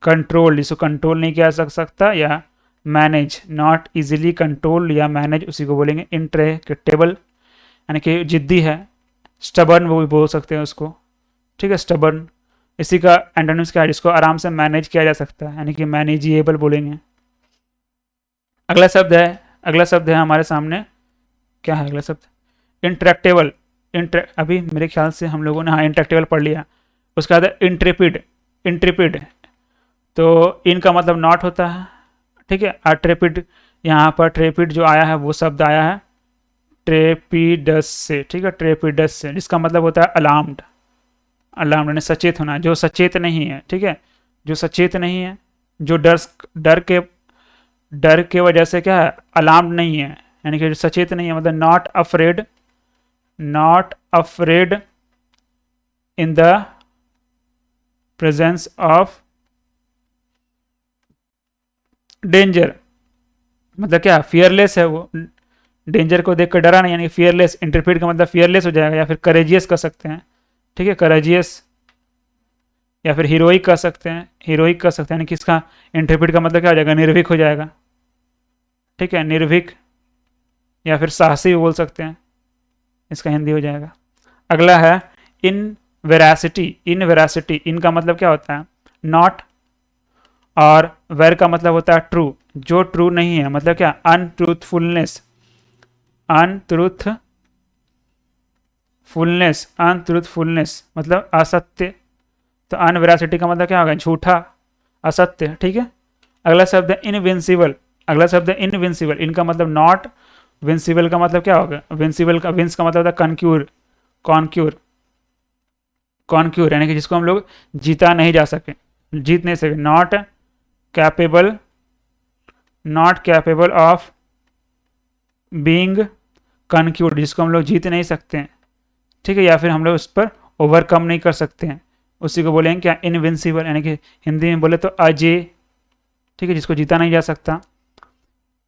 कंट्रोल, इसको कंट्रोल नहीं किया जा सकता, या मैनेज, नॉट ईजिली कंट्रोल या मैनेज, उसी को बोलेंगे इंट्रेक्टेबल, यानी कि जिद्दी है, स्टबर्न वो भी बोल सकते हैं उसको। ठीक है, स्टबर्न, इसी का एंटोनिम्स क्या है, जिसको आराम से मैनेज किया जा सकता है, यानी कि मैनेजिएबल बोलेंगे। अगला शब्द है, अगला शब्द है हमारे सामने, क्या है अगला शब्द, इंट्रैक्टेबल। अभी मेरे ख्याल से हम लोगों ने हाँ इंट्रैक्टेबल पढ़ लिया। उसका बाद इंट्रेपिड, इंट्रेपिड, तो इनका मतलब नॉट होता है। ठीक है, और ट्रेपिड, यहाँ पर ट्रेपिड जो आया है वो शब्द आया है ट्रेपिडस से। ठीक है, ट्रेपिडस से, जिसका मतलब होता है अलार्म्ड, अलार्म्ड यानी सचेत होना, जो सचेत नहीं है। ठीक है, जो सचेत नहीं है, जो डर के वजह से क्या है, अलार्म्ड नहीं है, यानी कि सचेत नहीं है, मतलब not afraid, not afraid in the presence of danger, मतलब क्या फियरलेस है वो, डेंजर को देखकर डरा नहीं, यानी फियरलेस। इंटरप्रेट का मतलब फियरलेस हो जाएगा, या फिर करेजियस कर सकते हैं। ठीक है, करेजियस, या फिर हीरोइक कर सकते हैं, हीरोइक कर सकते हैं, यानी कि इसका इंटरप्रेट का मतलब क्या हो जाएगा, निर्भीक हो जाएगा। ठीक है, निर्भीक, या फिर साहसी भी बोल सकते हैं, इसका हिंदी हो जाएगा। अगला है इन वेरासिटी, इन वेरासिटी, इनका मतलब क्या होता है, नॉट, और वेर का मतलब होता है ट्रू, जो ट्रू नहीं है, मतलब क्या, अनट्रूथफुलनेस, अनट्रूथफुलनेस, अनट्रूथफुलनेस मतलब असत्य। तो अनवेरासिटी का मतलब क्या होगा, झूठा, असत्य। ठीक है, अगला शब्द है इनविंसिबल, अगला शब्द है इनविंसिबल, इनका मतलब नॉट, विंसिबल का मतलब क्या होगा, विंसिबल का, विंस का मतलब होता है कॉन्क्यूर, कॉन्क्यूर, कॉन्क्यूर, यानी कि जिसको हम लोग जीता नहीं जा सके, जीत नहीं सके। Not capable, not capable of being conquered, जिसको हम लोग जीत नहीं सकते हैं। ठीक है, या फिर हम लोग उस पर ओवरकम नहीं कर सकते हैं, उसी को बोलेंगे क्या, इनविंसिबल, यानी कि हिंदी में बोले तो अजय। ठीक है, जिसको जीता नहीं जा सकता,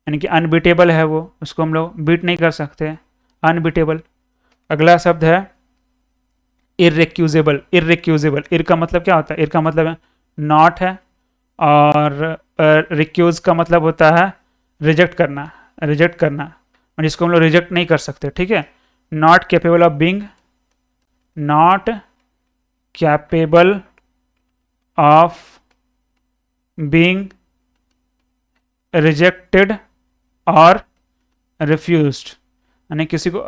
यानी कि अनबीटेबल है वो, उसको हम लोग बीट नहीं कर सकते, अनबीटेबल। अगला शब्द है इरेक्यूजेबल, इरेक्यूजेबल, इर का मतलब क्या होता है, इर का मतलब है नॉट है, और रिक्यूज का मतलब होता है रिजेक्ट करना, रिजेक्ट करना, और जिसको हम लोग रिजेक्ट नहीं कर सकते। ठीक है, not capable of being, not capable of being rejected और रिफ्यूज्ड, यानी किसी को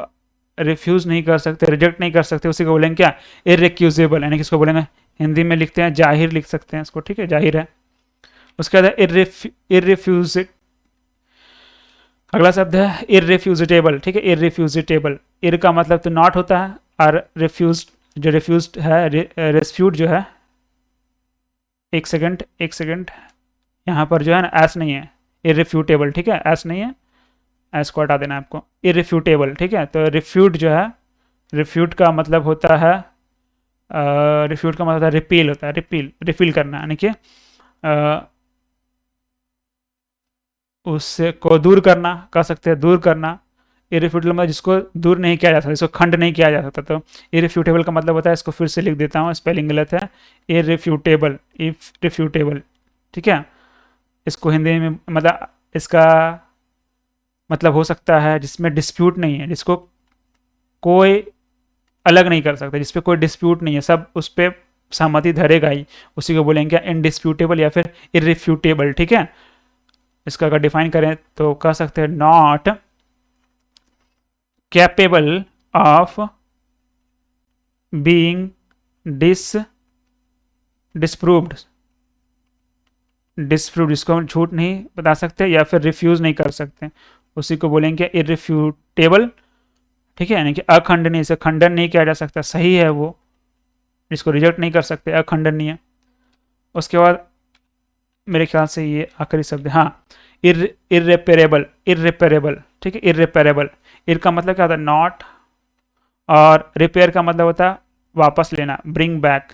रिफ्यूज नहीं कर सकते, रिजेक्ट नहीं कर सकते, उसी को बोलेंगे क्या, इरेक्यूजेबल, यानी किसको बोलेंगे, हिंदी में लिखते हैं जाहिर, लिख सकते हैं इसको। ठीक है, जाहिर है। उसके बाद इररिफ्यूज, अगला शब्द है इररिफ्यूजिटेबल। ठीक है, इररिफ्यूजिटेबल, इर का मतलब तो नॉट होता है, और रिफ्यूज, जो रिफ्यूज है, रेस्फ्यूट जो है, एक सेकंड, एक सेकंड, यहाँ पर जो है ना एस नहीं है, इररिफ्यूटेबल। ठीक है, एस नहीं है, एस को हटा देना है आपको, इररिफ्यूटेबल। ठीक है, तो रिफ्यूट जो है, रिफ्यूट का मतलब होता है, रिफ्यूट का मतलब होता है रिपील, होता है रिपील, रिफिल करना, यानी कि उससे को दूर करना, कह सकते हैं दूर करना। इरिफ्यूटेबल मतलब जिसको दूर नहीं किया जा सकता, जिसको खंड नहीं किया जा सकता। तो इरिफ्यूटेबल का मतलब होता है, इसको फिर से लिख देता हूँ, स्पेलिंग गलत है, इरिफ्यूटेबल, इरिफ्यूटेबल। ठीक है, इसको हिंदी में मतलब इसका मतलब हो सकता है जिसमें डिस्प्यूट नहीं है, जिसको कोई अलग नहीं कर सकता, जिस पे कोई डिस्प्यूट नहीं है, सब उस पर सहमति धरेगा ही, उसी को बोलेंगे क्या, इनडिस्प्यूटेबल या फिर इरिफ्यूटेबल। ठीक है, इसका अगर डिफाइन करें तो कह सकते हैं not capable of being disproved, जिसको हम झूठ नहीं बता सकते या फिर रिफ्यूज नहीं कर सकते, उसी को बोलेंगे इररिफ्यूटेबल। ठीक है, यानी कि अखंडनीय, इसे खंडन नहीं किया जा सकता, सही है वो, जिसको रिजेक्ट नहीं कर सकते, अखंडनीय। उसके बाद मेरे ख्याल से ये आखिरी शब्द है, हाँ, इर्रेपेरेबल, इर्रेपेरेबल। ठीक है, इर्रेपेरेबल, इर का मतलब क्या होता है, नॉट, और रिपेयर का मतलब होता है वापस लेना, ब्रिंग बैक।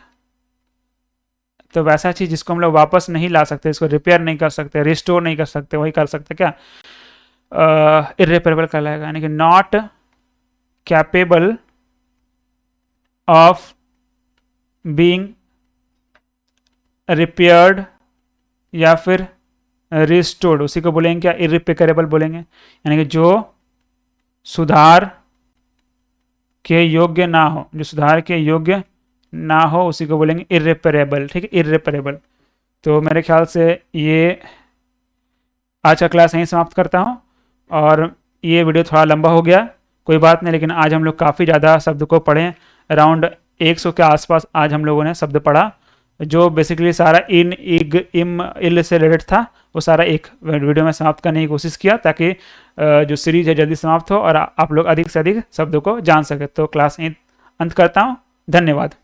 तो वैसा चीज जिसको हम लोग वापस नहीं ला सकते, इसको रिपेयर नहीं कर सकते, रिस्टोर नहीं कर सकते, वही कर सकते क्या, इर्रेपेरेबल कहलाएगा, यानी कि not capable of being repaired या फिर रिस्टोर्ड, उसी को बोलेंगे क्या, इर्रिपेरेबल बोलेंगे, यानी कि जो सुधार के योग्य ना हो, जो सुधार के योग्य ना हो उसी को बोलेंगे इर्रेपेरेबल। ठीक है, इर्रेपेरेबल। तो मेरे ख्याल से ये आज का क्लास यहीं समाप्त करता हूँ, और ये वीडियो थोड़ा लंबा हो गया, कोई बात नहीं, लेकिन आज हम लोग काफ़ी ज़्यादा शब्द को पढ़े, अराउंड 100 के आसपास आज हम लोगों ने शब्द पढ़ा, जो बेसिकली सारा इन, इग, इम, इल से रिलेटेड था, वो सारा एक वीडियो में समाप्त करने की कोशिश किया, ताकि जो सीरीज है जल्दी समाप्त हो और आप लोग अधिक से अधिक शब्दों को जान सके। तो क्लास यहीं अंत करता हूँ, धन्यवाद।